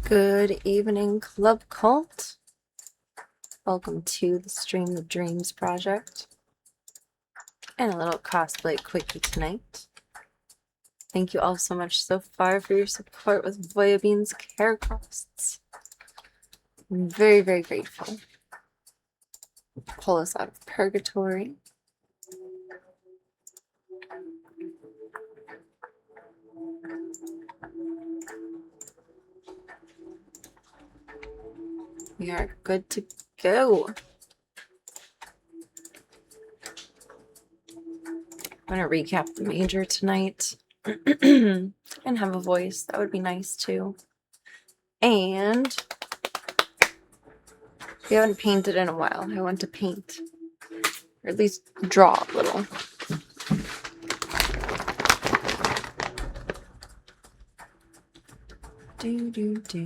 Good evening, Club Cult. Welcome to the Stream the Dreams project. And a little cosplay quickie tonight. Thank you all so much so far for your support with Voya Bean's care costs. I'm very, very grateful. Pull us out of purgatory. We are good to go. I'm going to recap the major tonight and have a voice. That would be nice too. And we haven't painted in a while. I want to paint, or at least draw a little. Do do do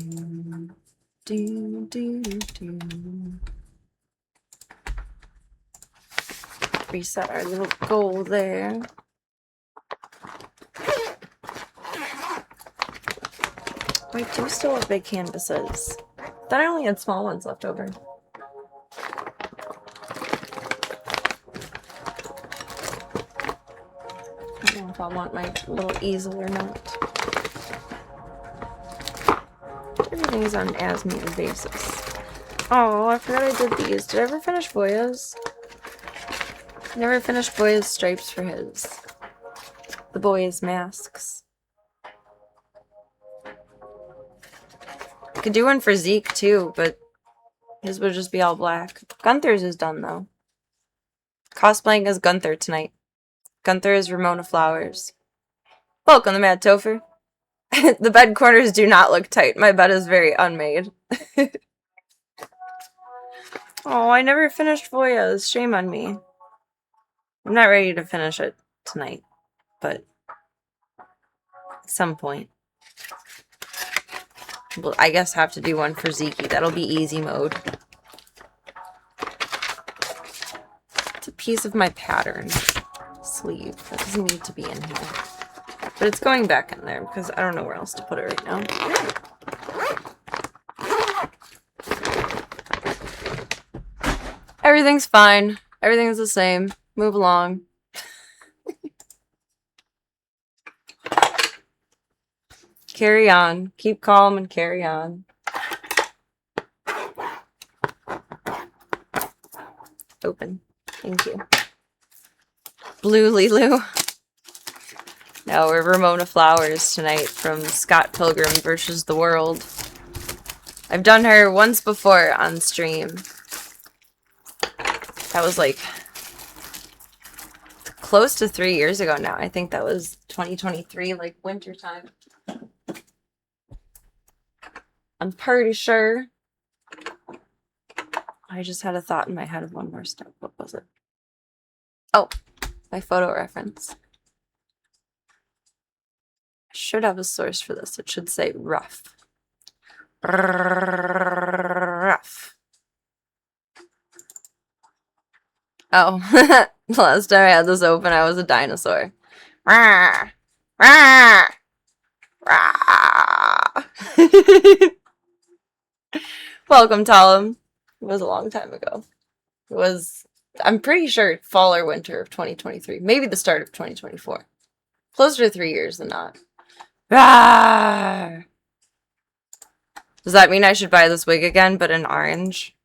do do do. Reset our little goal there. I do still have big canvases. Thought I only had small ones left over. I don't know if I want my little easel or not. Everything's on an as-needed basis. Oh, I forgot I did these. Did I ever finish Voya's? Never finished Voya's stripes for his. The boys' masks. Could do one for Zeke too, but his would just be all black. Gunther's is done though. Cosplaying as Gunther tonight. Gunther is Ramona Flowers. Welcome to Mad Topher. The bed corners do not look tight. My bed is very unmade. Oh, I never finished Voya's. Shame on me. I'm not ready to finish it tonight, but at some point. Well, I guess have to do one for Zeke. That'll be easy mode. It's a piece of my pattern sleeve. That doesn't need to be in here. But it's going back in there because I don't know where else to put it right now. Everything's fine. Everything's the same. Move along. Carry on. Keep calm and carry on. Open. Thank you. Blue Lilu. No, we're Ramona Flowers tonight from Scott Pilgrim vs. the World. I've done her once before on stream. That was like close to 3 years ago now. I think that was 2023, like winter time. I'm pretty sure. I just had a thought in my head of one more step. What was it? Oh, my photo reference. I should have a source for this. It should say rough. Rough. Oh, the last time I had this open, I was a dinosaur. Rah, rah, rah. Welcome, Talum. It was a long time ago. It was, I'm pretty sure, fall or winter of 2023. Maybe the start of 2024. Closer to 3 years than not. Rah! Does that mean I should buy this wig again, but in orange?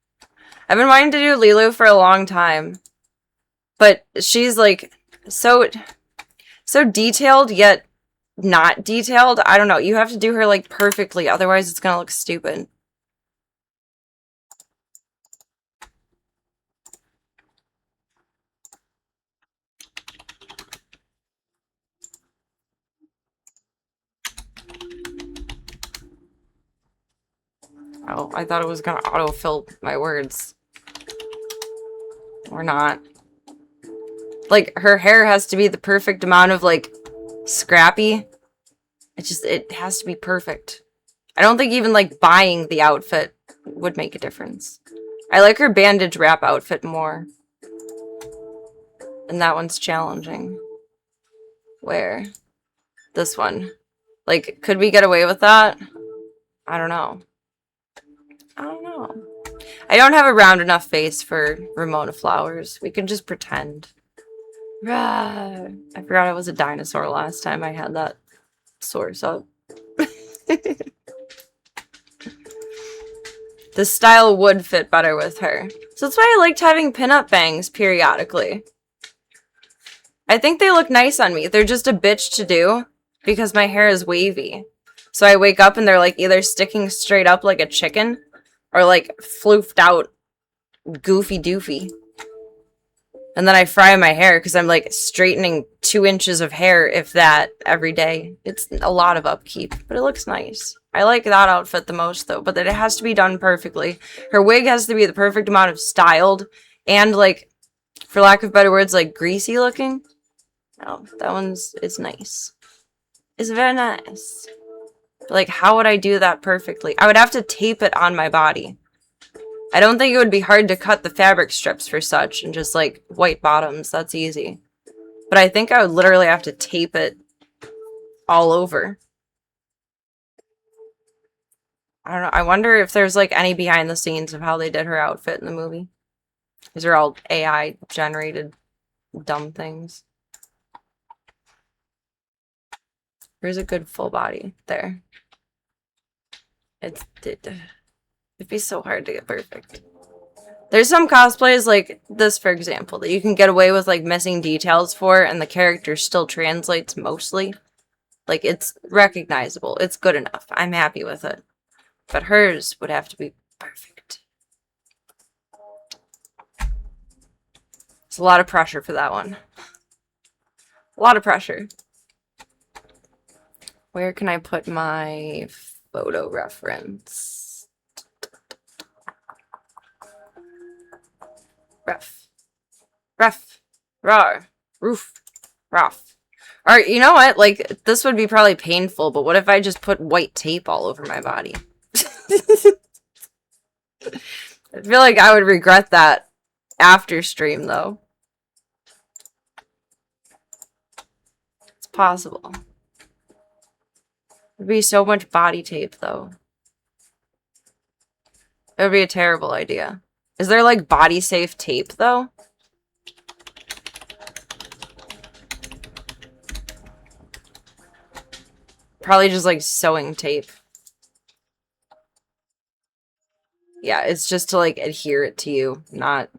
I've been wanting to do Lilu for a long time. But she's like so detailed yet not detailed. I don't know. You have to do her like perfectly, otherwise it's gonna look stupid. Oh, I thought it was gonna autofill my words. Or not. Like, her hair has to be the perfect amount of, like, scrappy. It has to be perfect. I don't think even, like, buying the outfit would make a difference. I like her bandage wrap outfit more. And that one's challenging. Where? This one. Like, could we get away with that? I don't know. I don't know. I don't have a round enough face for Ramona Flowers. We can just pretend. Rah. I forgot I was a dinosaur last time I had that source up. The style would fit better with her. So that's why I liked having pinup bangs periodically. I think they look nice on me. They're just a bitch to do because my hair is wavy. So I wake up and they're like either sticking straight up like a chicken or like floofed out goofy doofy. And then I fry my hair because I'm like straightening 2 inches of hair, if that, every day. It's a lot of upkeep, but it looks nice. I like that outfit the most though, but that it has to be done perfectly. Her wig has to be the perfect amount of styled and like, for lack of better words, like greasy looking. Oh, that one's, it's nice. It's very nice. But like, how would I do that perfectly? I would have to tape it on my body. I don't think it would be hard to cut the fabric strips for such and just like white bottoms. That's easy. But I think I would literally have to tape it all over. I don't know. I wonder if there's like any behind the scenes of how they did her outfit in the movie. These are all AI generated dumb things. Where's a good full body? There. It'd be so hard to get perfect. There's some cosplays like this, for example, that you can get away with like missing details for and the character still translates mostly. Like it's recognizable. It's good enough. I'm happy with it. But hers would have to be perfect. It's a lot of pressure for that one. A lot of pressure. Where can I put my photo reference? Ref. Rar. Roof. Rough. Alright, you know what? Like, this would be probably painful, but what if I just put white tape all over my body? I feel like I would regret that after stream, though. It's possible. It'd be so much body tape, though. It would be a terrible idea. Is there, like, body-safe tape, though? Probably just, like, sewing tape. Yeah, it's just to, like, adhere it to you, not...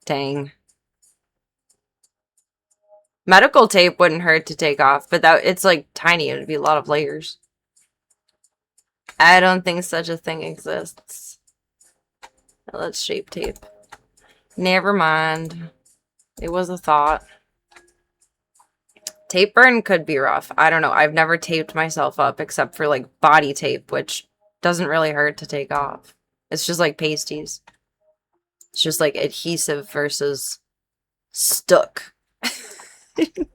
Dang. Medical tape wouldn't hurt to take off, but that it's, like, tiny. It would be a lot of layers. I don't think such a thing exists. Let's shape tape. Never mind. It was a thought. Tape burn could be rough. I don't know. I've never taped myself up except for like body tape, which doesn't really hurt to take off. It's just like pasties. It's just like adhesive versus stuck. It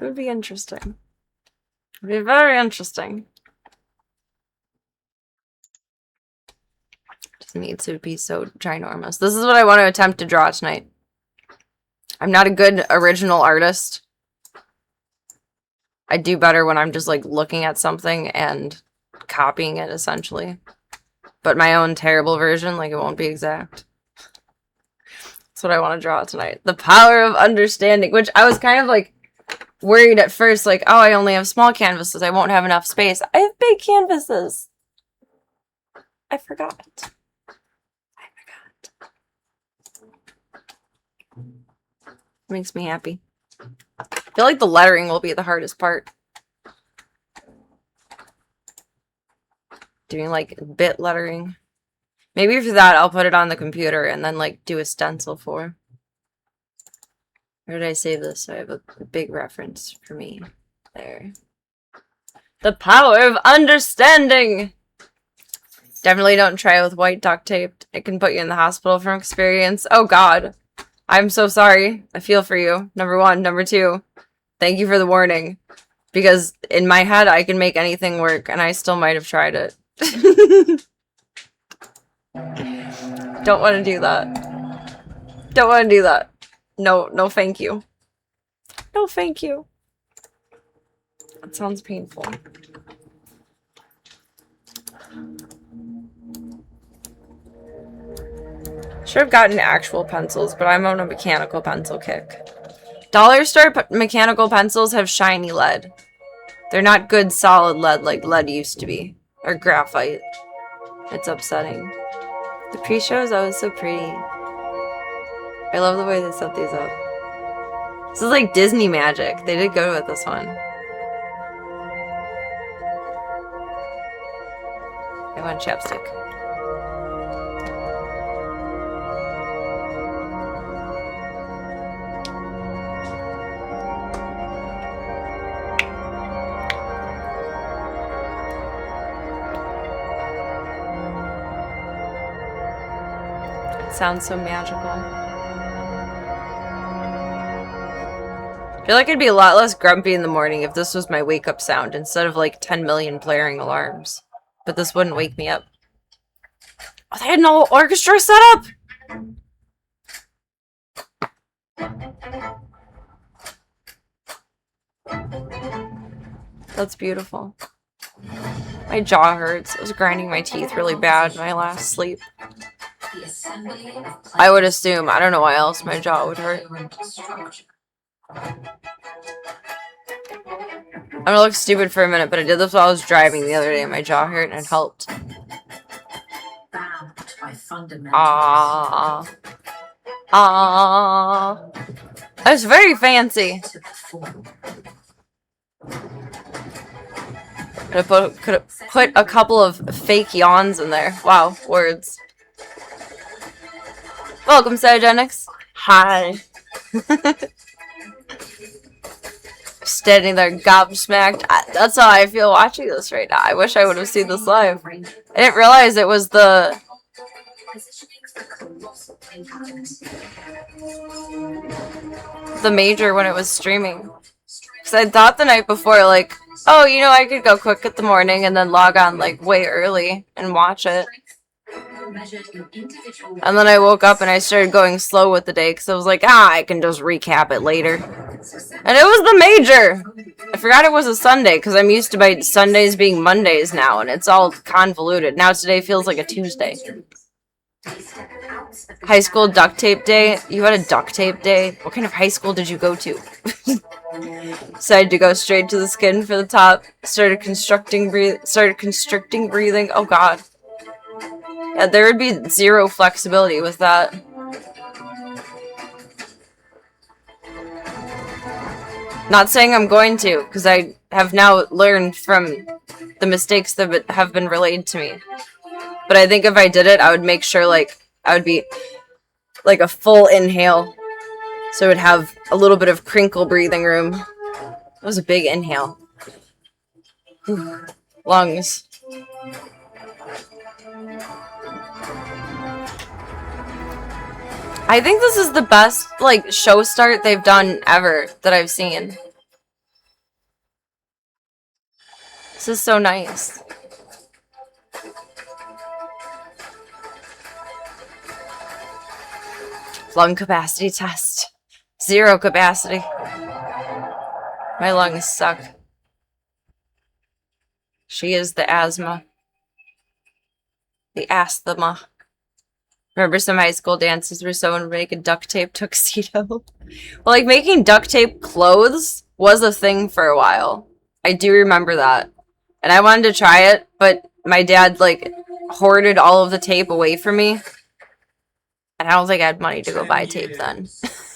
would be interesting. It would be very interesting. Just needs to be so ginormous. This is what I want to attempt to draw tonight. I'm not a good original artist. I do better when I'm just like looking at something and copying it essentially. But my own terrible version, like it won't be exact. That's what I want to draw tonight. The power of understanding, which I was kind of like worried at first, like, oh, I only have small canvases. I won't have enough space. I have big canvases. I forgot. Makes me happy. I feel like the lettering will be the hardest part. Doing like bit lettering. Maybe for that I'll put it on the computer and then like do a stencil for. Where did I save this? So I have a big reference for me. There. The power of understanding! Definitely don't try it with white duct tape. It can put you in the hospital from experience. Oh god. I'm so sorry. I feel for you. Number one. Number two, thank you for the warning. Because in my head, I can make anything work, and I still might have tried it. Don't want to do that. Don't want to do that. No, no thank you. No thank you. That sounds painful. Should have gotten actual pencils, but I'm on a mechanical pencil kick. Dollar store mechanical pencils have shiny lead. They're not good solid lead like lead used to be. Or graphite. It's upsetting. The pre-show is always so pretty. I love the way they set these up. This is like Disney magic. They did good with this one. I want chapstick. Sounds so magical. I feel like I'd be a lot less grumpy in the morning if this was my wake-up sound instead of like 10 million blaring alarms. But this wouldn't wake me up. Oh, they had an whole orchestra set up! That's beautiful. My jaw hurts. I was grinding my teeth really bad in my last sleep. I would assume. I don't know why else my jaw would hurt. I'm gonna look stupid for a minute, but I did this while I was driving the other day and my jaw hurt and it helped. Ah. Ah. That's very fancy. Could have put a couple of fake yawns in there. Wow, words. Welcome, Cytogenics. Hi. Standing there gobsmacked. That's how I feel watching this right now. I wish I would have seen this live. I didn't realize it was the major when it was streaming. Because I thought the night before, like, oh, you know, I could go quick at the morning and then log on, like, way early and watch it. And then I woke up and I started going slow with the day because I was like, I can just recap it later. And it was the major! I forgot it was a Sunday because I'm used to my Sundays being Mondays now and it's all convoluted. Now today feels like a Tuesday. High school duct tape day? You had a duct tape day? What kind of high school did you go to? Decided to go straight to the skin for the top. Started constricting breathing. Oh god. Yeah, there would be zero flexibility with that. Not saying I'm going to, because I have now learned from the mistakes that have been relayed to me. But I think if I did it, I would make sure, like, I would be, like, a full inhale. So it would have a little bit of crinkle breathing room. That was a big inhale. Whew. Lungs. I think this is the best, like, show start they've done ever that I've seen. This is so nice. Lung capacity test. 0 capacity. My lungs suck. She is the asthma. The asthma. Remember some high school dances where someone would make a duct tape tuxedo? Well, like, making duct tape clothes was a thing for a while. I do remember that. And I wanted to try it, but my dad, like, hoarded all of the tape away from me. And I don't think I had money to go buy tape then.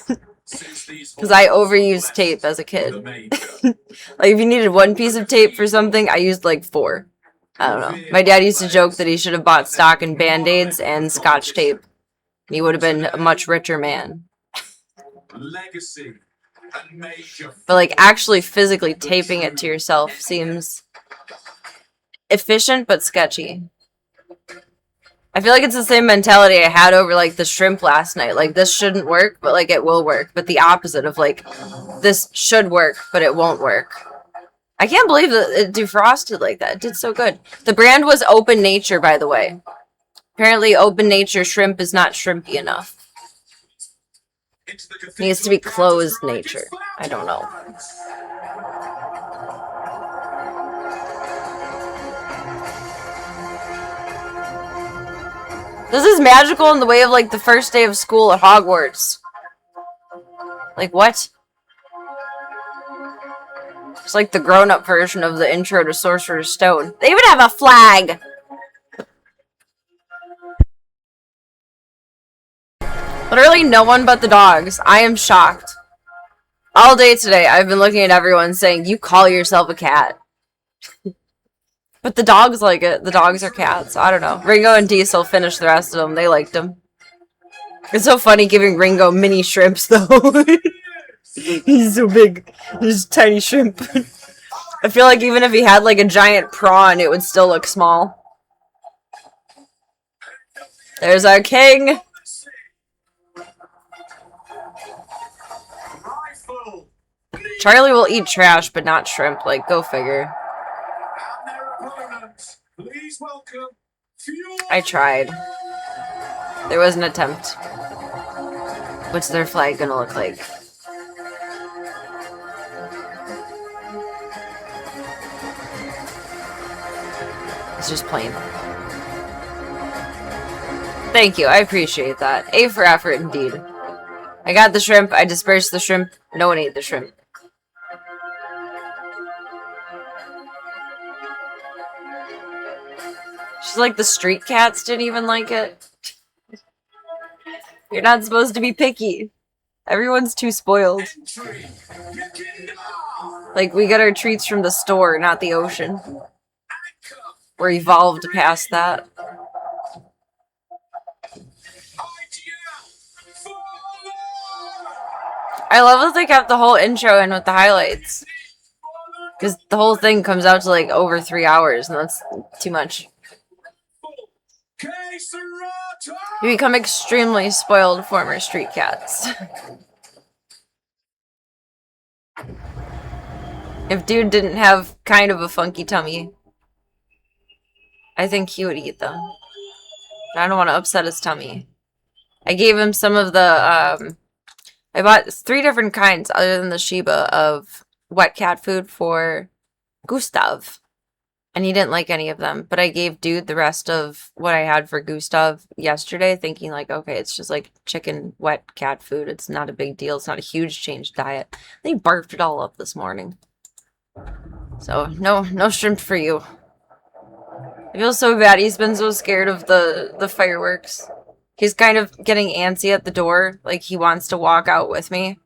Because I overused tape as a kid. Like, if you needed one piece of tape for something, I used, like, 4. I don't know. My dad used to joke that he should have bought stock in Band-Aids and Scotch tape. He would have been a much richer man. But, like, actually physically taping it to yourself seems efficient but sketchy. I feel like it's the same mentality I had over, like, the shrimp last night. Like, this shouldn't work, but, like, it will work. But the opposite of, like, this should work, but it won't work. I can't believe that it defrosted like that. It did so good. The brand was Open Nature, by the way. Apparently, Open Nature shrimp is not shrimpy enough. It needs to be Closed Nature. I don't know. This is magical in the way of like the first day of school at Hogwarts. Like what? It's like the grown-up version of the intro to Sorcerer's Stone. They even have a flag! Literally no one but the dogs. I am shocked. All day today, I've been looking at everyone saying, you call yourself a cat. But the dogs like it. The dogs are cats. I don't know. Ringo and Diesel finished the rest of them. They liked them. It's so funny giving Ringo mini shrimps, though. He's so big. He's a tiny shrimp. I feel like even if he had like a giant prawn, it would still look small. There's our king. Charlie will eat trash, but not shrimp. Like, go figure. I tried. There was an attempt. What's their flag gonna look like? It's just plain. Thank you, I appreciate that. A for effort, indeed. I got the shrimp, I dispersed the shrimp, no one ate the shrimp. She's like, the street cats didn't even like it. You're not supposed to be picky. Everyone's too spoiled. Like, we get our treats from the store, not the ocean. We're evolved past that. I love that they kept the whole intro in with the highlights. Because the whole thing comes out to like over 3 hours, and that's too much. You become extremely spoiled former street cats. If dude didn't have kind of a funky tummy, I think he would eat them. I don't want to upset his tummy. I gave him some of the, I bought 3 different kinds other than the Shiba of wet cat food for Gustav. And he didn't like any of them. But I gave dude the rest of what I had for Gustav yesterday, thinking like, okay, it's just like chicken wet cat food. It's not a big deal. It's not a huge change diet. They barfed it all up this morning. So no shrimp for you. I feel so bad. He's been so scared of the fireworks. He's kind of getting antsy at the door. Like he wants to walk out with me.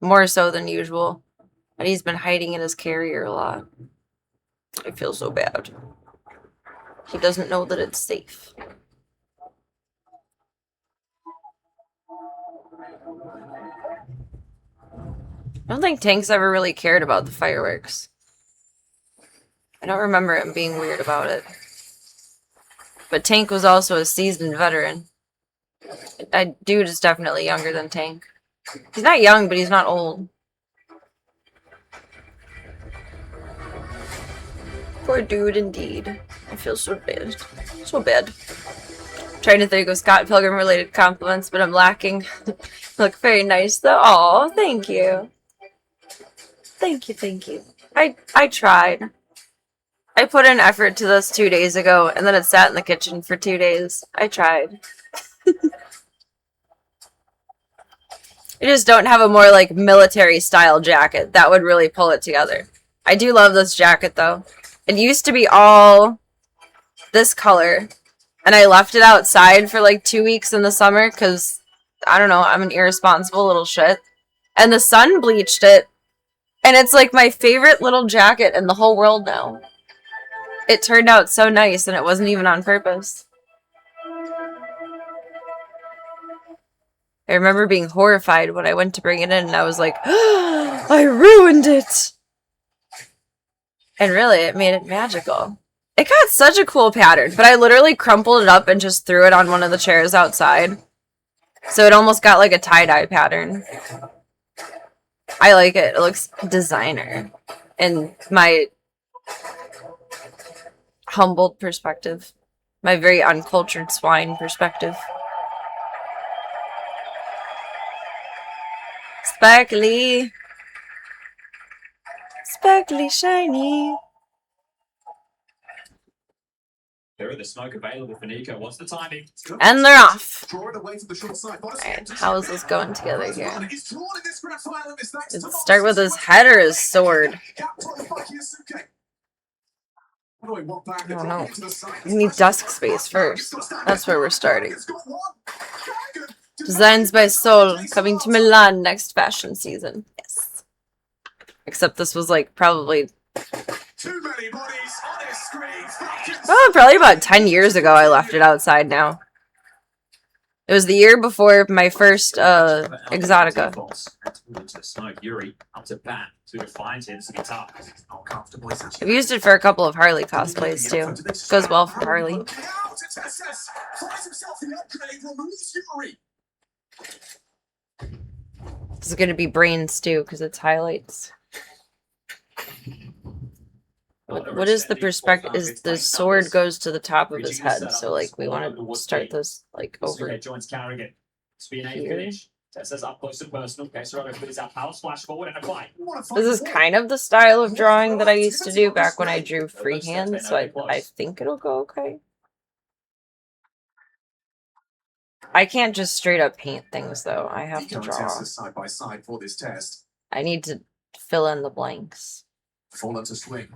More so than usual. But he's been hiding in his carrier a lot. I feel so bad. He doesn't know that it's safe. I don't think Tank's ever really cared about the fireworks. I don't remember him being weird about it. But Tank was also a seasoned veteran. Dude is definitely younger than Tank. He's not young, but he's not old. Poor dude, indeed. I feel so bad. So bad. I'm trying to think of Scott Pilgrim related compliments, but I'm lacking. Look very nice though. Aw, thank you. Thank you, thank you. I tried. I put in effort to this 2 days ago, and then it sat in the kitchen for 2 days. I tried. I just don't have a more like military style jacket. That would really pull it together. I do love this jacket though. It used to be all this color, and I left it outside for like 2 weeks in the summer because, I don't know, I'm an irresponsible little shit. And the sun bleached it, and it's like my favorite little jacket in the whole world now. It turned out so nice, and it wasn't even on purpose. I remember being horrified when I went to bring it in, and I was like, oh, I ruined it! And really, it made it magical. It got such a cool pattern, but I literally crumpled it up and just threw it on one of the chairs outside. So it almost got like a tie-dye pattern. I like it. It looks designer. In my humbled perspective. My very uncultured swine perspective. Sparkly. Sparkly shiny. There are the smoke available for Nico. What's the timing? And they're off. Alright, how is this going together here? Let's start with his head or his sword. I don't know. We need desk space first. That's where we're starting. Designs by Sol, coming to Milan next fashion season. Yes. Except this was like probably... Oh, probably about 10 years ago I left it outside now. It was the year before my first Exotica. I've used it for a couple of Harley cosplays too. Goes well for Harley. This is going to be brains too because it's highlights. What is the perspective? Is the sword goes to the top of his head, so like we want to start this like over here. This is kind of the style of drawing that I used to do back when I drew freehand, so I think it'll go okay. I can't just straight up paint things though. I have to draw. I need to fill in the blanks. Fallen to swing.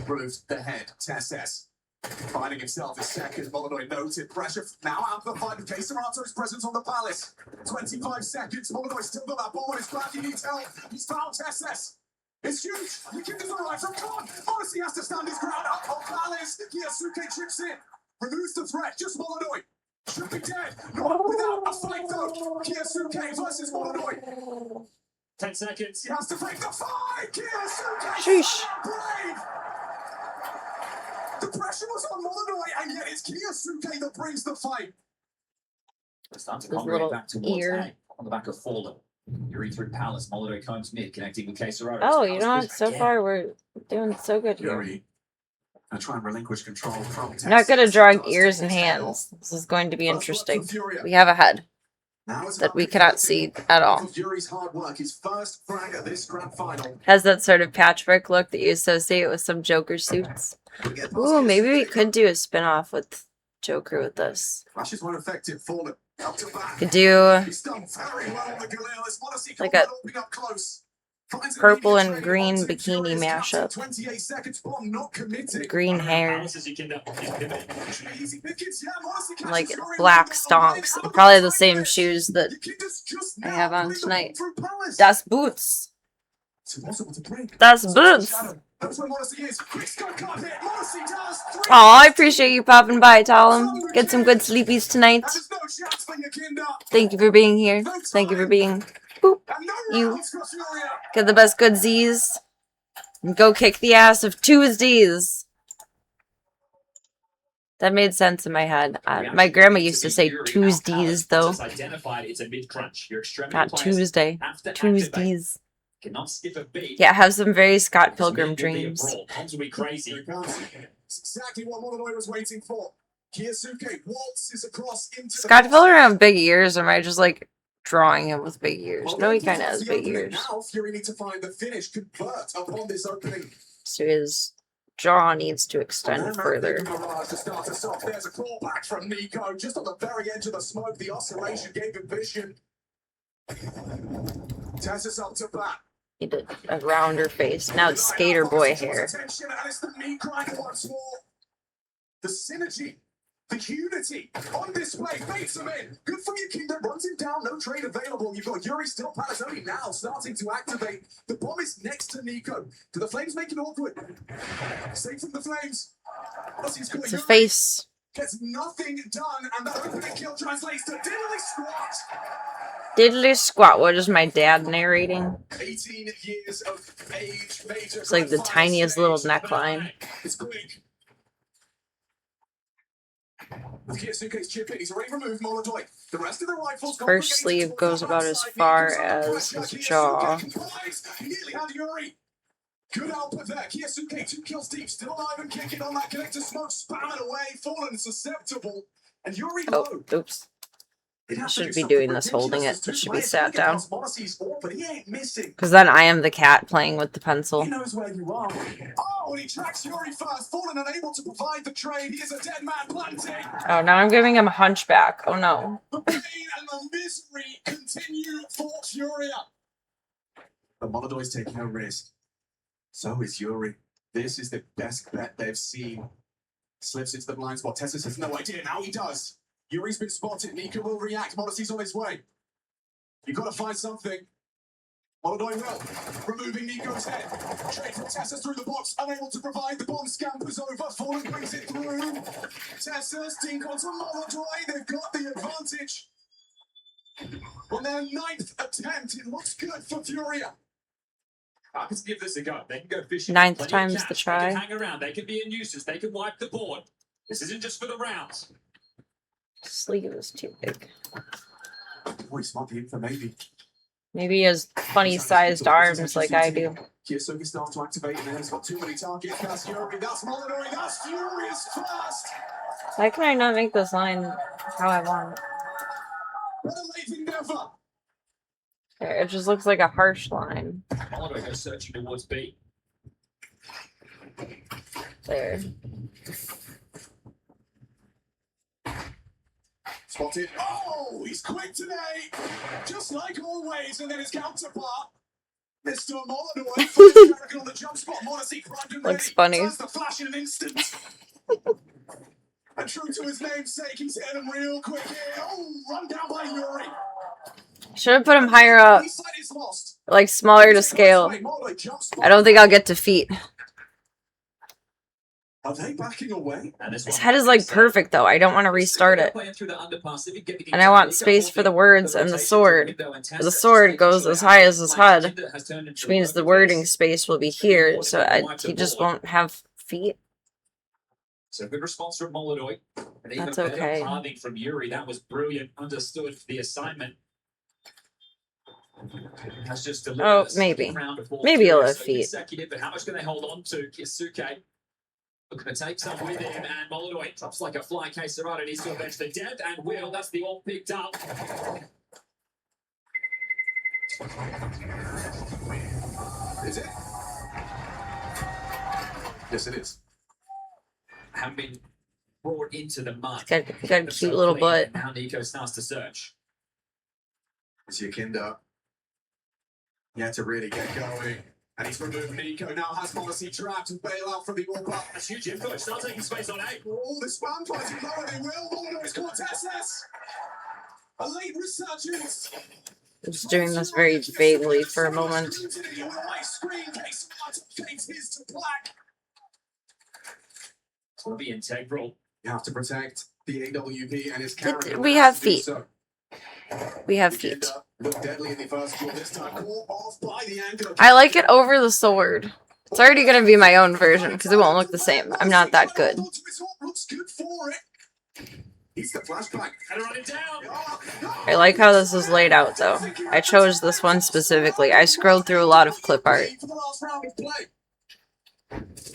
Bruised the head. Tesses. Finding himself is second. Molyneux noted pressure. Now amplified with Caserato's presence on the palace. 25 seconds. Molyneux still got that ball on his back. He needs help. He's found Tesses. It's huge. The kick is arrived from Khan. Morrissey has to stand his ground up on Palace. Kiyasuke chips in. Removes the threat. Just Molyneux. Should be dead. Not without a fight though. Kiyasuke versus Molyneux. 10 seconds. He has to break the fight! Sheesh. The pressure was on Molyneux, and yet it's Kiyasuke that brings the fight. It's starting to His little back towards ear. on the back of Fallen. Yuri through Palace. Molyneux comes mid, connecting with Caseraro. Oh, you know what? So far we're doing so good here. Yuri, I try and relinquish control from Not good at drawing ears and hands. This is going to be interesting. We have a head that we cannot see at all. Has that sort of patchwork look that you associate with some Joker suits. Ooh, maybe we could do a spin-off with Joker with this. Could do like a purple and green bikini mashup. Green hair. Like black stonks. And probably the same shoes that I have on tonight. Das Boots. Das Boots. Oh, I appreciate you popping by, Talum. Get some good sleepies tonight. Thank you for being here. Thank you for being... Boop. You get the best good Z's and go kick the ass of Tuesdays. That made sense in my head. My grandma used to say Tuesdays though. Not Tuesday. Tuesdays. Yeah, have some very Scott Pilgrim dreams. Exactly what Molyneux was waiting for. Kiyasuke waltzes across into Scott Pilgrim have big ears, or am I just like drawing him with big ears? No, he kind of has big ears. So his jaw needs to extend further. There's a callback from Nico, just on the very edge of the smoke. The oscillation gave him vision. Tess up to bat. Need a rounder face. Now it's skater boy hair. The synergy. The unity on display, baits him in. Good from your kingdom, runs him down, no trade available. You've got Yuri still Palace only now starting to activate. The bomb is next to Nico. Do the Flames make it awkward? Safe from the Flames. It's a face. Gets nothing done, and that opening kill translates to diddly squat. Diddly squat. What is my dad narrating? 18 years of age, major. It's like the tiniest little neckline. It's quick. With Kiyasuke's chip in, he's already removed Molyneux. The rest of the rifles first sleeve goes about as far as his jaw. Nearly had Yuri. Good output there. Kiyasuke 2 kills deep, still alive and kicking on that connector smoke, spamming away, fallen susceptible. And Yuri low. Oops. Should be doing this holding it. It should be sat down. Because then I am the cat playing with the pencil. He knows where you are. Oh, and he tracks Yuri first. Fallen unable to provide the trade. He is a dead man planting. Oh, now I'm giving him a hunchback. Oh no. The pain and the misery continue for Furia. But Molodoi is taking a risk. So is Yuri. This is the best bet they've seen. Slips into the blind spot. Tessus has no idea. Now he does. Yuri's been spotted. Nico will react. Modessy's on his way. You've got to find something. Molodoi will. Removing Nico's head. Trade from Tessus through the box. Unable to provide. The bomb scampers over. Fallen brings it through. Tessus, Dink onto Molodoi. They've got the advantage. On their 9th attempt, it looks good for Furia. I can give this a go. They can go fishing. 9th time's the try. They can hang around. They can be a nuisance. They can wipe the board. This isn't just for the rounds. Sleeve is too big. Boy, smart the info, maybe. Maybe he has funny sized arms like I do. Kiyosuke starts to activate and he's got too many targets. That's Yuri, that's Molodoi, that's Furious first! Why can I not make this line how I want it? What a late endeavor! There, it just looks like a harsh line. Molodoi goes searching towards B. There. Spotted. Oh, he's quick today! Just like always, and then his counterpart. Mr. Molodoi finds Jericho on the jump spot. Modesty primed and ready. Looks funny. Turns the flash in an instant. And true to his namesake, he's hit him real quick here. Oh, run down by Yuri. Should have put him higher up. East side is lost. Like smaller to scale. Molodoi jump spot. I don't think I'll get to feet. Are they backing away? His head is like perfect though. I don't want to restart it. And I want space for the words and the sword. The sword goes as high as his head, which means the wording space will be here, so he just won't have feet. So good response from Molodoi. And even That's better okay. carving from Yuri. That was brilliant. Understood the assignment. Has just Oh, maybe. Maybe he'll have feet. But how much can they hold on to? Kisuke looking to take some with him, and Molodoi drops like a fly. Caserata needs to avenge the death, and will. That's the all picked up. Is it? Yes, it is. Haven't been brought into the mud. Got a cute little butt. Now Nico starts to search. It's Yakinda. He had to really get going. And he's removed Nico. Now has Policy trapped and bail out from the all-up. That's huge influence. Start taking space on A. Oh, the spam fighting lower. They will. Molodoi Cortez. A late resurgence. I'm just doing this very vaguely for a moment. It's going to be integral. You have to protect the AWP and his character. We have feet. We have feet. Looked deadly in the first duel, this time caught off by the angle. I like it over the sword. It's already going to be my own version because it won't look the same. I'm not that good. Looks good for it. He's the flashback. Gotta run it down. I like how this is laid out though. I chose this one specifically. I scrolled through a lot of clip art. For the last round of play.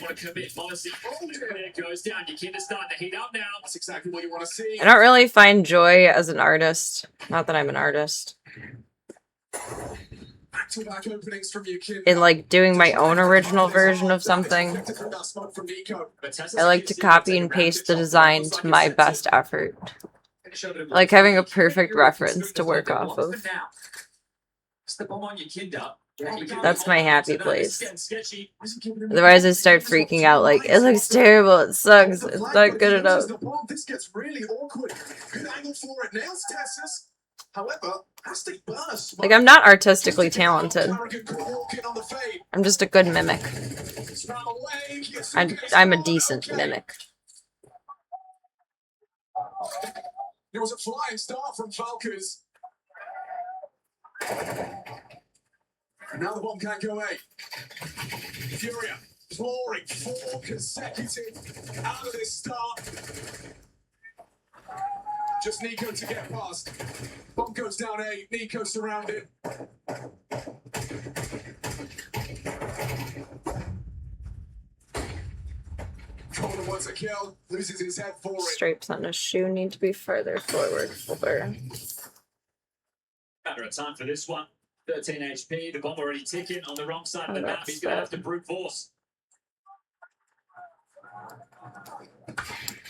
Want to commit policy. There it goes down. Your kid is starting to heat up now. That's exactly what you want to see. I don't really find joy as an artist. Not that I'm an artist. Back-to-back openings from Yukin. In like doing my own original version of something. I like to copy and paste the design to my best effort. I like having a perfect reference to work off of. That's my happy place. Otherwise I start freaking out like, it looks terrible, it sucks, it's not good enough. This gets really awkward. Good angle for it. Nails Tessus. However, like, I'm not artistically talented. I'm just a good mimic. I'm a decent mimic. It was a flying start from Falcons. And now the bomb can't go A. Furia pouring 4 consecutive out of this start. Just Nico to get past. Bomb goes down A. Nico surrounded. Coleman wants a kill. Loses his head for it. Stripes on his shoe need to be further forward. Over. Matter of time for this one. 13 HP. The bomb already ticking on the wrong side of the map. that's He's going to have bad. to brute force.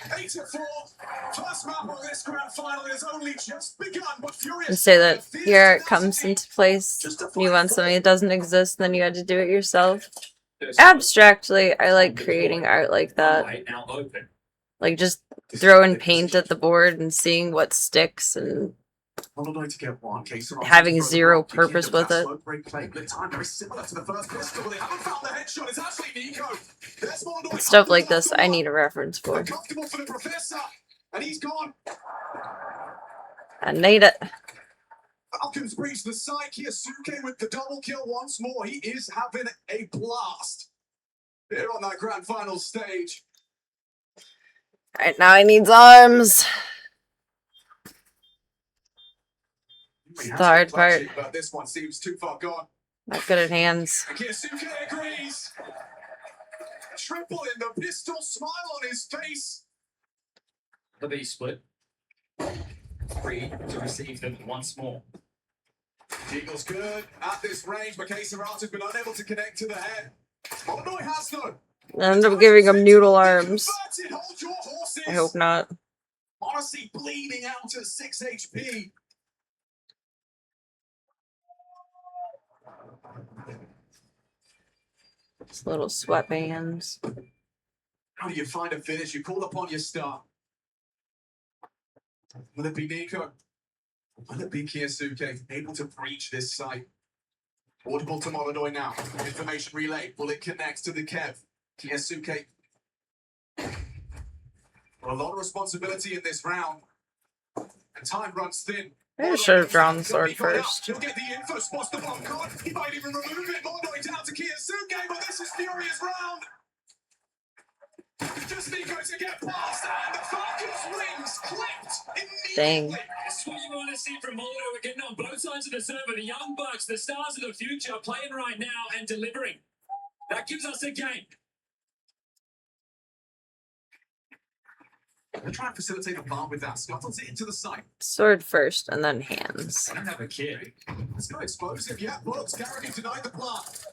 8-4. First map of this grand final has only just begun, but Furious. And say that here it comes into place. You want something that doesn't exist, then you had to do it yourself. Abstractly, I like creating art like that. Now open. Like just throwing paint at the board and seeing what sticks and Molyneux to get one. having zero purpose with it. Stuff like this I need a reference for. Comfortable for the professor, and he's gone. I need it. Falcons breach the side. Kiyasuke with the double kill once more. He is having a blast here on that grand final stage. Alright, now he needs arms. He has The hard been part. clutching, but this one seems too far gone. Not good at hands. And Kiyasuke agrees. Triple in the pistol, smile on his face. The B split. Free to receive them once more. Eagles good at this range, but Caserata has been unable to connect to the head. Molyneux has though. I end up giving him noodle arms. Converted, hold your horses. I hope not. Honestly, bleeding out to 6 HP. Just little sweatbands. How do you find a finish? You call upon your star. Will it be Nico? Will it be Kiyasuke able to breach this site? Audible to Molyneux now. Information relay. Will it connect to the Kev? Kiyasuke. Well, a lot of responsibility in this round. And time runs thin. I should have drawn the sword first. He'll get the info, spots the bomb card. He might even remove it. Molyneux down to Kiyasuke, but this is furious round. Just Nico to get past, and the Falcons wings clipped immediately. Dang. That's what you want to see from Molyneux. We're getting on both sides of the server. The young bucks, the stars of the future, playing right now and delivering. That gives us a game. They're trying to facilitate a bomb with that. Scuttles it into the site. Sword first and then hands. I don't have a kid. It's not explosive yet. Bullets Garrity denied the plant.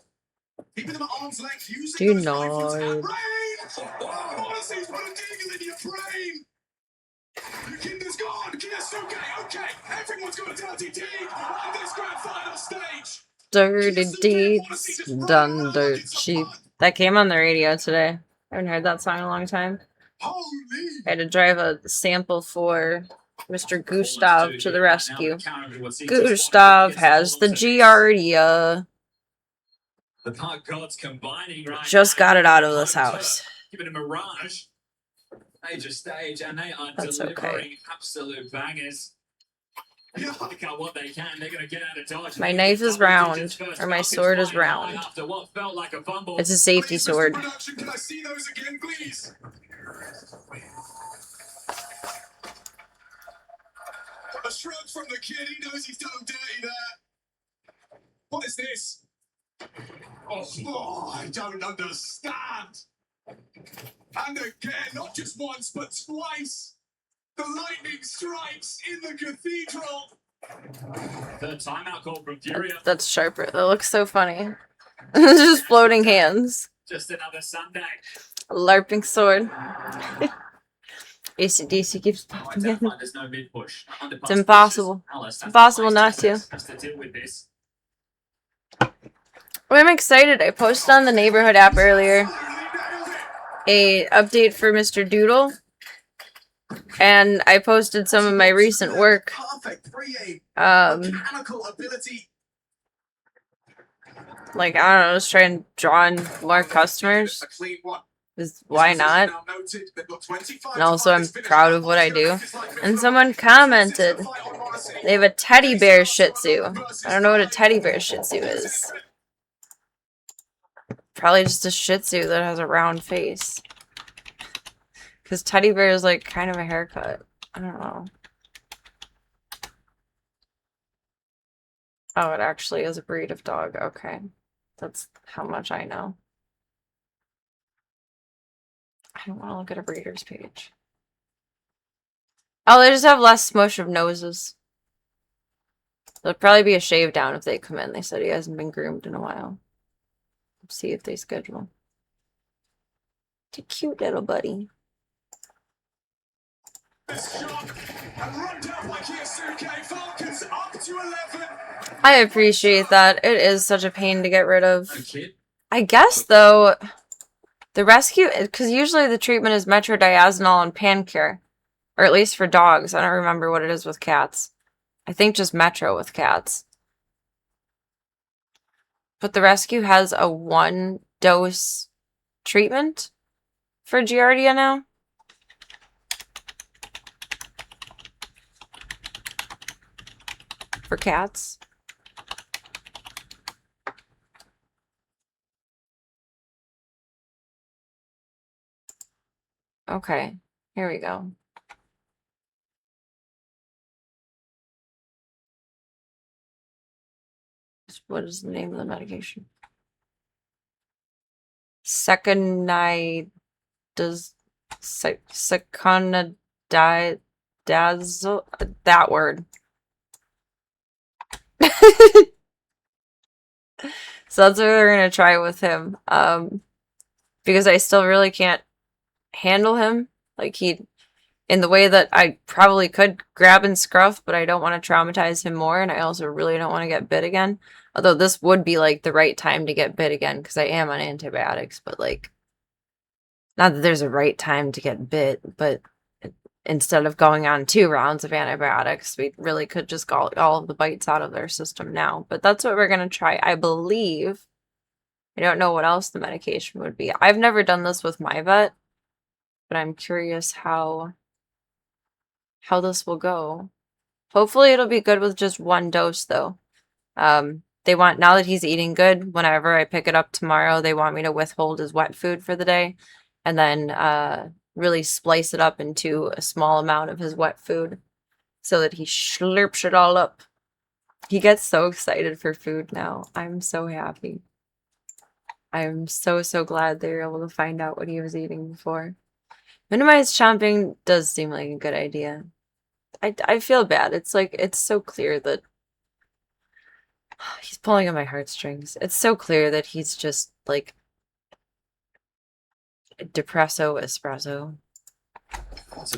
Keeping them at arm's length, using Do those rifles and not. rain! Oh, Morrissey's put a deagle in your brain! Your kinder's gone! Kiyasuke, okay! Everyone's got a dirty deed on this grand final stage! Dirty deeds done dirt cheap. That came on the radio today. I haven't heard that song in a long time. Holy! I had to drive a sample for Mr. Gustav to the rescue. Gustav has the Giardia. The park gods combining right Just now. got it out of this house. Giving a mirage. Major stage, and they are That's delivering okay. absolute bangers. Pick out what they can. They're going to get out of dodge. My knife is round, or my sword is round. After what felt like a fumble. It's a safety Please, Mr. sword. Production, can I see those again, please? A shrug from the kid. He knows he's done dirty there. What is this? Oh, I don't understand. And again, not just once, but twice. The lightning strikes in the cathedral. The timeout call from Furia. That's sharper. That looks so funny. It's just floating hands. Just another Sunday. A LARPing sword. ACDC keeps popping in. There's no mid push. It's impossible. It's impossible not to. Has to deal with this. Well, I'm excited. I posted on the neighborhood app earlier a update for Mr. Doodle. And I posted some of my recent work. Perfect 3A. Mechanical ability. Like, I don't know, just try and draw in more customers. A clean one. 'Cause why not? And also, I'm proud of what I do. And someone commented, they have a teddy bear Shih Tzu. I don't know what a teddy bear Shih Tzu is. Probably just a Shih Tzu that has a round face. Because teddy bear is like kind of a haircut. I don't know. Oh, it actually is a breed of dog. Okay. That's how much I know. I don't want to look at a breeder's page. Oh, they just have less smush of noses. There'll probably be a shave down if they come in. They said he hasn't been groomed in a while. Let's see if they schedule. It's a cute little buddy. I appreciate that. It is such a pain to get rid of. I guess, though, the rescue... Because usually the treatment is metrodiazinol and Pancure. Or at least for dogs. I don't remember what it is with cats. I think just Metro with cats. But the rescue has a 1-dose treatment for Giardia now. For cats. Okay, here we go. What is the name of the medication? Seconidazole, that word. So that's what we're gonna try with him. Because I still really can't handle him. Like, in the way that I probably could grab and scruff, but I don't want to traumatize him more, and I also really don't want to get bit again. Although this would be, like, the right time to get bit again, because I am on antibiotics, but, like, not that there's a right time to get bit, but instead of going on 2 rounds of antibiotics, we really could just get all of the bites out of their system now. But that's what we're going to try, I believe. I don't know what else the medication would be. I've never done this with my vet, but I'm curious how this will go. Hopefully it'll be good with just 1 dose, though. They want, now that he's eating good, whenever I pick it up tomorrow, they want me to withhold his wet food for the day, and then really splice it up into a small amount of his wet food so that he slurps it all up. He gets so excited for food now. I'm so happy. I'm so glad they were able to find out what he was eating before. Minimized chomping does seem like a good idea. I feel bad. It's like, it's so clear that he's pulling on my heartstrings. It's so clear that he's just, like, depresso espresso.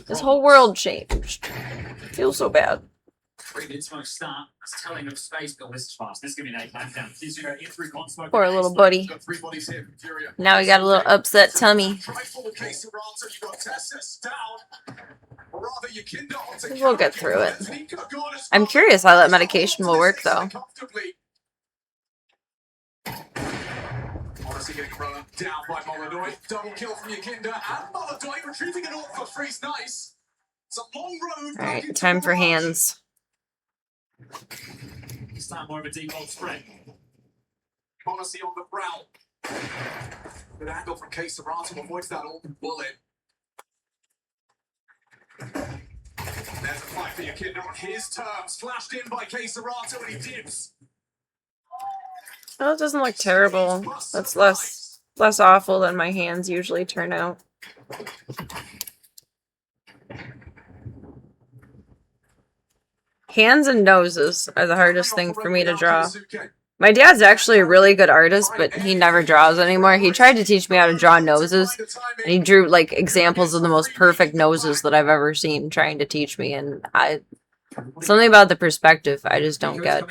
His whole world changed. I feel so bad. 3 minutes smoke start. It's telling of space. Bill, this is fast. This is going to be an 8 lap down. Poor little buddy. Now he got a little upset tummy. We'll get through it. I'm curious how that medication will work, though. Getting run down by Molyneux. Double kill from Yakinda and Molyneux retrieving it all for Freeze Nice. It's a long road. Alright, time for hands. It's time more of a default spread. Policy on the prowl. Good angle from K Serrato avoids that open bullet. There's a fight for Yakinda on his terms. Flashed in by K Serrato and he dips. Oh, it doesn't look terrible. That's less awful than my hands usually turn out. Hands and noses are the hardest thing for me to draw. My dad's actually a really good artist, but he never draws anymore. He tried to teach me how to draw noses, and he drew, like, examples of the most perfect noses that I've ever seen trying to teach me, and something about the perspective I just don't get.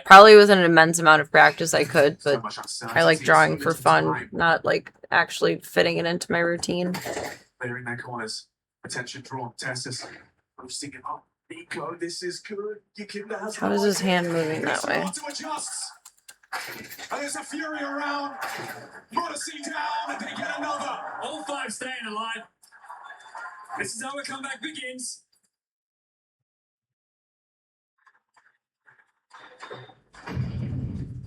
Probably with an immense amount of practice I could, but I like drawing for fun, not like actually fitting it into my routine. Clearing their corners. Attention drawn. Tessus boosting him up. Nico, this is good. How is his hand moving that way? And there's a fury around. Odyssey down, and they get another. All 5 staying alive. This is how a comeback begins.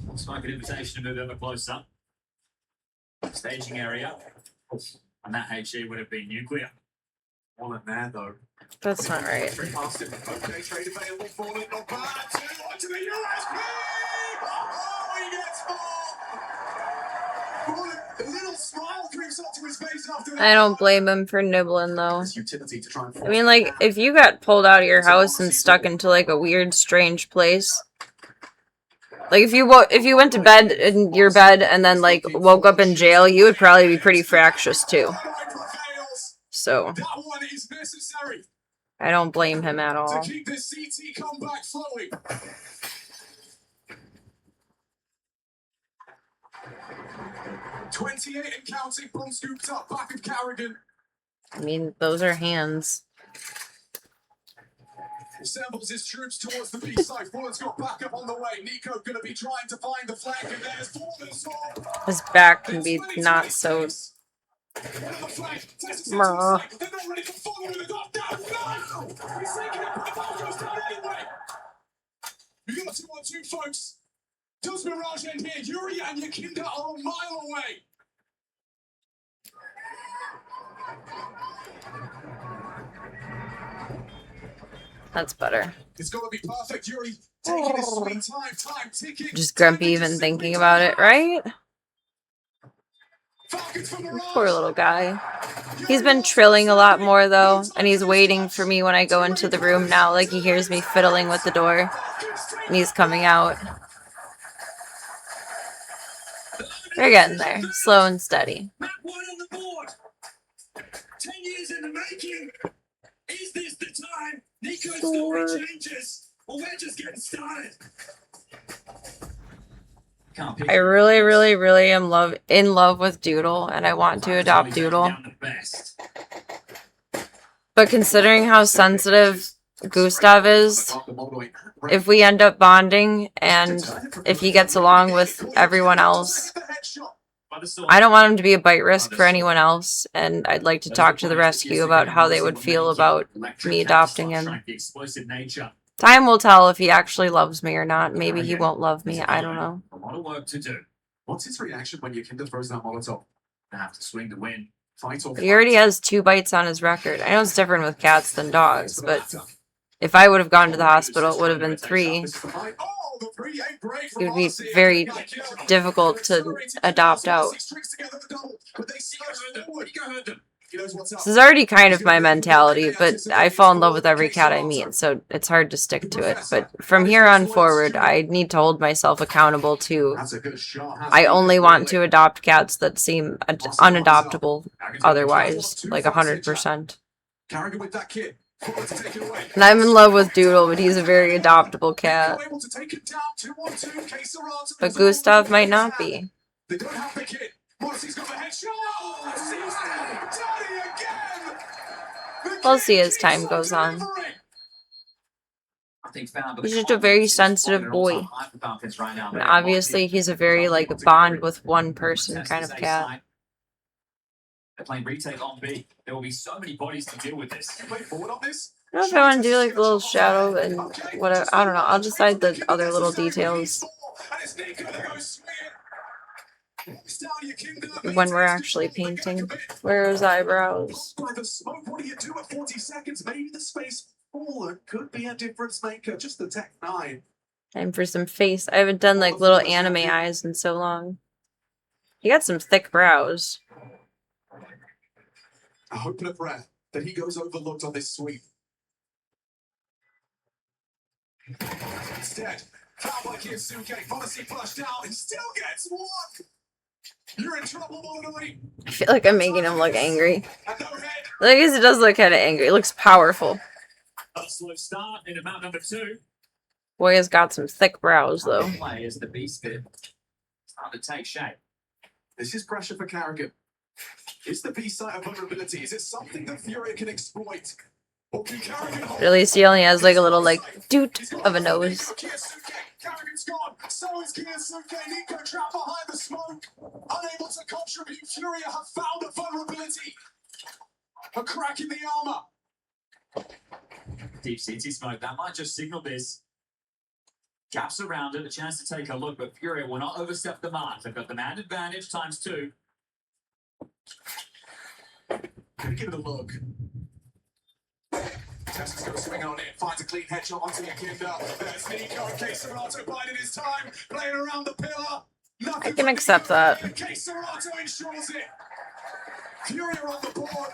Looks like an invitation to move ever closer. Staging area. And that HE would have been nuclear. More than that, though. That's not right. Okay, trade available for it. Not bad. 2-1 to the USP. Oh, he gets more. A little smile creeps onto his face after that. I don't blame him for nibbling though. This utility to try and I mean, like, if you got pulled out of your house and stuck into like a weird, strange place, like if you went to bed in your bed and then like woke up in jail, you would probably be pretty fractious too. So That one is necessary I don't blame him at to all. keep this CT comeback flowing. 28 and counting, bomb scooped up, back of Carrigan. I mean, those are hands. Assembles his troops towards the B side. Fuller's got backup on the way. Nico gonna be trying to find the flank, and there's Fuller's His back can be not so. Mer. They're not ready for Fuller with a dot down. No! He's taking it, but the ball goes down anyway. We got 2-on-2, folks. Does Mirage end here? Yuri and Yakinda are a mile away. That's better. It's gonna be perfect. Yuri taking his sweet time ticking. Just grumpy even thinking about it, right? Poor little guy. He's been trilling a lot more though, and he's waiting for me when I go into the room now. Like he hears me fiddling with the door, and he's coming out. We're getting there, slow and steady. Map 1 on the board. 10 years in the making. Is this the time Nico's story changes? Or we're just getting started? I really, really, really am in love with Doodle, and I want to adopt Doodle. But considering how sensitive Gustav is, if we end up bonding and if he gets along with everyone else, I don't want him to be a bite risk for anyone else, and I'd like to talk to the rescue about how they would feel about me adopting him. Time will tell if he actually loves me or not. Maybe he won't love me. I don't know. A lot of work to do. What's his reaction when Yakinda throws that Molotov? I have to swing to win. Fight or He already has 2 bites on his record. I know it's different with cats than dogs, but if I would have gone to the hospital, it would have been 3. It would be very difficult to adopt out. This is already kind of my mentality, but I fall in love with every cat I meet, so it's hard to stick to it. But from here on forward, I need to hold myself accountable to I only want to adopt cats that seem unadoptable otherwise, like 100%. And I'm in love with Doodle, but he's a very adoptable cat. But Gustav might not be. They don't have the kid. Morrissey's got the headshot. We'll see as time goes on. He's just a very sensitive boy. And obviously he's a very, like, bond with one person kind of cat. They're playing retake on B. There will be so many bodies to deal with this. I don't know if I want to do, like, a little shadow and whatever. I don't know. I'll decide the other little details when we're actually painting. Where are his eyebrows? By the smoke, what do you do at 40 seconds? Maybe the space forward could be a difference maker. Just the Tech 9. Time for some face. I haven't done, like, little anime eyes in so long. He got some thick brows. I hope and a prayer that he goes overlooked on this sweep. Instead, foul by Kiyasuke, Odyssey flushed out, and still gets one! You're in trouble, Molonoi! I feel like I'm making him look angry. I guess he does look kind of angry. He looks powerful. A slow start in map number 2. Boy has got some thick brows, though. Play is the beast bit. Starting to take shape. This is pressure for Carrigan. Is the B-side of vulnerability? Is it something that Fury can exploit? Or can Carrigan hold? At least he only has like a little like doot of a nose. Carrigan's gone. So is Kiyasuke. Nico trapped behind the smoke. Unable to contribute. Fury have found a vulnerability. A crack in the armor. Deep city smoke. That might just signal this. Gaps around it. A chance to take a look, but Fury will not overstep the mark. They've got the man advantage ×2. Give it a look. Tessa's going to swing on it. Finds a clean headshot onto Yakinda. There's Nico and Caserato biding his time. Playing around the pillar. I can accept that. Serato ensures it. Fury are on the board.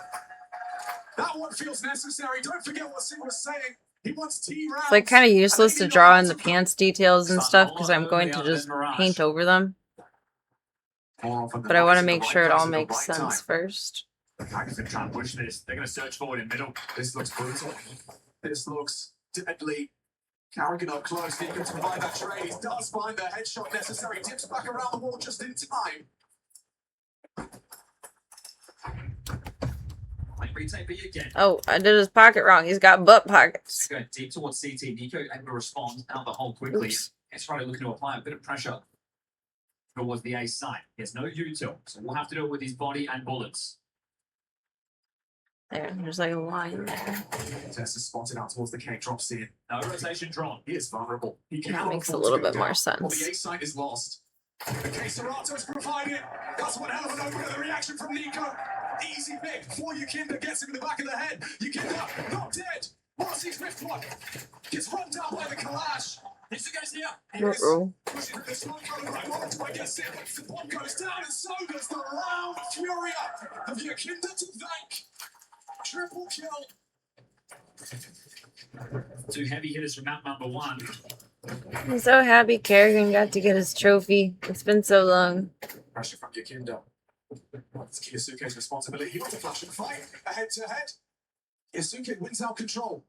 That one feels necessary. Don't forget what Singh was saying. He wants T rounds. It's like kind of useless to draw in the pants details and stuff because I'm going to just paint over them. But I want to make sure it all makes sense first. The Packers are trying to push this. They're going to search forward in middle. This looks brutal. This looks deadly. Carrigan up close. He can provide that trade. He does find the headshot necessary. Tips back around the wall just in time. Retake for you again. Oh, I did his pocket wrong. He's got butt pockets. Going deep towards CT. Nico able to respond out the hole quickly. It's trying to looking to apply a bit of pressure towards the A side. He has no util, so we'll have to do it with his body and bullets. There's like a line there. Tess is spotted out towards the K. Drops in. No rotation drawn. He is vulnerable. He That makes a little bit more sense. Well, the A side is lost. The K. Serato's provided. That's one hell of an opener. The reaction from Nico. Easy pick before Yukinda gets him in the back of the head. Yukinda not dead. Morrissey's fifth one. Gets run down by the Kalash. Here's the guys here. Uh-oh. Pushing the smoke cone right. Well, do I guess it? The bomb goes down and so does the round. Furia of Yukinda to thank. Triple kill. Two heavy hitters from map number one. I'm so happy Kerrigan got to get his trophy. It's been so long. Pressure from Yukinda. It's Kiyosuke's responsibility. He wants a flash and fight. A head-to-head. Kiyosuke wins out control.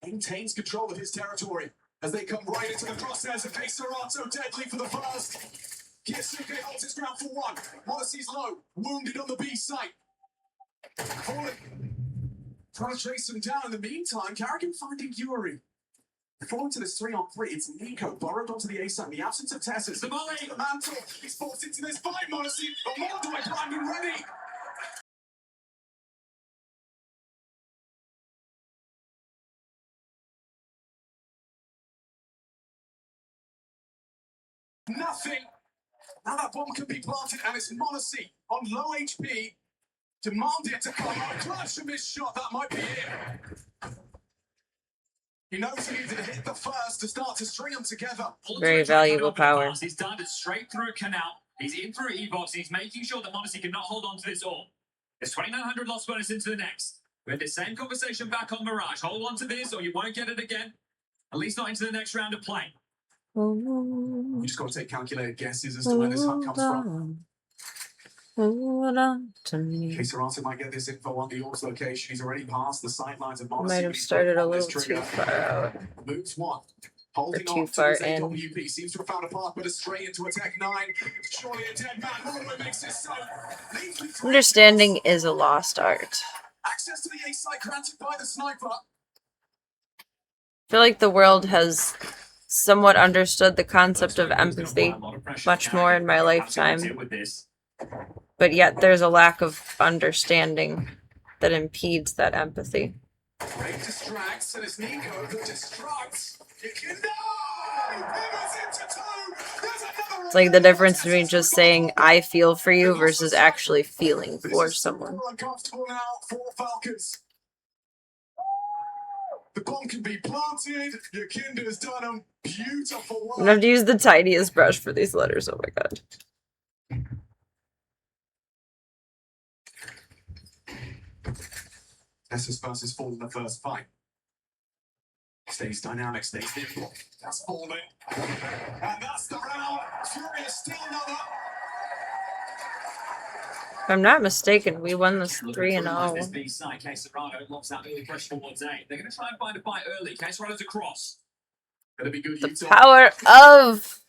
Maintains control of his territory as they come right into the crosshairs of Serato. Deadly for the first. Kiyosuke holds his ground for one. Morrissey's low. Wounded on the B site. Falling. Trying to chase him down. In the meantime, Carrigan finding Yuri. Falling to this 3-on-3, it's Nico burrowed onto the A side. In the absence of Tessa, the volley, the mantle. He's forced into this fight, Morrissey. But Mordoi primed and ready. Nothing. Now that bomb can be planted, and it's Morrissey on low HP. Demanding it to come out. Clutch from his shot. That might be it. He knows he needed to hit the first to start to string them together. Very valuable power. He's darted straight through a canal. He's in through E-box. He's making sure that Morrissey cannot hold on to this all. There's 2,900 lost bonus into the next. We had the same conversation back on Mirage. Hold on to this or you won't get it again. At least not into the next round of play. You just got to take calculated guesses as to where this hunt comes from. Hold on to me. Serato might get this info on the Orcs location. He's already passed the sightlines of I Morrissey. might have started a little too far out. Moves one. Holding Or too on far to his in. AWP. Seems to have found a path, but a straight into attack 9. Surely a dead man. Mordoi makes this so. Understanding is a lost art. Access to the A site granted by the sniper. I feel like the world has somewhat understood the concept of empathy much more in my lifetime. But yet there's a lack of understanding that impedes that empathy. Ray distracts, and it's Nico that distracts. No! It's like the difference between just saying I feel for you versus actually feeling for someone. Uncomfortable now for Falcons. The bomb can be planted. Yukinda has done a beautiful work. I'm gonna have to use the tiniest brush for these letters. Oh my god. Essus versus Fall in the first fight. Stays dynamic, stays nimble. That's falling. And that's the round. Furious still another. If I'm not mistaken, we won this 3-0. This B side, Serato locks out early pressure towards A. They're going to try and find a fight early. Serato's across. Gonna be good. The power of...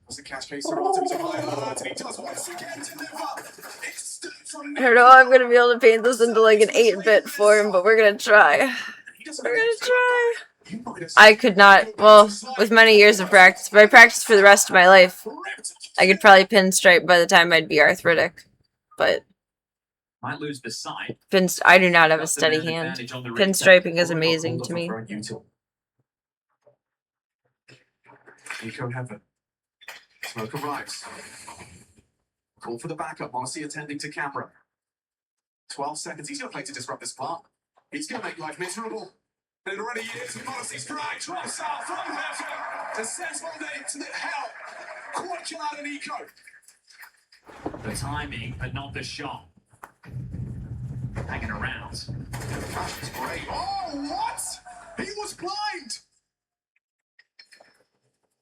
What's the catch? Serato, he's on high alert, and he does once again deliver. Instant from I don't know how I'm gonna be able to paint this into like an 8-bit form, but we're gonna try. We're gonna try. I could not, well, with many years of practice, but I practiced for the rest of my life. I could probably pinstripe by the time I'd be arthritic, but might lose the side. I do not have a steady hand. Pinstriping is amazing to me. Nico Heaven. Smoke arrives. Call for the backup. Morrissey attending to camera. 12 seconds. He's going to play to disrupt this part. He's going to make life miserable. And it already is. Morrissey's strike drops out from Heaven and sends one day to the hell. Quad kill out of Nico. The timing, but not the shot. Hanging around. Flash is great. Oh, what? He was blind.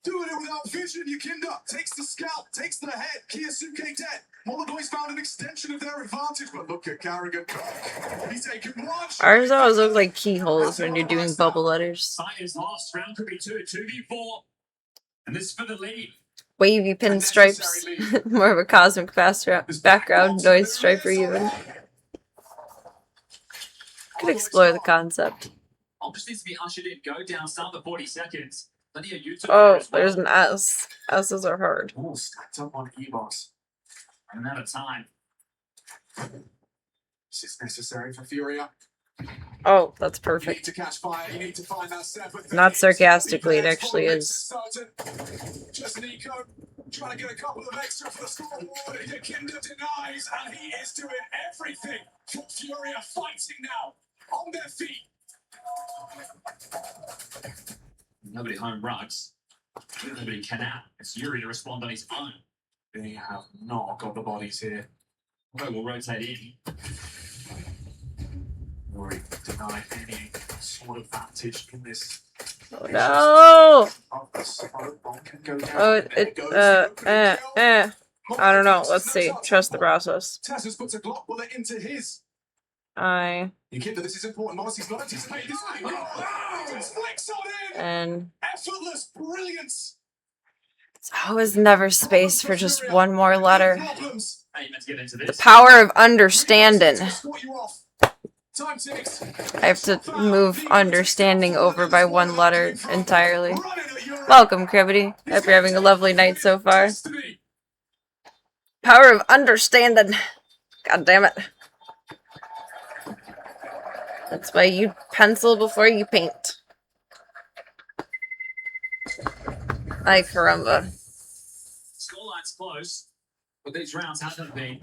Doing it without vision, Yukinda takes the scalp, takes the head. Kiyosuke dead. Molodori's found an extension of their advantage, but look at Carrigan. He's taken one shot. Ours always look like keyholes when you're doing bubble letters. Fight is lost. Round could be 2v4. And this is for the lead. Wavy pinstripes. More of a cosmic background noise striper even. Could explore the concept. All just needs to be ushered in. Go down, start the 40 seconds. Plenty of YouTube Oh, as well. there's an S. S's are hard. All stacked up on E-box. And out of time. This is necessary for Furia. Oh, that's You need perfect. to catch fire. You need to find that seventh. Not sarcastically, it actually is. Just Nico trying to get a couple of extra for the scoreboard. Yukinda denies, and he is doing everything for Furia, fighting now on their feet. Nobody home rugs. Nobody can out. It's Yuri to respond on his own. They have not got the bodies here. Roy will rotate in. Rory denied any sort of advantage in this. Oh, no! Oh, the smoke bomb can go down. Oh, And it, goes to the kill. I don't know. Let's see. Trust the process. Tessa's puts a Glock bullet into his. I Yukinda, this is important. Morrissey's not anticipated this. Just flicks on in. and Effortless brilliance. it's always never space for just one more letter. Problems. Hey, let's get into The this. power of understanding. Escort you off. Time ticks. I have to move understanding over by one letter entirely. Running at Yuri. Welcome, Cribbity. Hope you're having a lovely night so far. Destiny. Power of understanding. God damn it. That's why you pencil before you paint. Ay, caramba. Scoreline's close, but these rounds haven't been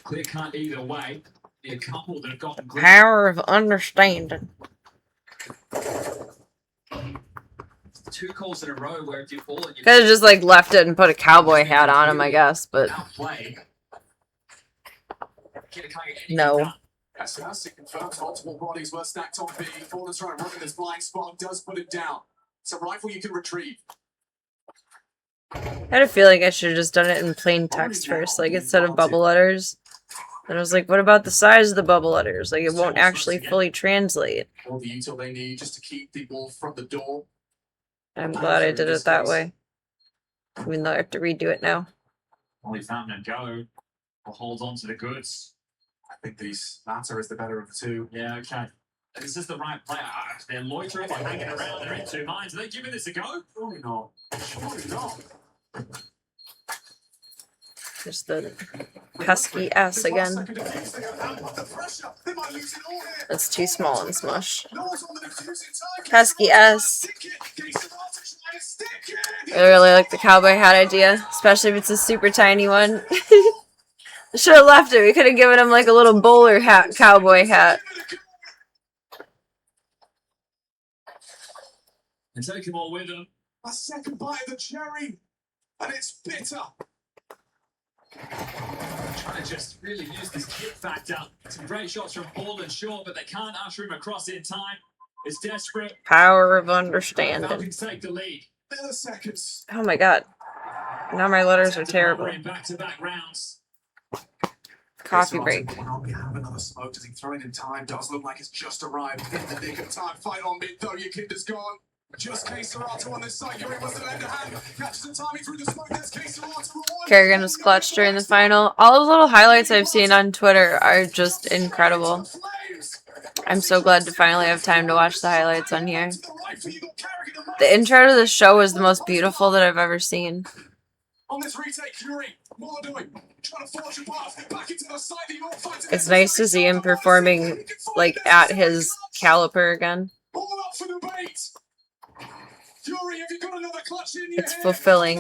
clear cut either way. Be a couple that have gotten grip. Power of understanding. 2 calls in a row where if you fall and you Could have just like left it and put a cowboy hat on him, I guess, but outplayed. no. Yes, it confirms multiple bodies were stacked on B. Fallen's trying to run in this blind spot and does put it down. It's a rifle you can retrieve. I had a feeling I should have just done it in plain text first, like instead of bubble letters. And I was like, what about the size of the bubble letters? Like, it won't actually fully translate. All the util they need just to keep the ball from the door. I'm glad I did it that way. Even though I have to redo it now. Only found a go. Or hold on to the goods. I think these latter is the better of the two. Yeah, okay. This is the right player. They're loitering, they're hanging around, they're in 2 minds. Are they giving this a go? Surely not. Surely not. There's the pesky S again. That's too small and smush. Pesky S. I really like the cowboy hat idea, especially if it's a super tiny one. Should have left it. We could have given him like a little bowler hat, cowboy hat. And take them all with them. A second bite of the cherry, and it's bitter. Trying to just really use this hit factor. Some great shots from Paul and Shaw, but they can't usher him across in time. It's desperate. Power of understanding. Falcons take the lead. Milliseconds. Oh my god. Now my letters are terrible. In back-to-back rounds. Coffee break. Will we have another smoke? Does he throw it in time? Does look like it's just arrived in the nick of time. Fight on mid though. Yukinda's gone. Just K-Serato on this side. Yuri wants to lend a hand. Catches the timing through the smoke. There's K-Serato. Kerrigan was clutch during the final. All those little highlights I've seen on Twitter are just incredible. I'm so glad to finally have time to watch the highlights on here. The intro to the show was the most beautiful that I've ever seen. On this retake, Yuri, Molodori, trying to forge a path back into the side that you're fighting. It's nice to see him performing like at his caliber again. All up for the bait. Yuri, have you got another clutch in your It's head? fulfilling.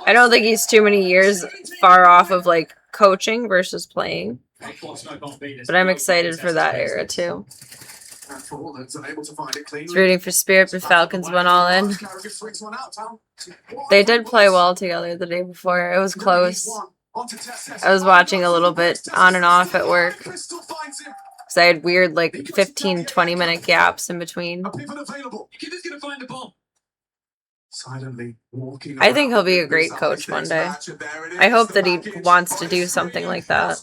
I don't think he's too many years far off of like coaching versus playing, but I'm excited for that era too. And Forlan's unable to find it cleanly. He's rooting for Spirit, but Falcons went all in. They did play well together the day before. It was close. I was watching a little bit on and off at work. Because I had weird, like, 15-20 minute gaps in between. I think he'll be a great coach one day. I hope that he wants to do something like that.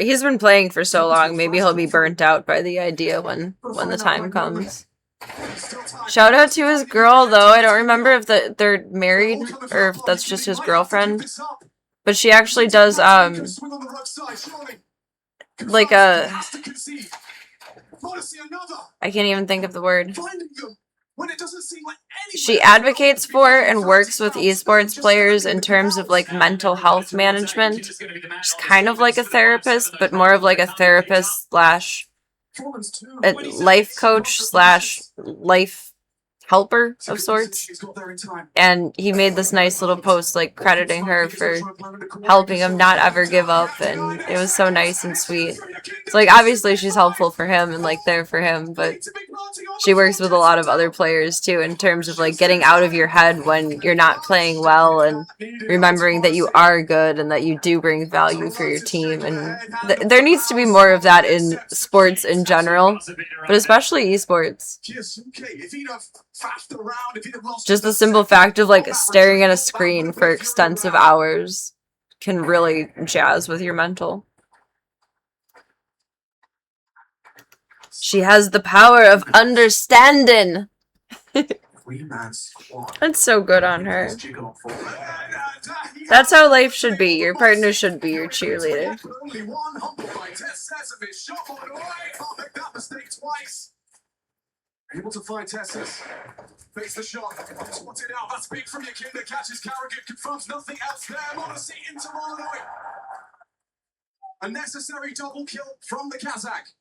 He's been playing for so long, maybe he'll be burnt out by the idea when the time comes. Shout out to his girl, though. I don't remember if they're married or if that's just his girlfriend. But she actually does, like a... I can't even think of the word. She advocates for and works with esports players in terms of, like, mental health management. She's kind of like a therapist, but more of like a therapist slash a life coach slash life helper of sorts. And he made this nice little post, like, crediting her for helping him not ever give up, and it was so nice and sweet. It's like, obviously she's helpful for him and, like, there for him, but she works with a lot of other players too in terms of, like, getting out of your head when you're not playing well and remembering that you are good and that you do bring value for your team. And there needs to be more of that in sports in general, but especially esports. Just the simple fact of, like, staring at a screen for extensive hours can really jazz with your mental. She has the power of understanding. That's so good on her. That's how life should be. Your partner should be your cheerleader. Able to find Tessus. Face the shot. Swats it out. That's big from your kid that catches Carrigan. Confirms nothing else there. Monacy into Molyneux. A necessary double kill from the Kazakh.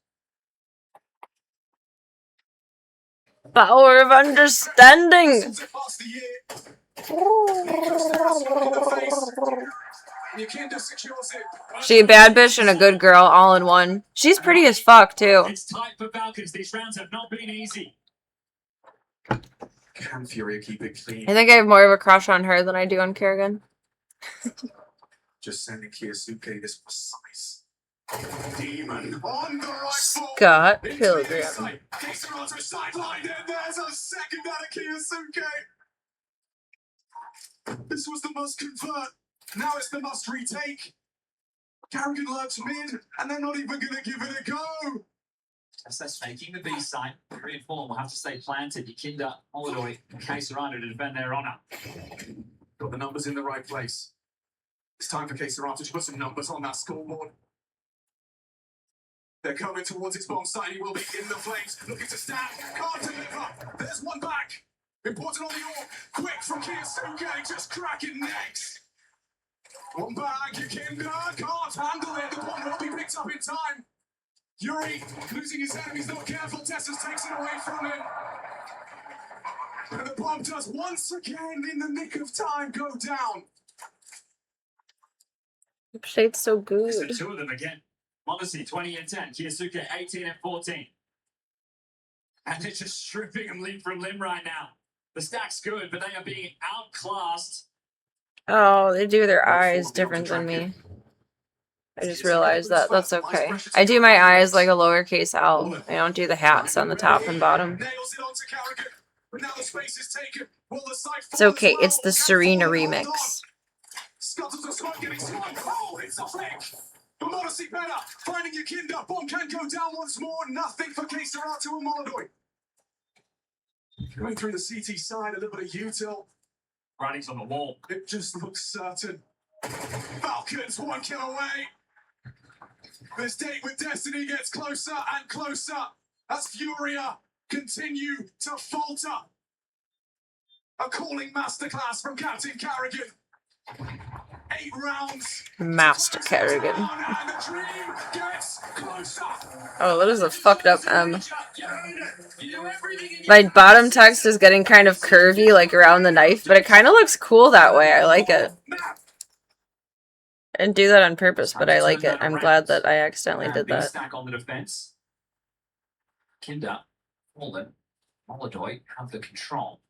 Power of understanding. She a bad bitch and a good girl all in one. She's pretty as fuck too. It's tight for Falcons. These rounds have not been easy. Can Fury keep it clean? I think I have more of a crush on her than I do on Kerrigan. Just sending Kiyosuke this precise demon on the right Scott Pilgrim. Sidelined, and there's a second out of Kiyosuke. This was the must convert. Now it's the must retake. Carrigan lurks mid, and they're not even gonna give it a go. That's making the B sign. Green form will have to stay planted. Yakinda, Molyneux, and Caserano to defend their honor. Got the numbers in the right place. It's time for Caserano to put some numbers on that scoreboard. They're coming towards his bomb site. He will be in the flames. Looking to stand. Can't deliver. There's one back. Important on the orb. Quick from Kiyosuke. Just crack it next. One back. Yakinda can't handle it. The bomb will be picked up in time. Yuri losing his head. He's not careful. Tessus takes it away from him. And the bomb does once again in the nick of time go down. The played so good. It's the two of them again. Monacy 20 and 10. Kiyosuke 18 and 14. And they're just stripping him limb from limb right now. The stack's good, but they are being outclassed. Oh, they do their eyes different than me. I just realized that. That's okay. I do my eyes like a lowercase L. I don't do the hats on the top and bottom. It's okay. It's the Serena remix. Monacy better. Finding Yakinda. Bomb can go down once more. Nothing for Caserano and Molyneux. Going through the CT side, a little bit of util. Writing's on the wall. It just looks certain. Falcons 1 kill away. This date with Destiny gets closer and closer as Furia continue to falter. A calling masterclass from Captain Carrigan. 8 rounds. Master Kerrigan. Oh, that is a fucked up M. My bottom text is getting kind of curvy, like around the knife, but it kind of looks cool that way. I like it. I didn't do that on purpose, but I like it. I'm glad that I accidentally did that. Stack on the defense. Kinder, Fallen, Molodoy have the control.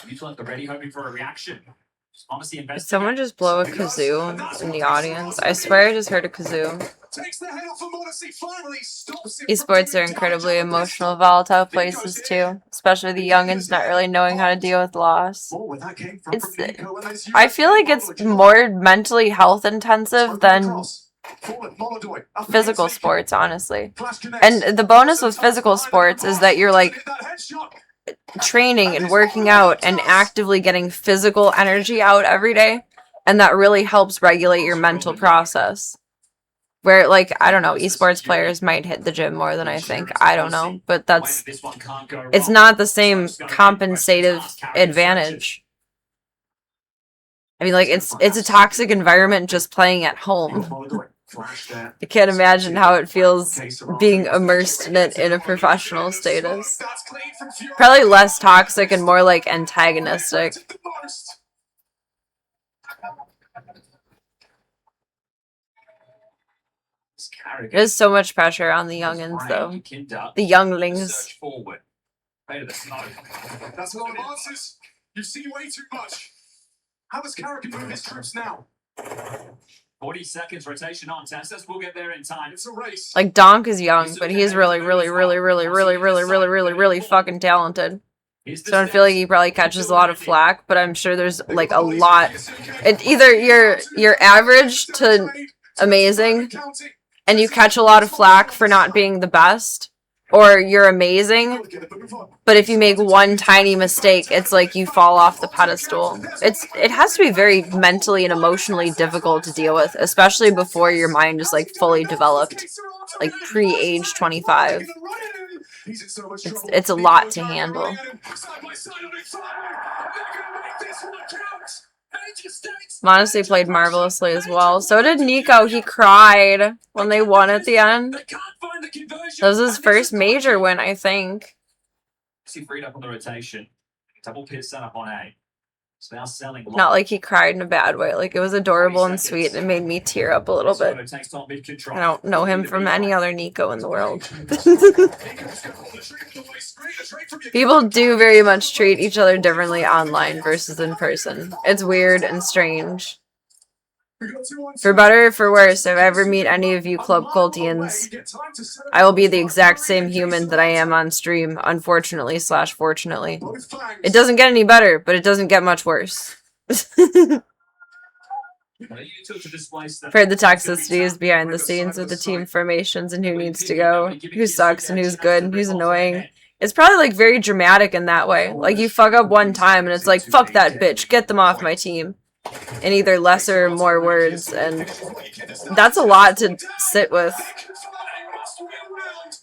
You two at the ready, hoping for a reaction. Honestly, Did someone just blow a kazoo in the audience? I swear I just heard a kazoo. Esports are incredibly emotional, volatile places too, especially the youngins not really knowing how to deal with loss. I feel like it's more mentally health intensive than physical sports, honestly. And the bonus with physical sports is that you're like training and working out and actively getting physical energy out every day, and that really helps regulate your mental process. Where, like, I don't know, esports players might hit the gym more than I think. I don't know, but it's not the same compensative advantage. I mean, like, it's a toxic environment just playing at home. I can't imagine how it feels being immersed in it in a professional status. Probably less toxic and more like antagonistic. There's so much pressure on the youngins, though. The younglings. That's a lot of answers. You've seen way too much. How does Carrick move his troops now? 40 seconds rotation on. Tessus will get there in time. It's a race. Like, Donk is young, but he's really fucking talented. So I feel like he probably catches a lot of flack, but I'm sure there's like a lot. Either you're average to amazing, and you catch a lot of flack for not being the best, or you're amazing, but if you make one tiny mistake, it's like you fall off the pedestal. It has to be very mentally and emotionally difficult to deal with, especially before your mind is like fully developed, like pre-age 25. It's a lot to handle. Modesty played marvelously as well. So did Nico. He cried when they won at the end. That was his first major win, I think. He freed up on the rotation. Double pit set up on A. So now selling. Not like he cried in a bad way. Like, it was adorable and sweet, and it made me tear up a little bit. I don't know him from any other Nico in the world. People do very much treat each other differently online versus in person. It's weird and strange. For better or for worse, if I ever meet any of you Club Cultians, I will be the exact same human that I am on stream, unfortunately / fortunately. It doesn't get any better, but it doesn't get much worse. For the toxicities behind the scenes of the team formations and who needs to go, who sucks and who's good and who's annoying. It's probably like very dramatic in that way. Like, you fuck up one time and it's like, fuck that bitch, get them off my team. In either lesser or more words, and that's a lot to sit with.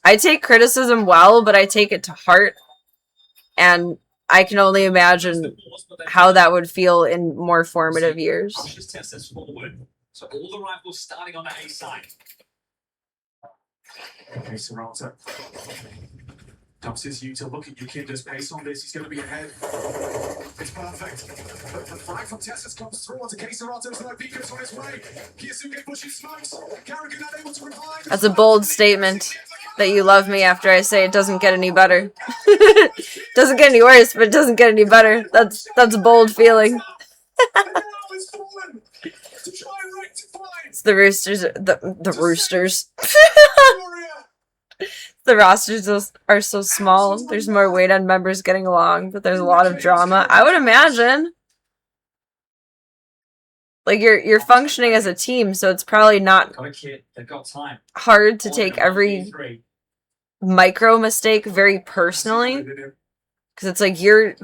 I take criticism well, but I take it to heart, and I can only imagine how that would feel in more formative years. So all the rifles starting on the A side. Dumps you to look at Yukinda's pace on this. He's going to be ahead. It's perfect. But the flag from Tessus comes through onto Caserato's no Pico's on his way. Kiyasuke pushes smokes. Carrigan not able to revive. That's a bold statement. That you love me after I say it doesn't get any better. Doesn't get any worse, but it doesn't get any better. That's a bold feeling. It's the Roosters. The Roosters. The rosters are so small. There's more weight on members getting along, but there's a lot of drama. I would imagine. Like, you're functioning as a team, so it's probably not hard to take every micro mistake very personally. Because it's like your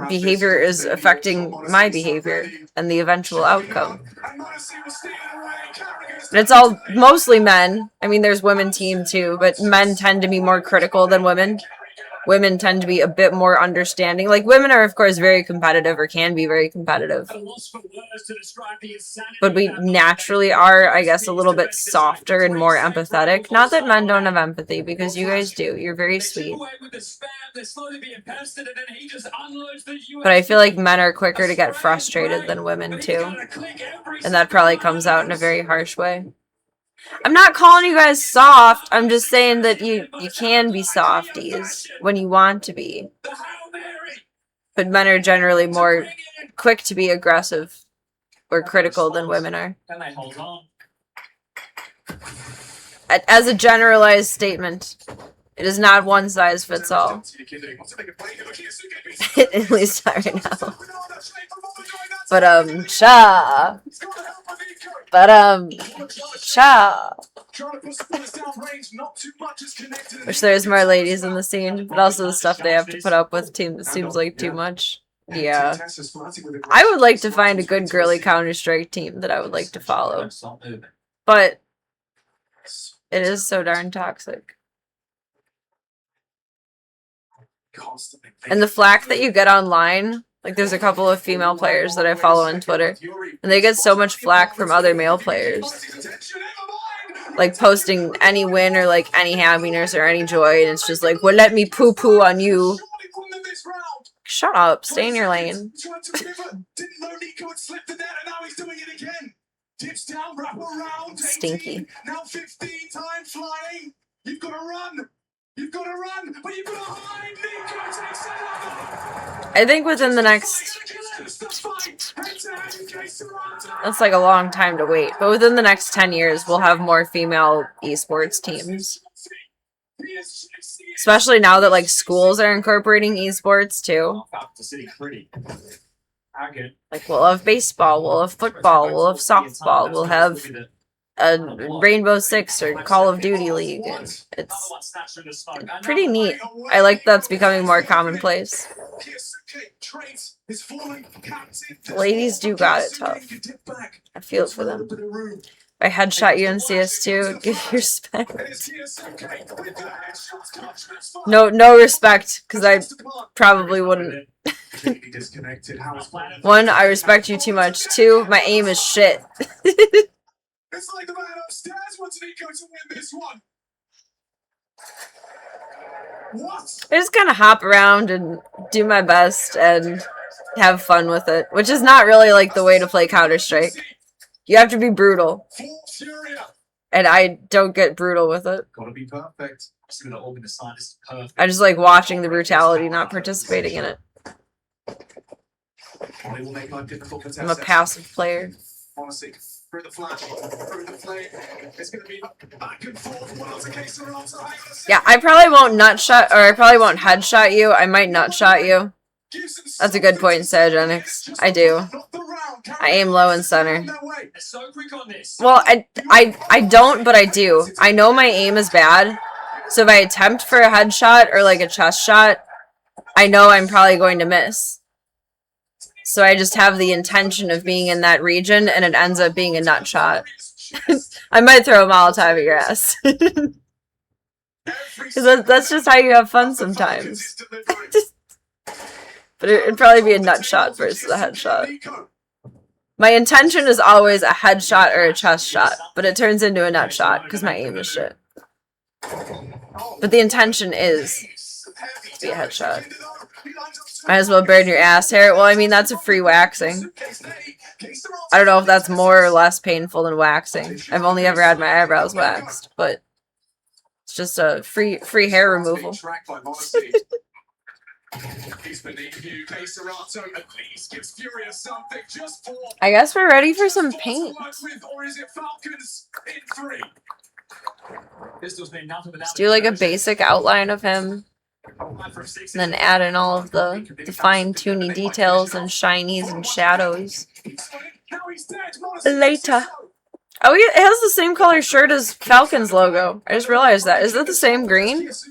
behavior is affecting my behavior and the eventual outcome. And it's all mostly men. I mean, there's women team too, but men tend to be more critical than women. Women tend to be a bit more understanding. Like, women are, of course, very competitive, or can be very competitive. But we naturally are, I guess, a little bit softer and more empathetic. Not that men don't have empathy, because you guys do. You're very sweet. But I feel like men are quicker to get frustrated than women, too. And that probably comes out in a very harsh way. I'm not calling you guys soft. I'm just saying that you can be softies when you want to be. But men are generally more quick to be aggressive or critical than women are. Can they hold on? As a generalized statement, it is not one size fits all. At least not right now. But cha. Cha. Wish there's more ladies in the scene, but also the stuff they have to put up with seems like too much. Yeah. I would like to find a good girly Counter-Strike team that I would like to follow. But it is so darn toxic. And the flack that you get online, like there's a couple of female players that I follow on Twitter, and they get so much flack from other male players. Like posting any win or like any happiness or any joy, and it's just like, well, let me poo-poo on you. Shut up, stay in your lane. Stinky. Now 15 times flying. You've got to run. You've got to run, but you've got to hide. Nico takes another. I think within the next... That's like a long time to wait. But within the next 10 years, we'll have more female esports teams. Especially now that like schools are incorporating esports too. Like we'll have baseball, we'll have football, we'll have softball, we'll have a Rainbow Six or Call of Duty League. It's pretty neat. I like that's becoming more commonplace. Ladies do got it tough. I feel it for them. I headshot you in CS2. Give your respect. No respect, because I probably wouldn't. 1, I respect you too much. 2, my aim is shit. It's like the man upstairs wants Nico to win this one. What? I just kind of hop around and do my best and have fun with it, which is not really like the way to play Counter-Strike. You have to be brutal. And I don't get brutal with it. Gotta be perfect. I just like watching the brutality, not participating in it. I'm a passive player. Honestly, through the flash, through the flame, it's gonna be back and forth. What else a case of runs? Yeah, I probably won't nutshot, or I probably won't headshot you. I might nutshot you. That's a good point, Sagenix. I do. I aim low and center. Well, I don't, but I do. I know my aim is bad, so if I attempt for a headshot or like a chest shot, I know I'm probably going to miss. So I just have the intention of being in that region, and it ends up being a nut shot. I might throw a Molotov at your ass. Because that's just how you have fun sometimes. But it'd probably be a nut shot versus a headshot. My intention is always a headshot or a chest shot, but it turns into a nut shot because my aim is shit. But the intention is to be a headshot. Might as well burn your ass hair. Well, I mean, that's a free waxing. I don't know if that's more or less painful than waxing. I've only ever had my eyebrows waxed, but it's just a free hair removal. I guess we're ready for some paint. Just do like a basic outline of him. And then add in all of the fine-tuning details and shinies and shadows. Later. Oh, it has the same color shirt as Falcon's logo. I just realized that. Is that the same green? It's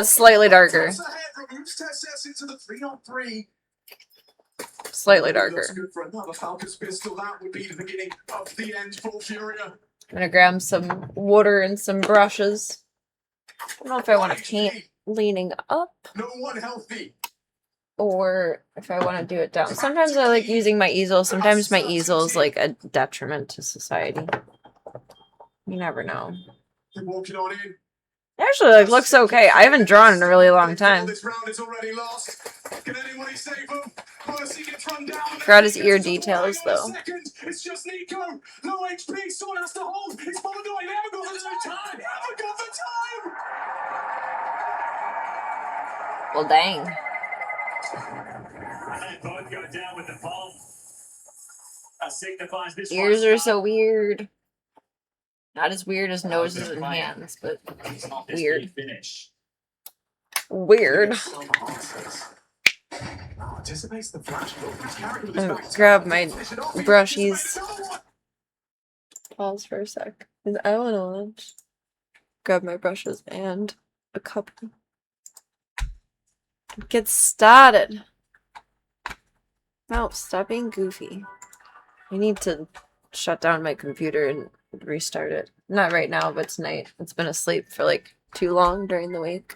slightly darker. Slightly darker. I'm gonna grab some water and some brushes. I don't know if I want to paint leaning up or if I want to do it down. Sometimes I like using my easel. Sometimes my easel is like a detriment to society. You never know. It actually like looks okay. I haven't drawn in a really long time. Mercy gets run down. Forgot his ear details, though. It's just Nico. No HP. Someone has to hold. It's Molyneux. They haven't got the time. They haven't got the time. Well, dang. And both go down with the palm. That signifies this Ears one's are so weird. Not as weird as noses and right. hands, but It's not this weird. big finish. Weird. Anticipates the flash. His character with his back to Grab it. my Finish it off. brushies. Another one. Pause for a sec. I want to lunch. Grab my brushes and a cup. Get started. No, stop being goofy. I need to shut down my computer and restart it. Not right now, but tonight. It's been asleep for like too long during the week.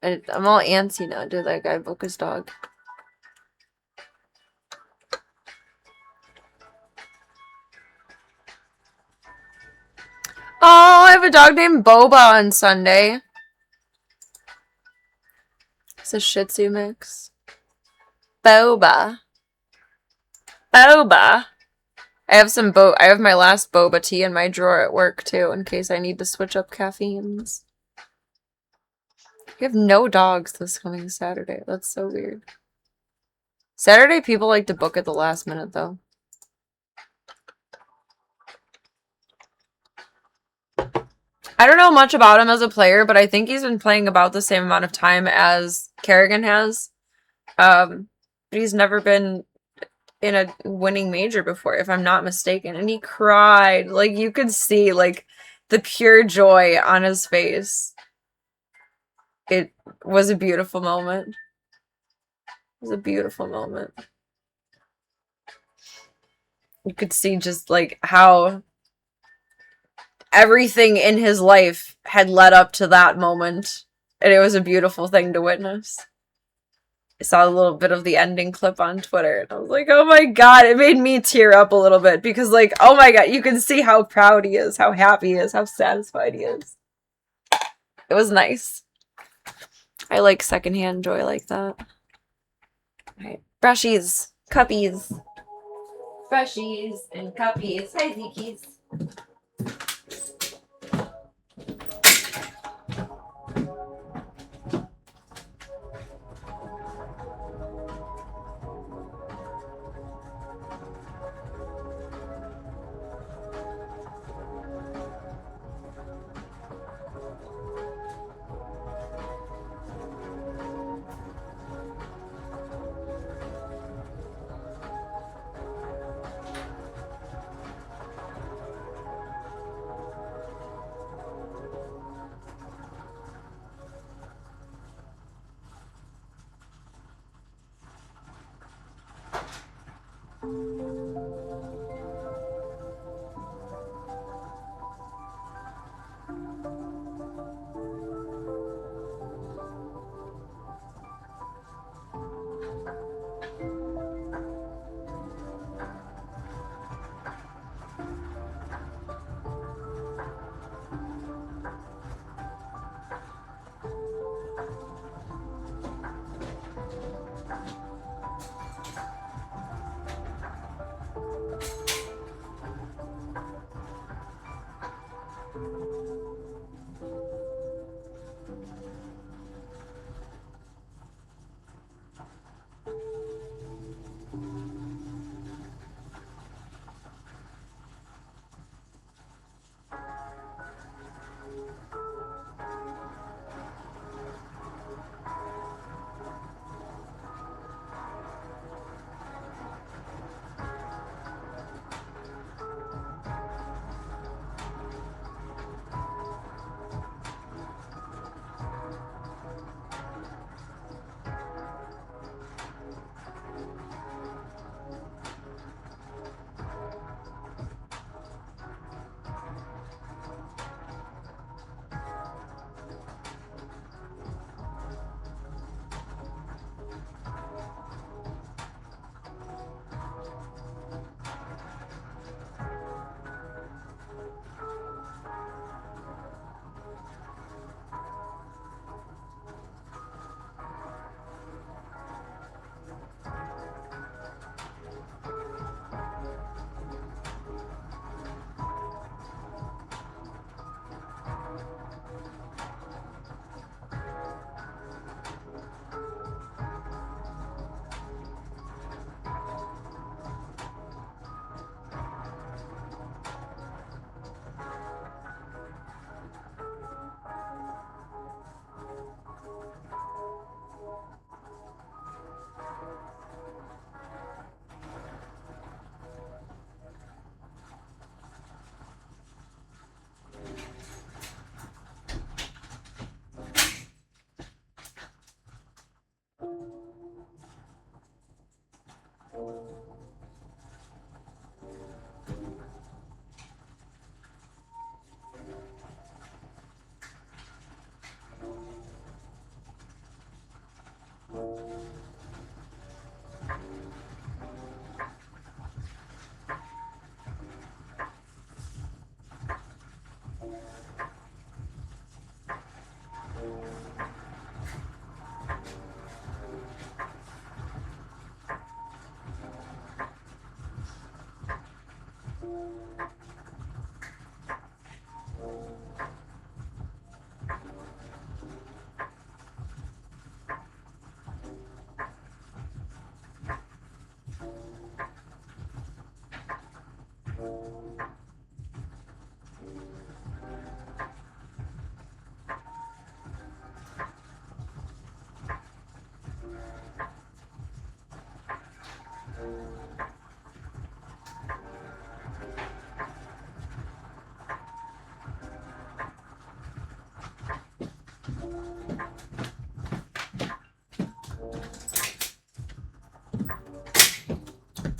And I'm all antsy now. Did that guy book his dog? Oh, I have a dog named Boba on Sunday. It's a Shih Tzu mix. Boba. Boba. I have my last boba tea in my drawer at work too, in case I need to switch up caffeines. We have no dogs this coming Saturday. That's so weird. Saturday people like to book at the last minute though. I don't know much about him as a player, but I think he's been playing about the same amount of time as Kerrigan has. But he's never been in a winning major before, if I'm not mistaken. And he cried. Like, you could see, like, the pure joy on his face. It was a beautiful moment. It was a beautiful moment. You could see just, like, how everything in his life had led up to that moment. And it was a beautiful thing to witness. I saw a little bit of the ending clip on Twitter, and I was like, oh my god, it made me tear up a little bit, because, like, oh my god, you can see how proud he is, how happy he is, how satisfied he is. It was nice. I like secondhand joy like that. Alright, brushies, cuppies. Brushies and cuppies. Hi, Zekies.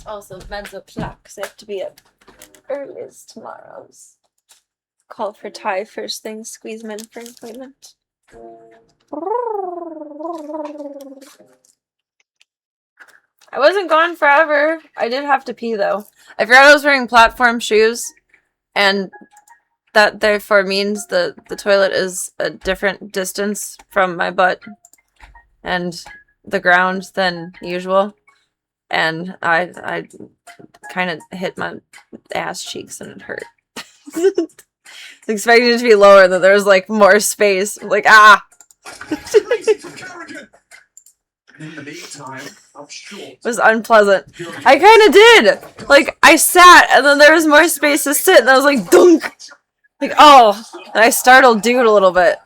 Also, meds up slack because I have to be up early as tomorrow's. Call for Ty first thing, squeeze him in for an appointment. I wasn't gone forever. I did have to pee though. I forgot I was wearing platform shoes, and that therefore means the toilet is a different distance from my butt and the ground than usual. And I kind of hit my ass cheeks and it hurt. Expecting it to be lower, that there was like more space. I'm like, ah! In the meantime, I'm sure It was unpleasant. I kind of did! Like, I sat and then there was more space to sit and I was like, dunk! Like, oh! And I startled dude a little bit.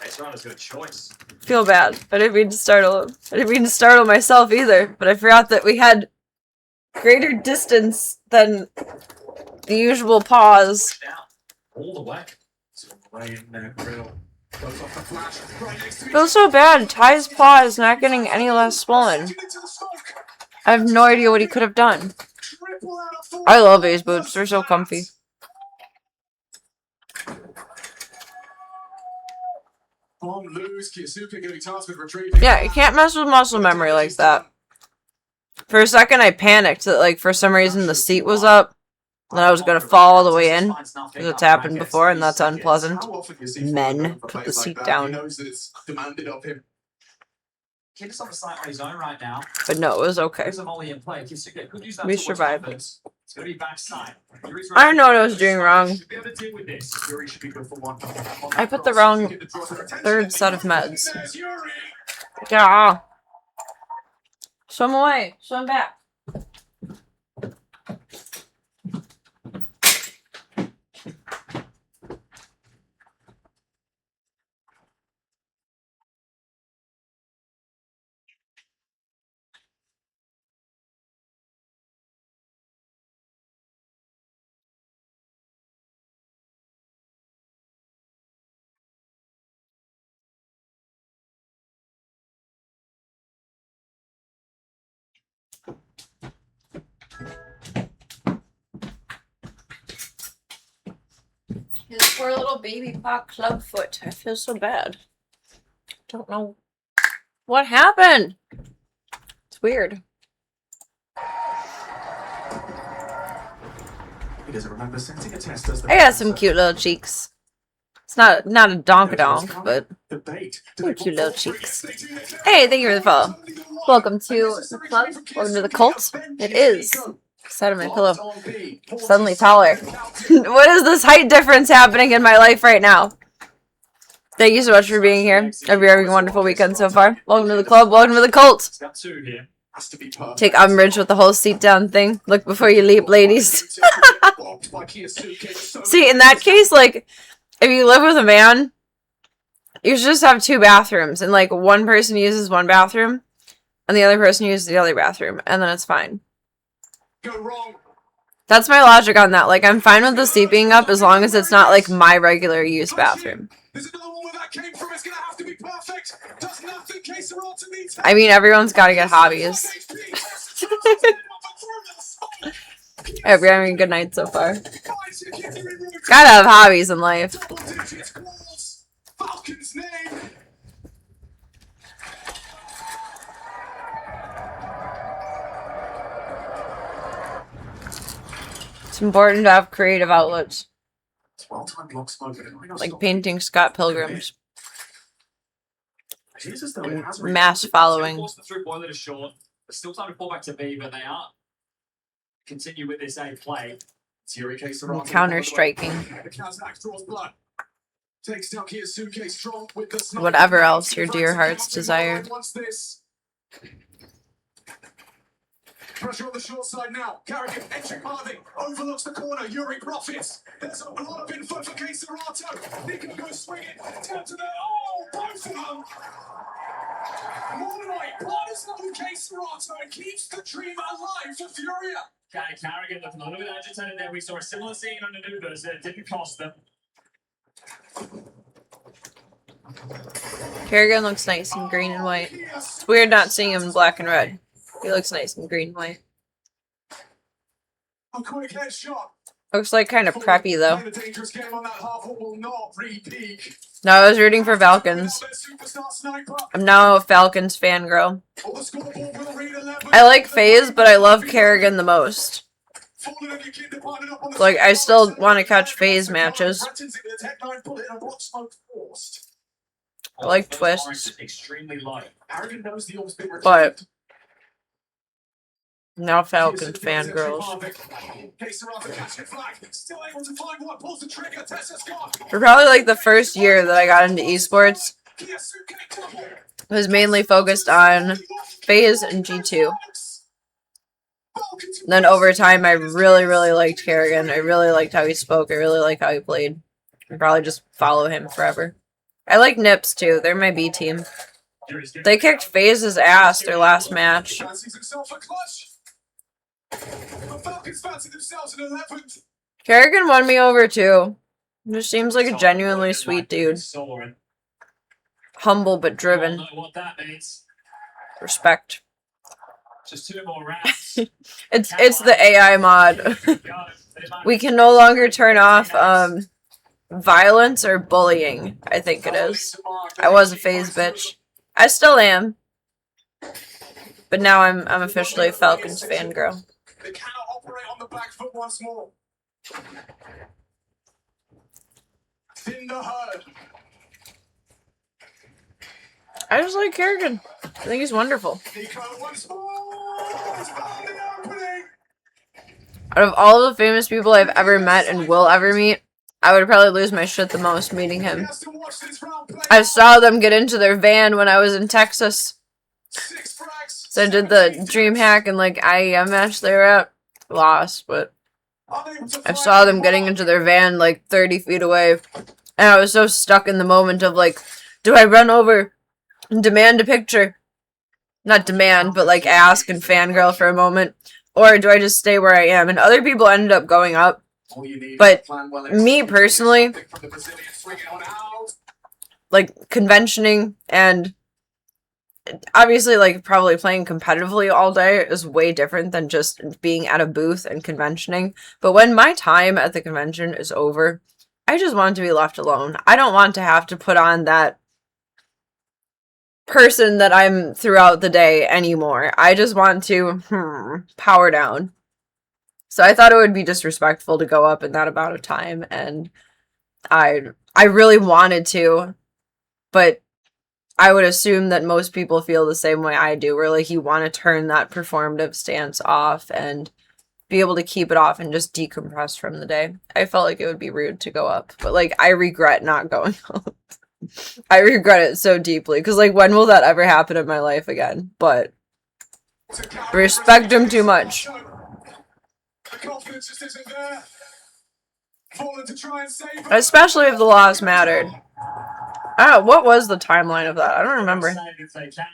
It's not as good a choice. Feel bad. I didn't mean to startle him. I didn't mean to startle myself either, but I forgot that we had greater distance than the usual pause. Down. All the way. It's right in there, grill. goes off the flash. Right next to Feels so bad. Ty's paw is not getting any less swollen. into the smoke. I have no idea what he could have done. Triple out of 4. I love these boots. They're so comfy. On lose, Kiyosuke getting tasked with retrieving. Yeah, you can't mess with muscle memory like that. For a second, I panicked that, like, for some reason the seat was up. And I was gonna fall all the way in. Because it's happened before, and that's unpleasant. How often you see Men, Ford put play the like seat that? down. He knows that it's demanded of him. Kid is on the site on his own right now. But no, it was okay. There's a volley in play. Kiyosuke could use that We towards survived. offense. It's going to be backside. I don't know what I was doing wrong. Should be able to deal with this. Yuri should be good for one. I put the wrong third set of meds. There's Yuri. Yeah. Show him away. Show him back. His poor little baby paw clubfoot. I feel so bad. Don't know what happened. It's weird. He doesn't remember setting a test as the I got some cute little cheeks. It's not a donk, but debate. cute little cheeks. Hey, thank you for the follow. Welcome to the club. Welcome to the cult. It is. Side of my pillow. Suddenly taller. What is this height difference happening in my life right now? Thank you so much for being here. Hope you're having a wonderful weekend so far. Welcome to the club. Welcome to the cult. It's got two here. Has to be perfect. Take umbrage with the whole seat down thing. Look before you leap, ladies. See, in that case, like, if you live with a man, you should just have 2 bathrooms, and, like, one person uses one bathroom, and the other person uses the other bathroom, and then it's fine. Go wrong. That's my logic on that. Like, I'm fine with the seat being up as long as it's not, like, my regular use bathroom. There's another one where that came from. It's gonna have to be perfect. Does nothing. Case or to meet. I mean, everyone's got to get hobbies. I hope you're having a good night so far. Gotta have hobbies in life. Falcon's name. It's important to have creative outlets, It's well-timed lock smoke. like painting Scott Pilgrims. It is as though it has really- Mass following. The through boiler is short. There's still time to pull back to B, but they are continue with this A play. Counter striking. The Kazakh draws blood. Takes down Kiyosuke strong with the sniper. Whatever else your dear heart's desire. Wants this. Pressure on the short side now. Carrigan entering Harvey. Overlooks the corner. Yuri profits. There's a lot of info for Caserato. Nico goes swinging. Down to the. Oh, both of them. Moonlight partners up with Caserato and keeps the dream alive for Furia. Carrigan looking a little bit agitated there. We saw a similar scene on Anuba's. It didn't cost them. Kerrigan looks nice in green and white. It's weird not seeing him in black and red. He looks nice in green and white. A quick headshot. Looks like kind of preppy though. Played a dangerous game on that half, but will not repeat. No, I was rooting for Falcons. Superstar sniper. I'm now a Falcons fangirl. Oh, the scoreboard will read 11. I like FaZe, but I love Kerrigan the most. Falling on your kid, depending upon the Like, I still want to catch FaZe matches. Hutchins into the tech nine bullet and a block smoke forced. I like First twists. line is extremely low. Arrogant knows the orb's been But returned. now Falcons fangirls. Caserato catching flag. Still able to find one. Pulls the trigger. Tessa's gone. For probably like the first year that I got into esports, Kiyosuke double. it was mainly focused on FaZe and G2. And then over time, I really, really liked Kerrigan. I really liked how he spoke. I really liked how he played. I'd probably just follow him forever. I like Nips too. They're my B team. They kicked FaZe's ass their last match. Fancies himself a clutch. The Falcons fancy themselves an 11th. Kerrigan won me over too. Just seems like a genuinely sweet dude. Humble but driven. Know what that means. Respect. Just 2 more rounds. It's the AI mod. We can no longer turn off violence or bullying, I think it is. I was a FaZe bitch. I still am. But now I'm officially a Falcons fangirl. They cannot operate on the back foot once more. Thin the herd. I just like Kerrigan. I think he's wonderful. Nico once more. It's found the opening. Out of all the famous people I've ever met and will ever meet, I would probably lose my shit the most meeting He him. has to watch this round play. I saw them get into their van when I was in Texas. 6 frags. So I did the DreamHack and like IEM match they were at. Lost, but Unable to I fire saw them the getting ball. into their van like 30 feet away. And I was so stuck in the moment of like, do I run over and demand a picture? Not demand, but like ask and fangirl for a moment. Or do I just stay where I am? And other people ended up going up. All you need But is plan well me executed. personally, From the Brazilian swinging on out. like conventioning and obviously like probably playing competitively all day is way different than just being at a booth and conventioning. But when my time at the convention is over, I just want to be left alone. I don't want to have to put on that person that I'm throughout the day anymore. I just want to power down. So I thought it would be disrespectful to go up in that amount of time, and I really wanted to, but I would assume that most people feel the same way I do, where like you want to turn that performative stance off and be able to keep it off and just decompress from the day. I felt like it would be rude to go up, but like I regret not going up. I regret it so deeply, because like when will that ever happen in my life again? But I respect him too much. The confidence just isn't there. Falling to try and save it. Especially if the loss mattered. Oh, what was the timeline of that? I don't remember. Save if they can.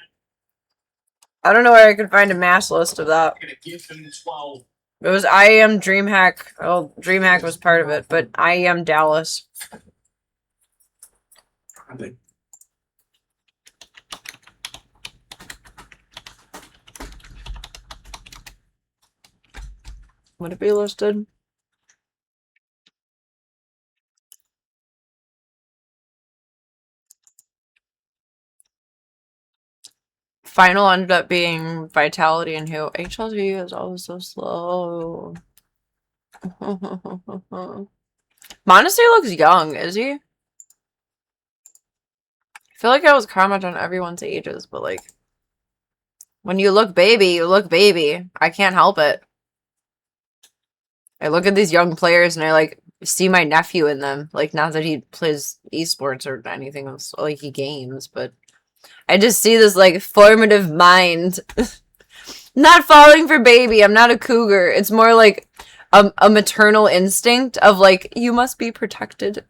I don't know where I could find a mass list of that. I'm going to give them 12. It was IEM DreamHack. Oh, DreamHack was part of it, but IEM Dallas. Would it be listed? Final ended up being Vitality and who? HLG is always so slow. Modesty looks young, is he? I feel like I was comment on everyone's ages, but like, when you look baby, you look baby. I can't help it. I look at these young players and I like see my nephew in them. Like, not that he plays esports or anything else, like he games, but I just see this like formative mind. Not falling for baby. I'm not a cougar. It's more like a maternal instinct of like, you must be protected.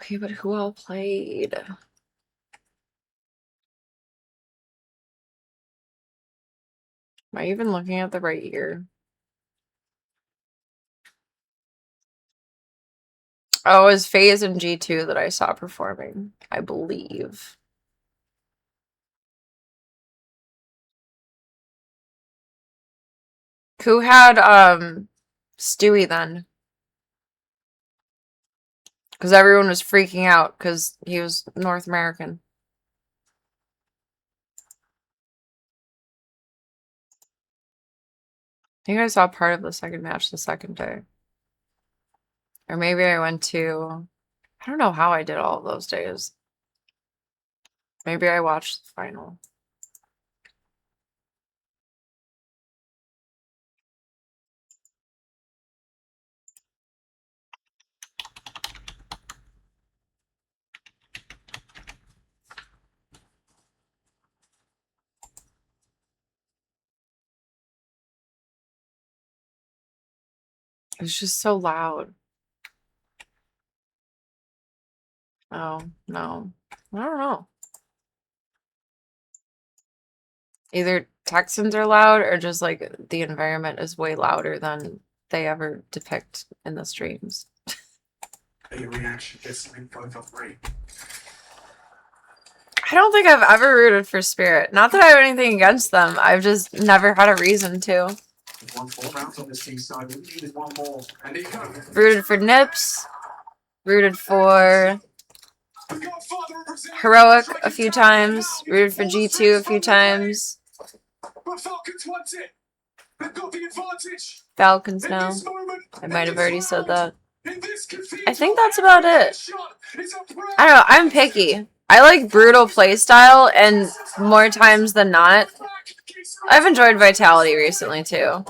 Okay, but who all played? Am I even looking at the right year? Oh, it was FaZe and G2 that I saw performing, I believe. Who had Stewie then? Because everyone was freaking out because he was North American. I think I saw part of the second match the second day. Or maybe I went to... I don't know how I did all of those days. Maybe I watched the final. It's just so loud. Oh, no. I don't know. Either Texans are loud or just like the environment is way louder than they ever depict in the streams. Your reaction gets some info for free. I don't think I've ever rooted for Spirit. Not that I have anything against them. I've just never had a reason to. One full round on this team side. We needed one more. And it goes. Rooted for Nips. Rooted for Heroic a few times. Rooted for G2 a few times. But Falcons want it. They've got the advantage. Falcons In now. this moment, I might have already said that. in this I think that's about it. shot, it's a break. I don't know. I'm picky. I like brutal playstyle, and more times than not, I've enjoyed Vitality recently too.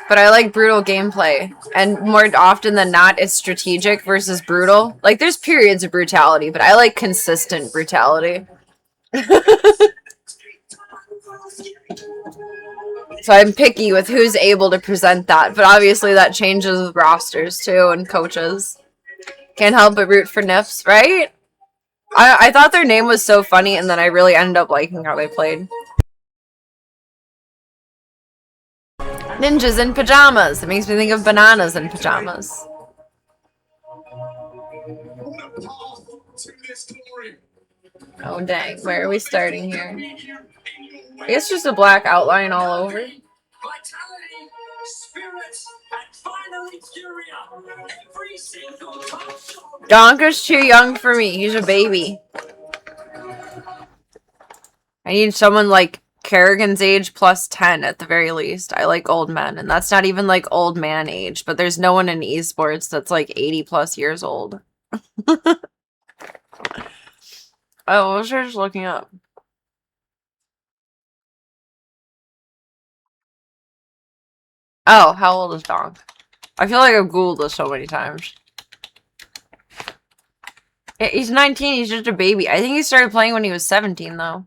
But I like brutal gameplay, and more often than not, it's strategic versus brutal. Like, there's periods of brutality, but I like consistent brutality. So I'm picky with who's able to present that, but obviously that changes with rosters too and coaches. Can't help but root for Nips, right? I thought their name was so funny, and then I really ended up liking how they played. Ninjas in pajamas. It makes me think of bananas in pajamas. Oh dang, where are we starting here? I guess just a black outline all over. Vitality, spirit, and finally Furia. Every single top shot. Donka's too young for me. He's a baby. I need someone like Kerrigan's age plus 10 at the very least. I like old men, and that's not even like old man age, but there's no one in esports that's like 80 plus years old. Oh, I was just looking up. Oh, how old is Donk? I feel like I've Googled this so many times. Yeah, he's 19, he's just a baby. I think he started playing when he was 17, though.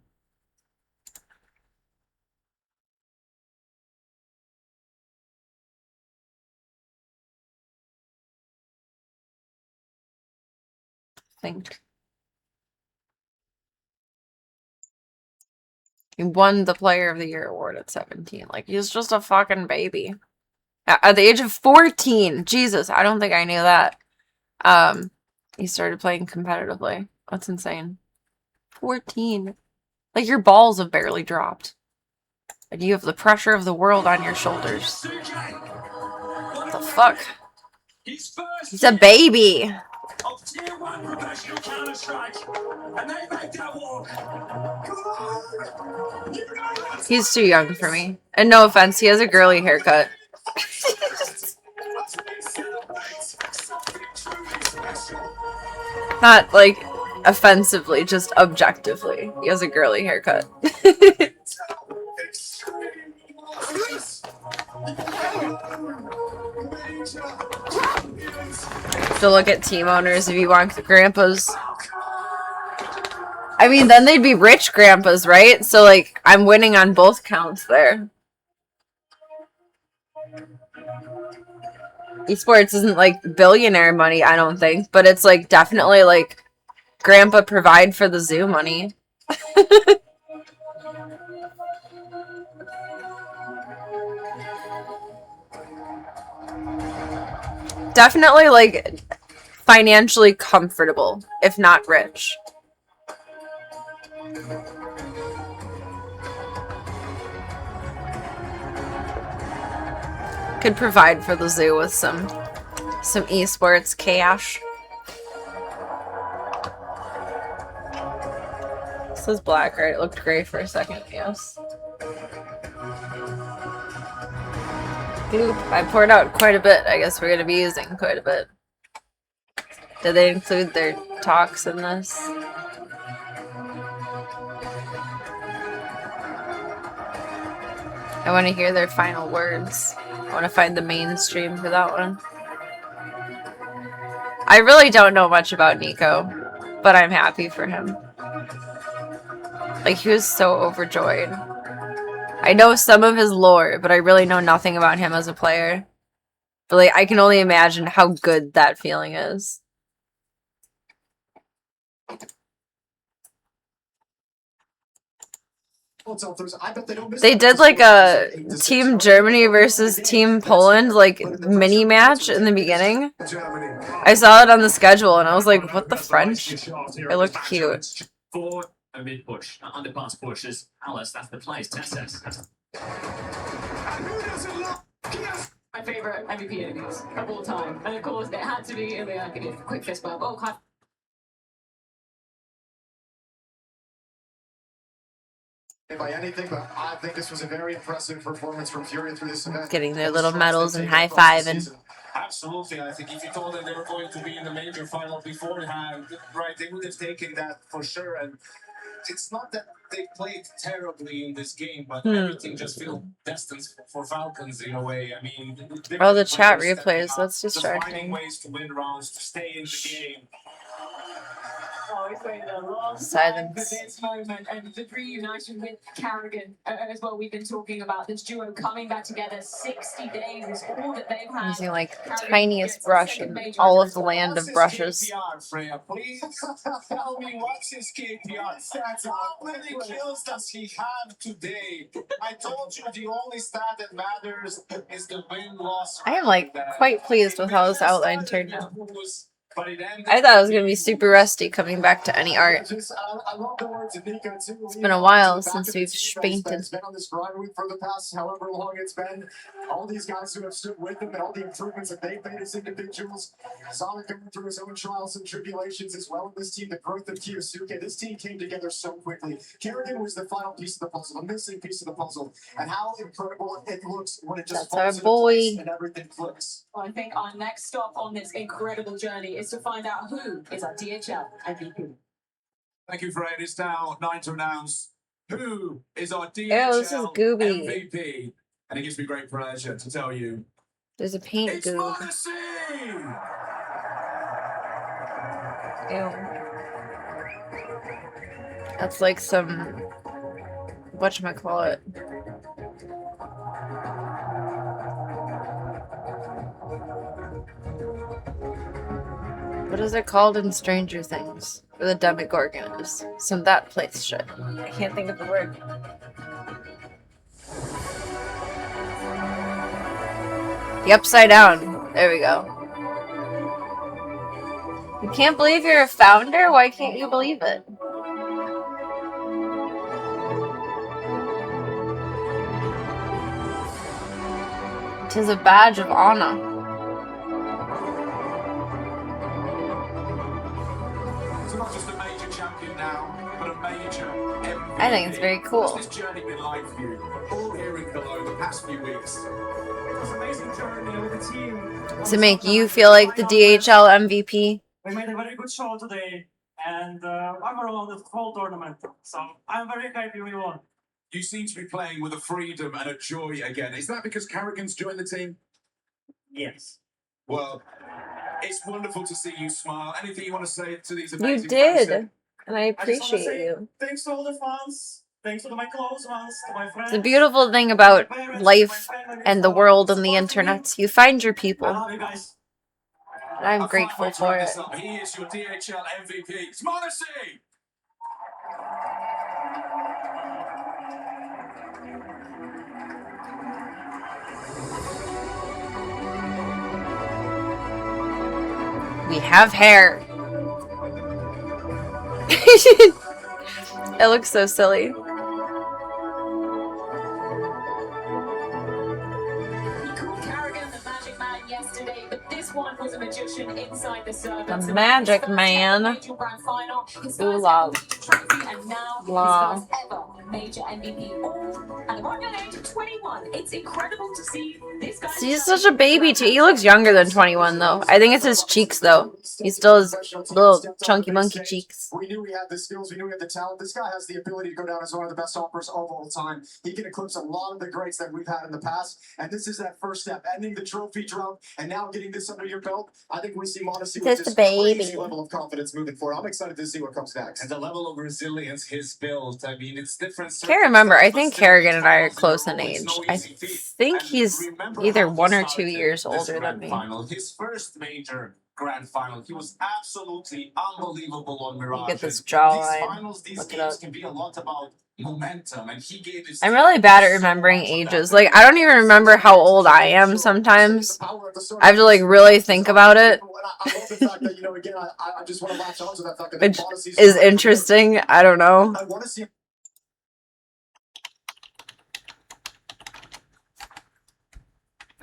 I think. He won the Player of the Year award at 17. Like, he's just a fucking baby. At the age of 14. Jesus, I don't think I knew that. He started playing competitively. That's insane. 14. Like, your balls have barely dropped. And you have the pressure of the world on your shoulders. What the fuck? He's a baby. Of tier 1 professional Counter-Strike. And they make that walk. He's too young for me. And no offense, he has a girly haircut. Not like offensively, just objectively. He has a girly haircut. To look at team owners if you want grandpas. I mean, then they'd be rich grandpas, right? So, like, I'm winning on both counts there. Esports isn't, like, billionaire money, I don't think. But it's, like, definitely, like, grandpa provide for the zoo money. Definitely, like, financially comfortable, if not rich. Could provide for the zoo with some esports cash. This is black, right? It looked gray for a second, yes. Goop. I poured out quite a bit. I guess we're going to be using quite a bit. Did they include their talks in this? I want to hear their final words. I want to find the mainstream for that one. I really don't know much about Nico, but I'm happy for him. Like, he was so overjoyed. I know some of his lore, but I really know nothing about him as a player. But, like, I can only imagine how good that feeling is. They did like a Team Germany versus Team Poland like mini match in the beginning. I saw it on the schedule and I was like, what the French? It looked cute. Forward and mid push. Underpass pushes. Alice, that's the place. Tesses. My favorite MVP interviews of all time. And of course, it had to be Ilya. Quick fist bump. Oh, God. By anything, but I think this was a very impressive performance from Fury through this event. Getting their little medals and high-fiving. Absolutely. I think if you told them they were going to be in the major final beforehand, right, they would have taken that for sure. And it's not that they played terribly in this game, but everything just feels destined for Falcons in a way. I mean, Oh, the chat replays. That's just distracting. finding ways to win rounds, to stay in the game. Oh, it's been a long Silence. time for this moment, and the reunition with Carrigan as well. We've been talking about this duo coming back together. 60 days is all that they've had. Using like the tiniest brush in all of the land of brushes. KPR, Freya, please tell me what's his KPR stats. How many kills does he have today? I told you the only stat that matters is the win-loss. I am like quite pleased with how this outline turned out. But it ended. I thought it was going to be super rusty coming back to any art. It's been a while since we've painted. It's been on this rivalry for the past however long it's been. All these guys who have stood with him and all the improvements that they've made as individuals. Sonic going through his own trials and tribulations as well in this team. The growth of Kiyosuke. This team came together so quickly. Kerrigan was the final piece of the puzzle, the missing piece of the puzzle. And how incredible it looks when it just That's falls our into boy. place and everything clicks. Well, I think our next stop on this incredible journey is to find out who is our DHL MVP. Thank you, Fred. It's now 9 to announce who is our DHL this is Gooby. MVP. And it gives me great pleasure to tell you There's a paint it's goob. Odyssey! Ew. That's like some whatchamacallit. What is it called in Stranger Things? Where the Demogorgon is. Some that place shit. I can't think of the word. The Upside Down. There we go. You can't believe you're a founder? Why can't you believe it? It is a badge of honor. So not just a major champion now, but a major MVP. I think it's very cool. What's this journey been like for you? All here in Cologne the past few weeks. It was an amazing journey with the team. To make you feel like the DHL MVP. We made a very good show today, and overall the whole tournament. So I'm very happy we won. You seem to be playing with a freedom and a joy again. Is that because Carrigan's joined the team? Yes. Well, it's wonderful to see you smile. Anything you want to say to these You amazing fans? did, and I I just want to appreciate say you. thanks to all the fans, thanks to my close ones, to my friends. The beautiful thing about life and the world and the internet, you find your I people, love you guys. and I'm I can't grateful wait to wrap for it. this up. He is your DHL MVP. It's Morrissey! We have hair. It looks so silly. He called Carrigan the magic man yesterday, but this one was a magician inside the circle. The magic man. Major grand final, his Ooh first la ever trophy, and now la. his first ever major MVP. All at the rock young age of 21. It's incredible to see this guy. He's such a baby too. He looks younger than 21 though. I think it's his cheeks though. He still has little chunky monkey cheeks. We knew he had the skills. We knew he had the talent. This guy has the ability to go down as one of the best hoppers of all time. He can eclipse a lot of the greats that we've had in the past. And this is that first step, ending the trophy drought and now getting this under your belt. I think we see Modesty with Just this a baby. crazy level of confidence moving forward. I'm excited to see what comes next. And the level of resilience he's built, I mean, it's different. Can't remember. I circumstances, think but still, Kerrigan and I are it's close in no age. easy I feat. think And he's remember either how he 1 or 2 started years this older than grand me. final. His first major grand final, he was absolutely unbelievable on Mirage. Look at this And jawline. These finals, these Look it games up. can be a lot about momentum, and he gave his I'm really bad at remembering ages. Like, I don't even remember how old I am sometimes. I have to, like, really think about it. I love the fact that, you know, again, I just want to latch on to that fact that Which Modesty's is interesting. I don't know. I want to see.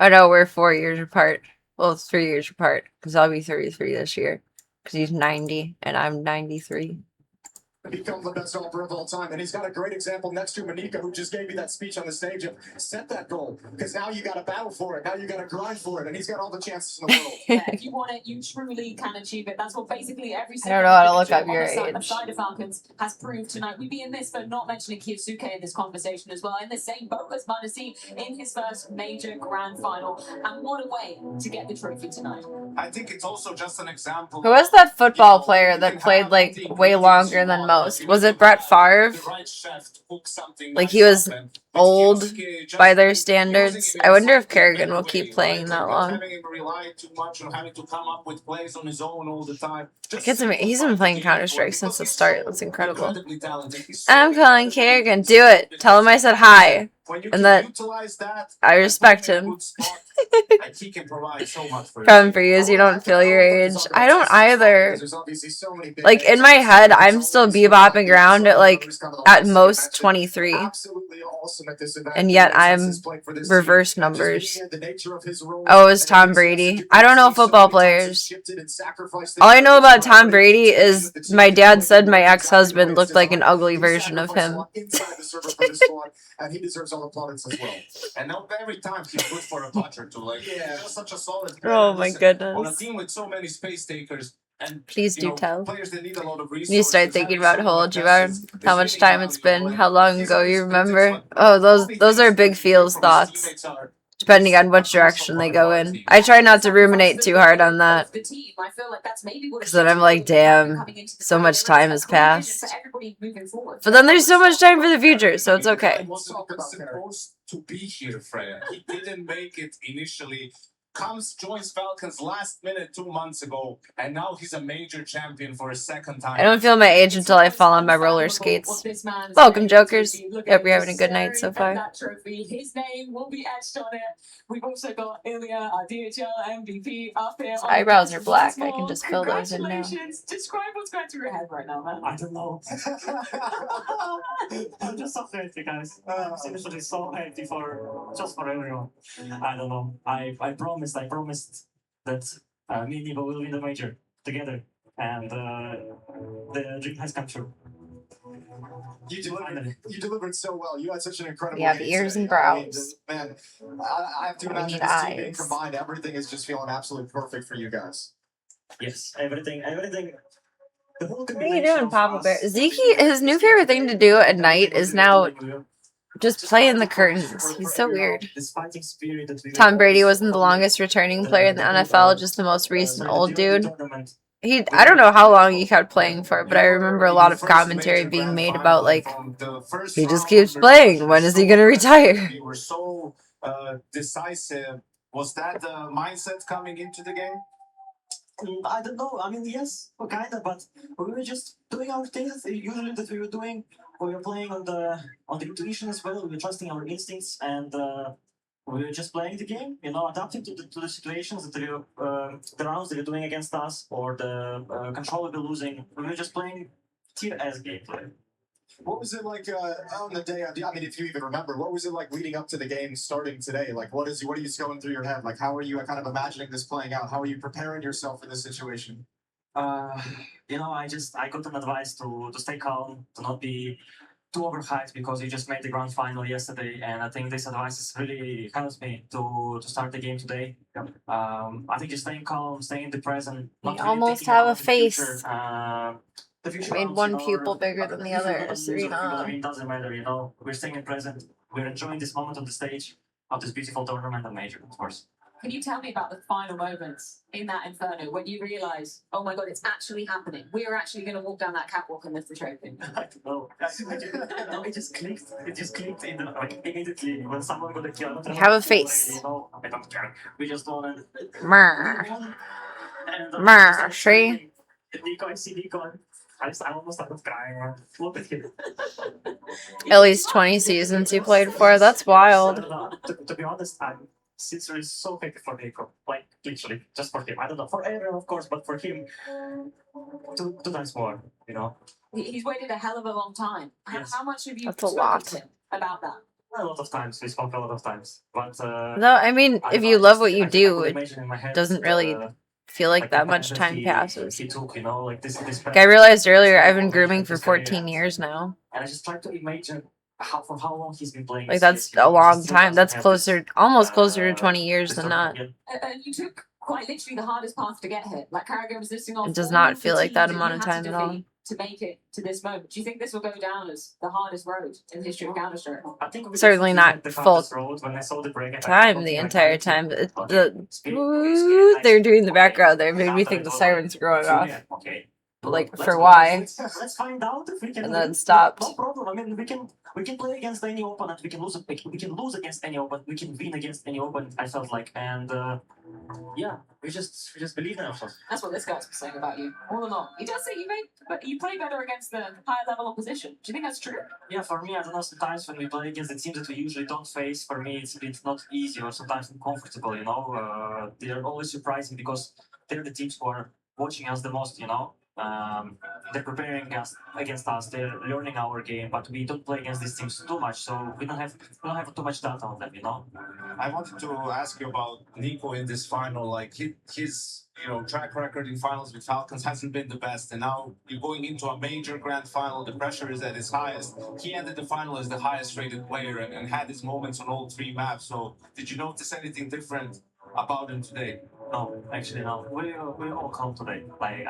I know we're 4 years apart. Well, 3 years apart. Because I'll be 33 this year. Because he's 90 and I'm 93. Become the best hopper of all time, and he's got a great example next to Monica, who just gave me that speech on the stage of set that goal, because now you got to battle for it, now you got to grind for it, and he's got all the chances in the world. Yeah, if you want it, you truly can achieve it. That's what basically every I don't know how to look up individual your on the age. side of Falcons has proved tonight. We'd be in this, but not mentioning Kyosuke in this conversation as well. In the same boat as Madison in his first major grand final. And what a way to get the trophy tonight. I think it's also just an example. Who was that football player that played, like, way longer than most? Was it Brett Favre? Like, he was old by their standards. I wonder if Kerrigan will keep playing that long. He's been playing Counter-Strike since the start. That's incredible. I'm calling Kerrigan. Do it. Tell him I said hi. And that I respect him. Problem for you is you don't feel your age. I don't either. Like, in my head, I'm still bebopping around at, like, at most 23. And yet I'm reverse numbers. Oh, it was Tom Brady. I don't know football players. All I know about Tom Brady is my dad said my ex-husband looked like an ugly version of him. And he deserves all the plaudits as well. And now every time he's good for a punch or two. Like, yeah, just such a solid player. Oh my Listen, goodness. On a team with so many space takers and Please do tell. players that need a lot of resources. You start thinking about how old you are, how much time it's been, how long ago you remember. Oh, those are big feels thoughts, depending on which direction they go in. I try not to ruminate too hard on that, because then I'm like, damn, so much time has passed. But then there's so much time for the future, so it's okay. He wasn't even supposed to be here, Freya. He didn't make it initially. Joins Falcons last minute 2 months ago, and now he's a major champion for a second time. I don't feel my age until I fall on my roller skates. Welcome, Jokers. Hope you're having a good night so far. His name will be etched on it. We've also got Ilya, our DHL MVP, up here. His eyebrows are black. I can just fill those in now. Describe what's going through your head right now, man. I don't know. I'm just so happy, guys. I'm seriously so happy for everyone. I don't know. I promised that me and Nico will win the major together, and the dream has come true. You delivered so well. You had such an incredible. We have game ears today. and brows. I mean, man, I have to We imagine need this team being eyes. combined, everything is just feeling absolutely perfect for you guys. Yes, everything. The whole What are you doing, combination Papa of Bear? us- Zeke, his new favorite thing to do at night is now just play in the curtains. He's so weird. This fighting spirit that we Tom Brady always wasn't the on longest returning player in the whole, NFL, just the most recent sorry, old the dude. tournament. I don't know how long he kept playing for, but I remember a lot of commentary being made about, like, he just keeps playing. When is he going to retire? We were so decisive. Was that the mindset coming into the game? I don't know. I mean, yes, kind of, but we were just doing our things usually that we were doing. We were playing on the intuition as well. We were trusting our instincts, and we were just playing the game. You know, adapting to the situations that the rounds they were doing against us, or the control we were losing. We were just playing tier S gameplay. What was it like on the day? I mean, if you even remember, what was it like leading up to the game starting today? Like, what are you going through your head? Like, how are you kind of imagining this playing out? How are you preparing yourself for this situation? You know, I got an advice to stay calm, to not be too overhyped because you just made the grand final yesterday, and I think this advice has really helped me to start the game today. I think just staying calm, staying in the present. You Not really almost thinking have about a face. the future Made rounds, one you know, pupil bigger or than the if we're gonna other. lose or if we're gonna Serena. win, doesn't matter. You know, we're staying in present. We're enjoying this moment on the stage of this beautiful tournament and major, of course. Can you tell me about the final moments in that Inferno when you realize, oh my god, it's actually happening? We're actually going to walk down that catwalk and lift the trophy. I don't know. No, it just clicked. It just clicked in the, like, immediately when someone got a kill. You have a face. You know, I don't care. We just won. Mer. We won. And, Mer, see? Nico, I see Nico. I almost started crying. Look at him. At least 20 seasons he played for. That's wild. To be honest, I'm sincerely so happy for Nico. Like, literally, just for him. I don't know, for everyone, of course, but for him, two times more, you know? He's waited a hell of a long time. Yes. How much have you That's a spoken lot. to him about that? A lot of times. We spoke a lot of times. But, No, I mean, I if don't you know, love what I you could do, it imagine in my head, doesn't really feel like the that much path time he passes. took, you know, like this Like I realized earlier, I've been grooming for 14 years now. And I just tried to imagine for how long he's been playing. Like that's a long time. That's closer, almost closer to 20 years than not. And you took quite literally the hardest path to get here. Like Carragher was listing off. It does all not of the feel like teams that you amount of had to time at all. defeat to make it to this moment. Do you think this will go down as the hardest road in the history of Counter-Strike? I think Certainly not full when I saw the break, time the entire time. They're doing the background there made me think the sirens were going off. Okay. Like for why? Let's find out if we can. And then stopped. No problem. I mean, we can play against any opponent. We can lose against any opponent. We can win against any opponent. I felt like, and yeah, we just believe in ourselves. That's what this guy's been saying about you all along. He does say you play better against the higher level opposition. Do you think that's true? Yeah, for me, I don't know. Sometimes when we play against the teams that we usually don't face, for me it's not easy or sometimes uncomfortable. You know, they're always surprising because they're the teams who are watching us the most. You know. They're preparing us against us. They're learning our game, but we don't play against these teams too much, so we don't have too much data on them. You know. I wanted to ask you about Nico in this final. Like his track record in finals with Falcons hasn't been the best, and now you're going into a major grand final. The pressure is at its highest. He ended the final as the highest rated player and had his moments on all three maps. So did you notice anything different about him today? No, actually no. We're all calm today. Like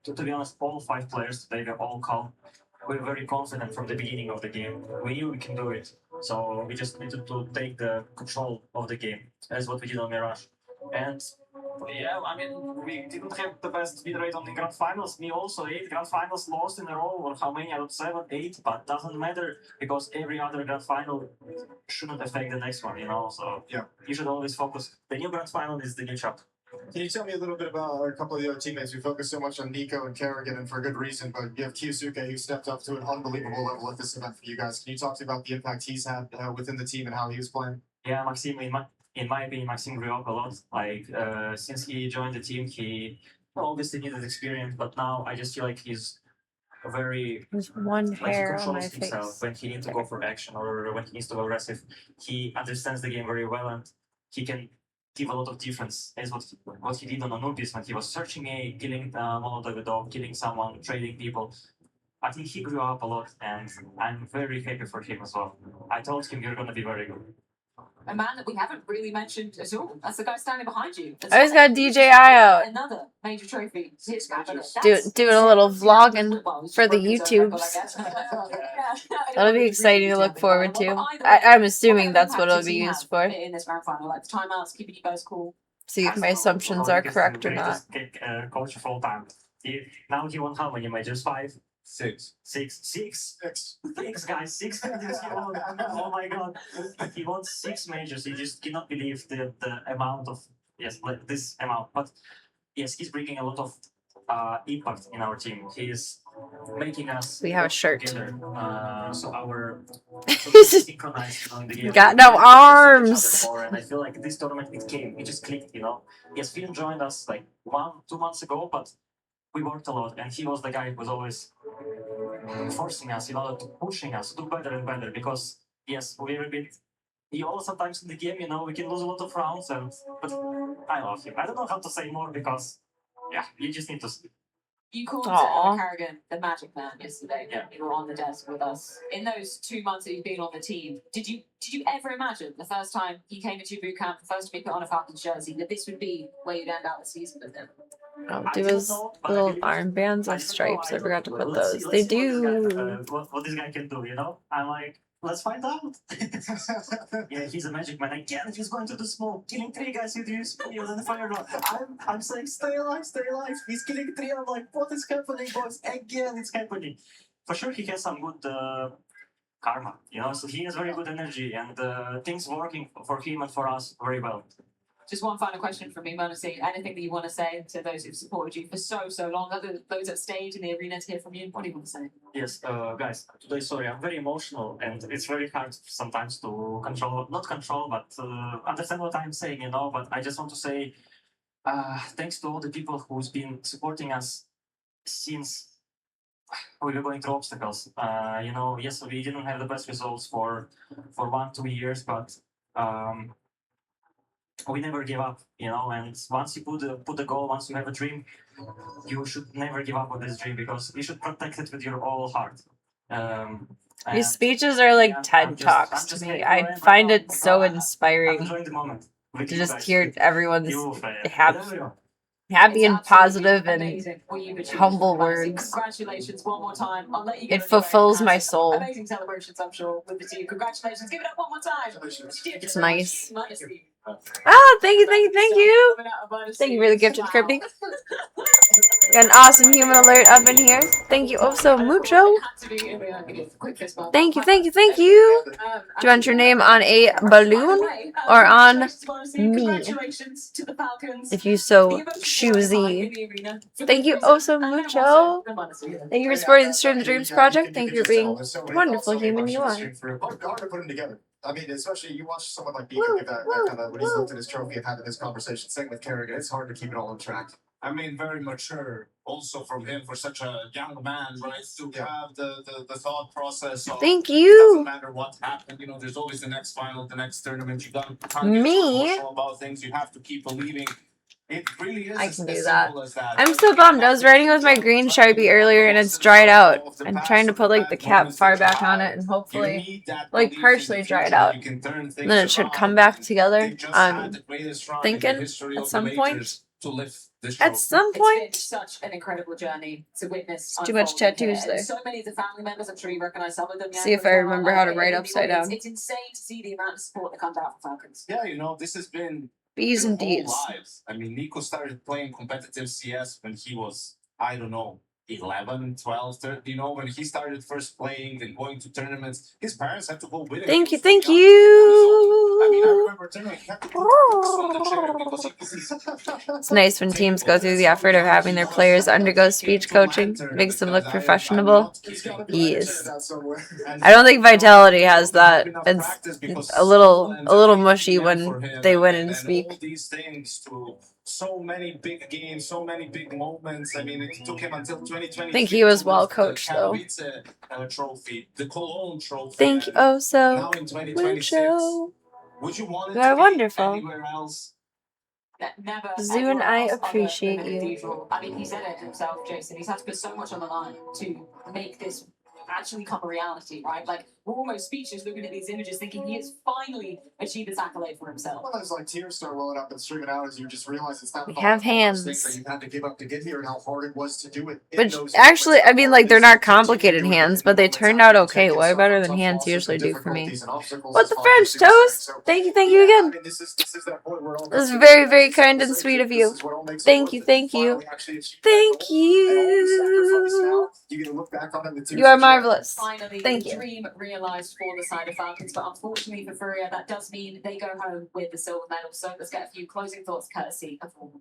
to be honest, all 5 players today were all calm. We're very confident from the beginning of the game. We knew we can do it. So we just needed to take the control of the game. That's what we did on Mirage. And yeah, I mean, we didn't have the best win rate on the grand finals. Me also 8 grand finals lost in a row, or how many? I don't 7, 8, but doesn't matter because every other grand final shouldn't affect the next one, you know. So yeah, you should always focus. The new grand final is the new chapter. Can you tell me a little bit about a couple of the other teammates? We focus so much on Nico and Kerrigan, and for good reason, but you have Kyosuke who stepped up to an unbelievable level at this event for you guys. Can you talk to me about the impact he's had within the team and how he was playing? Yeah, Maxime, in my opinion, Maxime grew up a lot. Like, since he joined the team, he obviously needed experience, but now I just feel like he's There's one hair on my face. When he needs to go for action or when he needs to go aggressive. He understands the game very well and he can give a lot of difference. As what he did on Anubis when he was searching A, killing Molotov dog, killing someone, trading people. I think he grew up a lot and I'm very happy for him as well. I told him you're gonna be very good. a man that we haven't really mentioned at all. That's the guy standing behind you. I just got DJI out. Another major trophy to his cabinet. Doing a little vlogging for the YouTubes. That'll be exciting to look forward to. I'm assuming that's what it'll be used for. In this grand final, like the timeouts, keeping you guys cool. See if my assumptions are correct or not. Coach of all time. Now he won how many majors? 5? 6. 6. 6. 6, guys. 6 majors he won. Oh my god. He won 6 majors. You just cannot believe the amount of, yes, like this amount. But yes, he's bringing a lot of impact in our team. He is making us. We have a shirt. Together, so our synchronized on the game. Got no arms. And I feel like this tournament it just clicked, you know. Yes, Finn joined us like 1-2 months ago, but we worked a lot, and he was the guy who was always forcing us, you know, pushing us to do better and better. Because yes, we're a bit. Sometimes in the game, you know, we can lose a lot of rounds, but I love him. I don't know how to say more because, yeah, you just need to see. You called Carrigan the Magic Man yesterday. Yeah. You were on the desk with us. In those 2 months that you've been on the team, did you ever imagine the first time he came into boot camp, the first time he put on a Falcons jersey, that this would be where you'd end out the season with him? Do his little armbands with stripes. I forgot to put those. They do. What this guy can do, you know? I'm like, let's find out. Yeah, he's a magic man again. He's going to the smoke, killing 3 guys with his spears and fire rod. I'm saying, stay alive, stay alive. He's killing 3. I'm like, what is happening, boys? Again, it's happening. For sure, he has some good karma, you know. So he has very good energy, and things working for him and for us very well. Just one final question from me, Monasi. Anything that you want to say to those who've supported you for so long, those that stayed in the arena to hear from you? What do you want to say? Yes, guys, today, sorry, I'm very emotional, and it's very hard sometimes to not control, but understand what I'm saying, you know. But I just want to say thanks to all the people who's been supporting us since we were going through obstacles. You know, yes, we didn't have the best results for 1-2 years, but we never give up, you know. And once you put the goal, once you have a dream, you should never give up on this dream, because you should protect it with your whole heart. These speeches are like TED Talks to me. I find it so inspiring to just hear everyone's happy and positive and humble words. Congratulations one more time. I'll let you go. It fulfills my soul. Amazing celebrations, I'm sure, with the team. Congratulations. Give it up one more time. It's nice. Thank you. Thank you for the gifted cryptic. Got an awesome human alert up in here. Thank you oh so mucho. Thank you. Do you want your name on a balloon or on me? If you so choosy. Thank you oh so mucho. Thank you for supporting the Stream the Dreams project. Thank you for being a wonderful human you are. I mean, especially you watch someone like Beaker give that kind of when he's looked at his trophy and having this conversation, same with Kerrigan, it's hard to keep it all on track. I mean, very mature also from him for such a young man, right? To have the thought process of thank it you. doesn't matter what happened, you know, there's always the next final, the next tournament. You can't get emotional about things. You have to keep believing. It really is. I can do as that. simple as that. I'm so bummed. I was writing with my green Sharpie earlier and it's dried out. I'm trying to put like the cap far back on it and hopefully like partially dried out. And then it should come back together. I'm thinking at some point. At some point. It's been such an incredible journey to witness. Too much tattoos there. So many of the family members, I'm sure you recognize some of them. See if I remember how to write upside down. It's insane to see the amount of support that comes out from Falcons. Yeah, you know, this has been B's and D's. Lives. I mean, Nico started playing competitive CS when he was, I don't know, 11, 12, 13, you know, when he started first playing and going to tournaments, his parents had to go with him. Thank you. I mean, I remember tournament, he had to put books on the chair because he could It's nice when teams go through the effort of having their players undergo speech coaching. Makes them look professional. Yes. I don't think Vitality has that. It's a little mushy when they win and speak. These things to so many big games, so many big moments. I mean, it took him until 2020. I think he was well coached, though. Trophy, the Cologne trophy. Thank you oh so now in 2026. Would you want it You are to be wonderful. anywhere else? Never. Zune, I appreciate you. I mean, he said it himself, Jason. He's had to put so much on the line to make this actually come a reality, right? Like, we're almost speechless looking at these images, thinking he has finally achieved this accolade for himself. Well, there's like tears start welling up and streaming out as you just realize it's not We about have all those things that hands. you had to give up to get here and how hard it was to do it. in Which those actually, moments, I mean, how like, hard it they're is not to continue complicated doing it hands, in but they moments turned after out you've okay. taken Way better several than tough hands losses usually and do for me. difficulties and obstacles What as the far as French these things. toast? So, Thank you yeah, I again. mean, this is that point where it all This is gets very, together. very This kind and conversation, sweet of this you. is what all makes it Thank worth you, it. thank you. Finally actually achieved that Thank goal, and all the sacrifice now, you. you can look back on it with tears You are of joy. marvelous. Finally, Thank the you. dream realised for the side of Falcons, but unfortunately for Furia, that does mean they go home with the silver medal. So let's get a few closing thoughts courtesy of all.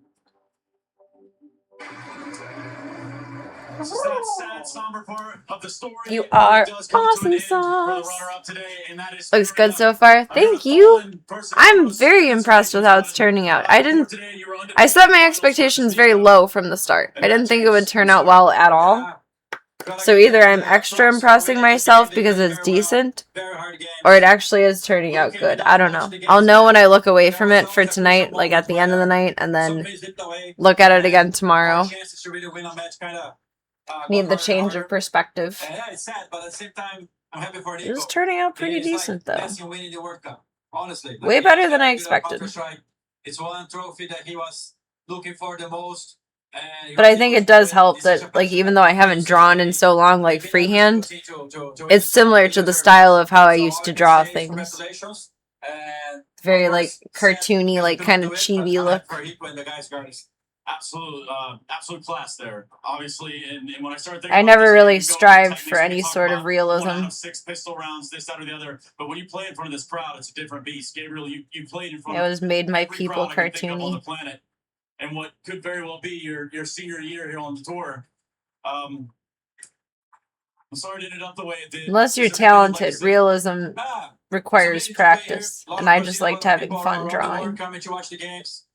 This is that sad, somber part of the story. You It are does come to an awesome end for the sauce. runner-up today, and that is Looks good Furia. so far. Another Thank you. fallen person I'm for us. very impressed with how it's turning out. I set my expectations very low from the start. I didn't think it would turn out well at all. So either I'm extra impressing myself because it's decent, or it actually is turning out good. I don't know. I'll know when I look away from it for tonight, like at the end of the night, and then look at it again tomorrow. Need the change of perspective. Yeah, it's sad, but at the same time, I'm happy for It was Nico. turning out pretty It's like decent, though. Messi winning the World Cup. Honestly, like, Way he better has than that I bit of expected. counter-strike. It's one trophy that he was looking for the most. And But I think it does help that, like, even though I haven't drawn in so long, like, freehand, it's similar to the style of how I used to draw things. Very, like, cartoony, like, kind of chibi look. Absolute class there, obviously. And when I started thinking I about never this really game, strived makes for me any talk sort of about 1 out realism. of 6 pistol rounds, this, that, or the other. But when you play in front of this crowd, it's a different beast. Gabriel, you played in front It of was made my every people crowd I could think of on the cartoony. planet, and what could very well be your senior year here on the tour. I'm sorry it ended up the way it did. Unless you're It's a bit like talented, you said. realism Ah, requires it's amazing to be here. practice, A lot and of I us just see a lot liked of having people fun around the drawing. world coming to watch the games.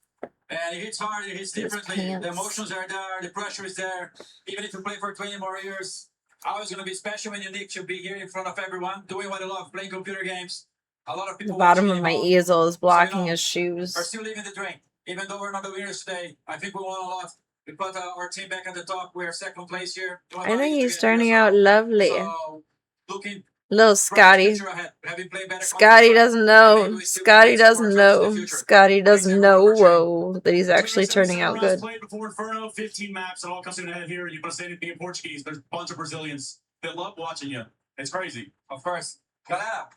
And it hits hard, it hits These differently. The pants. emotions are there, the pressure is there. Even if you play for 20 more years, always going to be special when Nick should be here in front of everyone, doing what I love, playing computer games. A lot of The people bottom watching of my him easel is blocking know, his shoes. are still living the dream. Even though we're not the winners today, I think we won a lot. We put our team back at the top. We're second place here. I think he's turning out lovely. So, looking Little Scotty. Scotty doesn't know. Scotty doesn't know. Scotty doesn't know, whoa, that he's actually turning out good. Played before Inferno, 15 maps, it all comes to an end here. You put say anything in Portuguese, there's a bunch of Brazilians that love watching you. It's crazy. Of course. Galera,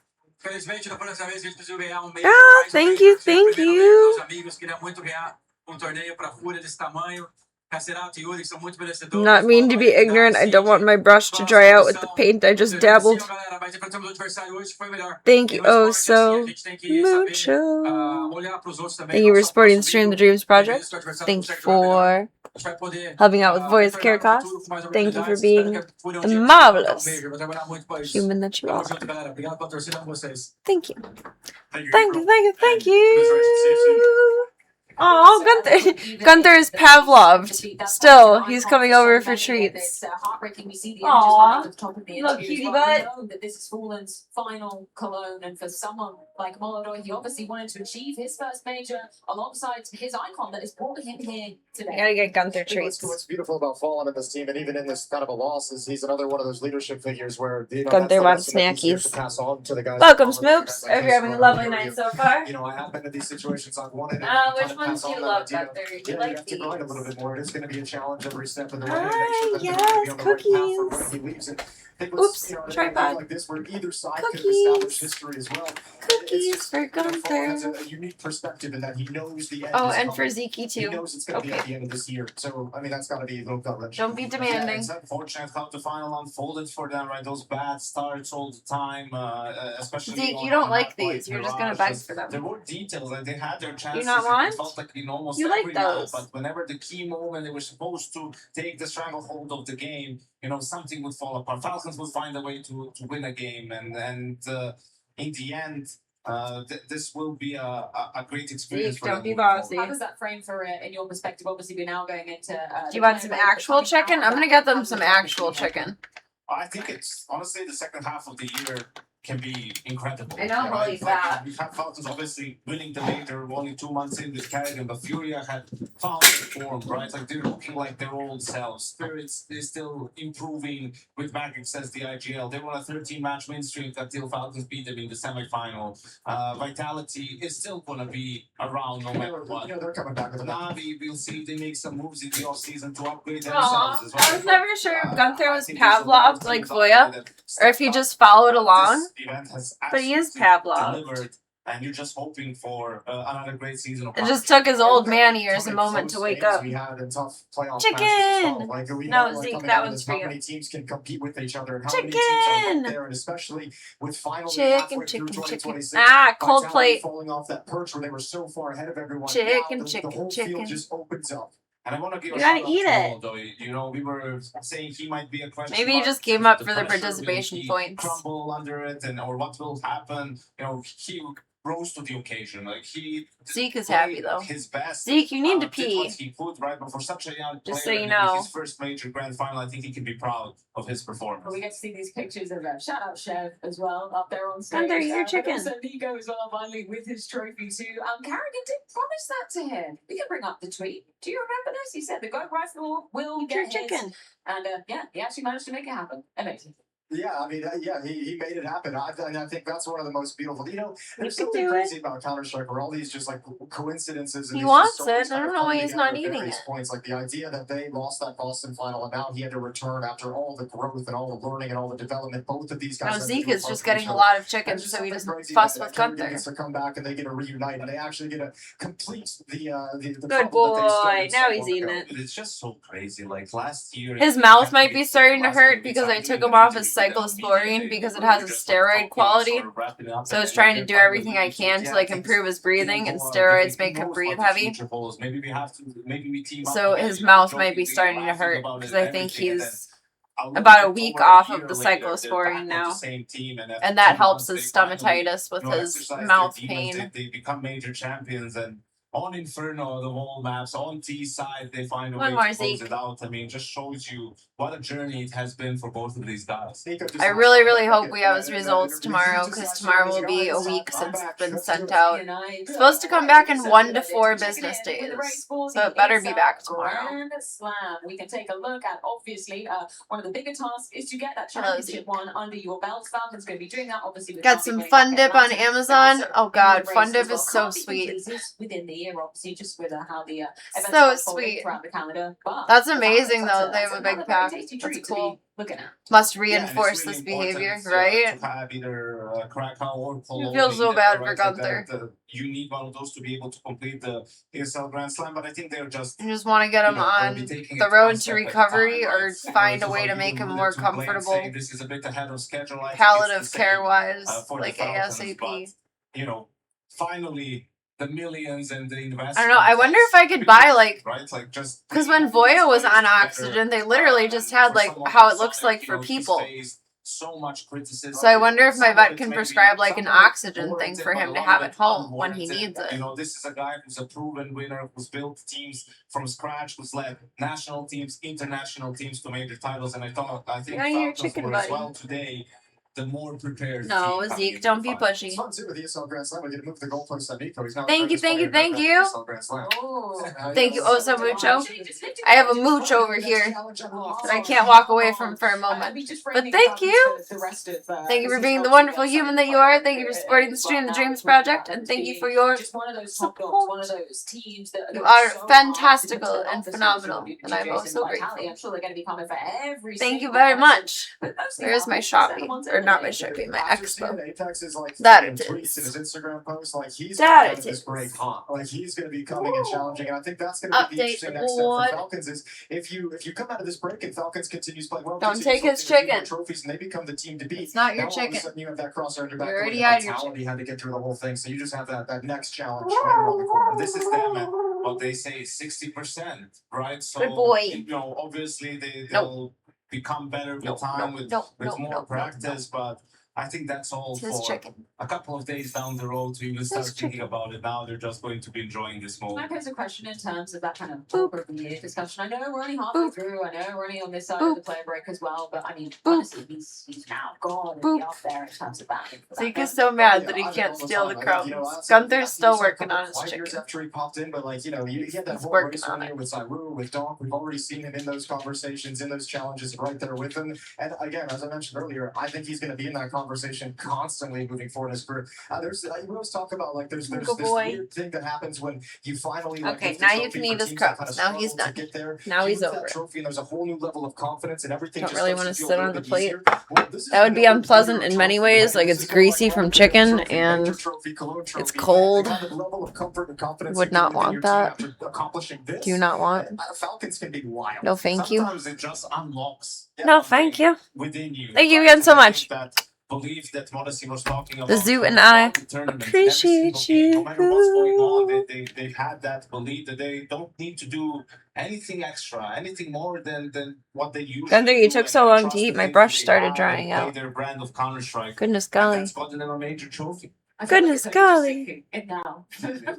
felizmente, da próxima vez a gente precisa ganhar meio. Ah, thank you, thank you. Meus amigos queriam muito ganhar torneio para Fúria desse tamanho. Cacerato e Yuri são muito I'm merecedores. not mean to be ignorant. I don't want my brush to dry out with the paint I just dabbled. Thank you oh so mucho. Thank you for supporting the Stream the Dreams project. Thank you for helping out with voice care costs. Thank you for being the marvelous human that you are. Thank you. Thank you, thank you, thank you. Oh, Gunther. Gunther is Pavloved. Still, he's coming over for treats. Aww. Look, cutie butt. That this is Fallen's final cologne, and for someone like Molodoi, he obviously wanted to achieve his first major alongside his icon that has brought him here today. I gotta get Gunther What's treats. beautiful about Fallen in this team, and even in this kind of a loss, is he's another one of those leadership figures where Gunther wants snackies. to pass on to the guys. Welcome, Smoops. Hope you're having a lovely night so far. You know, I have been in these situations. I've wanted. Which ones do you love, Gunther? You You like have to these? grind a little bit more. It's going to be a challenge every step of the way. Ah, Make sure that yes, they're gonna be on the right path for cookies. when he leaves. And I think Oops, in a game tripod. like this, where either side Cookies. could establish history as well. Cookies for Fallen has Gunther. a unique perspective in that he knows the end. Oh, is and for coming. Zeke He too. knows it's going to be at Okay. the end of this year. So, I mean, that's got to be looked at. Don't be Yeah, demanding. it's unfortunate how the final unfolded for them, right? Those bad starts all the time, especially. Zeke, on- you don't on like that point, these. You're just gonna Mirage, beg for them. There were details, like they had their chances. not want? It felt like in almost You like every map, those. but whenever the key moment they were supposed to take the stranglehold of the game, something would fall apart. Falcons would find a way to win a game, and in the end. This will be a great experience Zeke, for don't them be moving forward. bossy. How does that frame for it in your perspective? Obviously, we're now going into. Do you want some actual chicken? I'm gonna get them some actual chicken. I think it's honestly the second half of the year can be incredible. I know, right? believe that. We have Falcons obviously winning the major only 2 months in with Carrigan, but Furia had found form, right? Like they're looking like their old selves. Spirits is still improving with Magic says the IGL. They won a 13-match win streak until Falcons beat them in the semifinal. Vitality is still gonna be around no matter what. They're coming back with Navi, we'll see if they make some moves in the offseason to upgrade Aw, themselves as well. I was never sure if Gunther was I think there's a lot of Pavloved like teams out there Voya, that or if he just followed along. this event has But he is absolutely Pavlov. delivered, and you're just hoping for another great season of It just took his old man years a moment to wake up. We had in tough playoff Chicken! matches as well. Like, we No, know, Zeke, coming that out of one's this, for how you. many teams can compete with each other, and how many teams are Chicken! up there, and especially with finally Chicken, halfway through chicken, chicken. 2026, Ah, cold Vitality plate. falling off that perch where they were so far ahead of everyone. Chicken, now the chicken, whole chicken. field just opens up. And I want to give You a gotta shout eat out to it. Mo, though. You know, we were saying he might be a question Maybe he mark. just came up The for the pressure, participation will he points. crumble under it, or what will happen? You know, he rose to the occasion. Like he Zeke is played happy though. his best. Zeke, you need to Did pee. what he could, right? But for such a young Just so player, you and know. his first major grand final, I think he can be proud of his performance. Well, we get to see these pictures of shout out Chev as well up there on stage. Gunther, eat your chicken. And also Nico as well, finally with his trophy too. Carrigan did promise that to him. We can bring up the tweet. Do you remember this? He said the GOAT rifle will Eat your get his. chicken. And yeah, he actually managed to make it happen. Amazing. Yeah, I mean, he made it happen. And I think that's one of the most beautiful. You know, there's can something do crazy about Counter-Strike where all these just like coincidences. And He these wants just stories it. I kind don't of know come why he's together not at eating various it. points. Like the idea that they lost that Boston final and now he had to return after all the growth and all the learning and all the development. Both of these guys. Now have Zeke been is just apart from getting each a other. lot of And chicken it's just so he something doesn't crazy fuss that with Kerrigan Gunther. gets to come back and they get to reunite and they actually get to complete the Good couple that they boy. started Now so he's long eating ago. it. It's just so crazy. Like last year, His mouth might be starting to hurt because I took him off his cyclosporine because it has a steroid quality. So I was trying to do everything I can to like improve his breathing, and steroids make him breathe heavy. So his mouth might be starting to hurt because I think he's about a week off of the cyclosporine now. And that helps his stomatitis with his mouth pain. They become major champions, and on Inferno, the whole maps, on T side, they find a One way more, to close Zeke. it out. I mean, just shows you what a journey it has been for both of these guys. I really, really hope we have his results tomorrow because tomorrow will be a week since it's been sent out. It's supposed to come back in 1 to 4 business days, so it better be back tomorrow. Grand Slam. We can take a look at, obviously, one of the bigger tasks is to get that Hello, championship one under your belt. Falcon's going to be doing that, obviously. With Got Navi some going Fun back Dip on Atlantic. Amazon. Also, Oh in god, the Fun race Dip as well. is so Can't be sweet. completed within the year, obviously, just with how the events So unfold sweet. throughout the calendar. But That's the amazing Falcons, though, they have a big another pack. very tasty That's treat to cool. be looking at. Must Yeah, and it's reinforce really this behavior, important, right? To have either Krakow or Cologne. I feel so in bad there, for right? Like Gunther. that, you need one of those to be able to complete the ESL Grand Slam, but I think they're just. I just want to get him gonna on be taking the it road one to step at a recovery time, or right? find a Which is way why to you make him alluded more to Blaine comfortable, saying this is a bit ahead of schedule. I think it's palliative the care same, wise, for the like Falcons, ASAP. but, you know, finally the millions and the investment. I don't know. I wonder if I could buy like, right, like just because when Voya was on oxygen, they literally just had like how it looks like for people. So much criticism. So I wonder if my Some of vet it can maybe prescribe like an some of it oxygen thing warranted, for but him a to lot have of at it home when he unwarranted. needs it. You know, this is a guy who's a proven winner, who's built teams from scratch, who's led national teams, international teams to major titles, and I think Yeah, your Falcons chicken were as buddy. well today. The more prepared. No, team coming Zeke, into don't the be final. It's pushy. fun too with the ESL Grand Slam. We get to move the goalpost on Nico. He's now the Thank you, greatest thank you, player thank in you. the ESL Grand Slam. Oh. Thank you oh so mucho. I have a mooch over here that I can't walk away from for a moment. But thank you. Thank you for being the wonderful human that you are. Thank you for supporting the Stream the Dreams project. And thank you for your support. You are fantastical and phenomenal. And I'm oh so grateful. Thank you very much. There's my Shopee. Or not my Shopee, my Expo. Apex is like That it tweets is. in his Instagram post, like he's That coming out it of this is. break hot. Like he's going to be coming and challenging, and I think that's going to be the Update interesting the next step board. for Falcons. Is if you come out of this break and Falcons continues playing well, Don't continues take his collecting a few more chicken. trophies, and they become the team to beat. It's not your Now all of a chicken. sudden you have that crosshair on your back. You already going, had the your Vitality had to get through the whole thing, so you just have that next challenge right around the corner. This is them at what they say 60%, right? So Good boy. you know, obviously they'll become better with time, with more practice, but I think that's all It's his for chicken. a couple of days down the road to even start Just thinking about it. Now they're just going to be enjoying this Can I moment. pose a question in terms of that kind of Boop. over the year discussion? I know we're only halfway Boop. through. I know we're only on this side Boop. of the player break as well. But I mean, Boop. honestly, he's now gone Boop. and up there in terms of that. Zeke is so mad that he can't steal the crumbs. Gunther's still working on his chicken. Years after he popped in, but like you had that He's whole working race on earlier it. with Cyril, with Donk. We've already seen him in those conversations, in those challenges, right there with him. And again, as I mentioned earlier, I think he's going to be in that conversation constantly moving forward in his career. We always talk about like there's Good this boy. weird thing that happens when you finally like, Okay, lift the now you trophy can for eat his teams that crumbs. kinda Now he's struggle to done. get there. Now You he's lift over that it. trophy and there's a whole new level of confidence and everything. Don't just really starts want to feel sit a on little the bit plate. easier. Well, this is That would be another unpleasant bigger in many trophy, ways, right? like This it's is more greasy like from one of the chicken trophy, and major trophy, Cologne it's trophy. cold. The kind of level of comfort and confidence Would you feel not within your want team that. after accomplishing this. Do not want. Falcons can be wild. No, thank you. Sometimes it just unlocks No, thank you. within you. Thank you right? again so And I much. think that belief that Modesty was talking about. The zoo and throughout I the tournament, appreciate every single game, no matter what's going on, you. they've had that belief that they don't need to do anything extra, anything more than what they usually Gunther, you do, took and so they long trust to eat, the my things brush that they started have drying and play out. their brand of Counter-Strike. Goodness And golly. that's gotten them a major trophy. I feel Goodness like it's only just golly. sinking in now.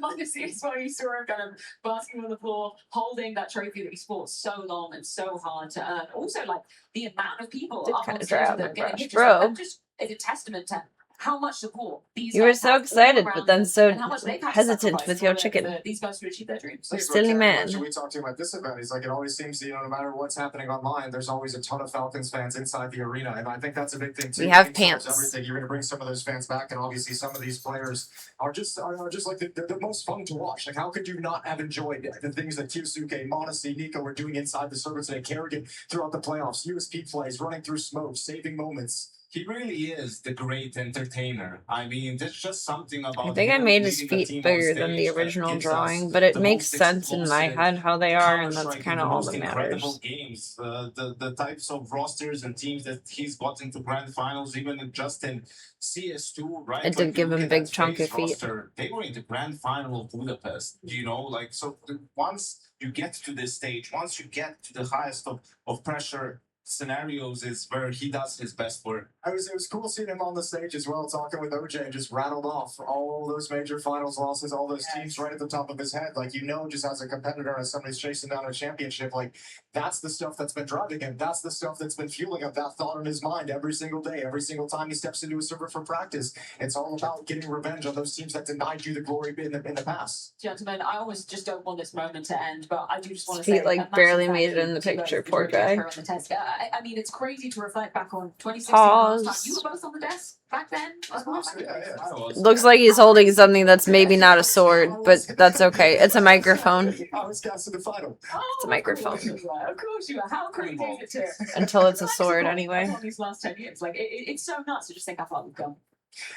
Honestly, it's why you saw him kind of basking on the floor, holding that trophy that he fought so long and so hard to earn. Also, like the amount of people Did up kinda on dry stage out with my him getting brush, pictures. bro. That just is a testament to how much support these You were guys so have all excited, around but then them so and how much they've had to hesitant sacrifice with in your order chicken. for these guys to achieve their dreams. You're silly man. We talked to him at this event. He's like, it always seems, no matter what's happening online, there's always a ton of Falcons fans inside the arena, and I think that's a big thing too. We have Team solves pants. Everything. You're going to bring some of those fans back, and obviously some of these players are just like they're the most fun to watch. Like, how could you not have enjoyed the things that Kyosuke, Monesi, Nico were doing inside the circle today? Kerrigan throughout the playoffs, USP plays, running through smoke, saving moments. He really is the great entertainer. I mean, there's just something about I think I him made his leading the feet team on bigger than the stage that original gives us drawing, but it the makes most sense in my explosive head how they are, and that's Counter-Strike kind and of the all most that incredible matters. games. The types of rosters and teams that he's gotten to grand finals, even just in CS2, right? It did you give look him at big that chunky FaZe feet. roster, they were in the grand final of Budapest, like, so once you get to this stage, once you get to the highest of pressure scenarios is where he does his best work. It was cool seeing him on the stage as well, talking with OJ, and just rattled off all those major finals losses, all those teams right at the top of his head. Like, just as a competitor, as somebody's chasing down a championship, like, that's the stuff that's been driving him. That's the stuff that's been fueling him. That thought in his mind every single day, every single time he steps into a server for practice. It's all about getting revenge on those teams that denied you the glory in the past. Gentlemen, I always just don't want this moment to end, but I do just want His to say feet, like, a massive barely thank made it you in the to both picture, for poor joining guy. her on the test. I mean, it's crazy to reflect back on 2016 Pause. last time. You were both on the desk back then as well. I was. Looks like he's holding something that's maybe not a sword, but that's okay. It's a microphone. I was cast in the final. It's a microphone. Of course you are. How crazy is it to Until it's a sword, Like, anyway. on these last 10 years, like it's so nuts to just think how far we've come.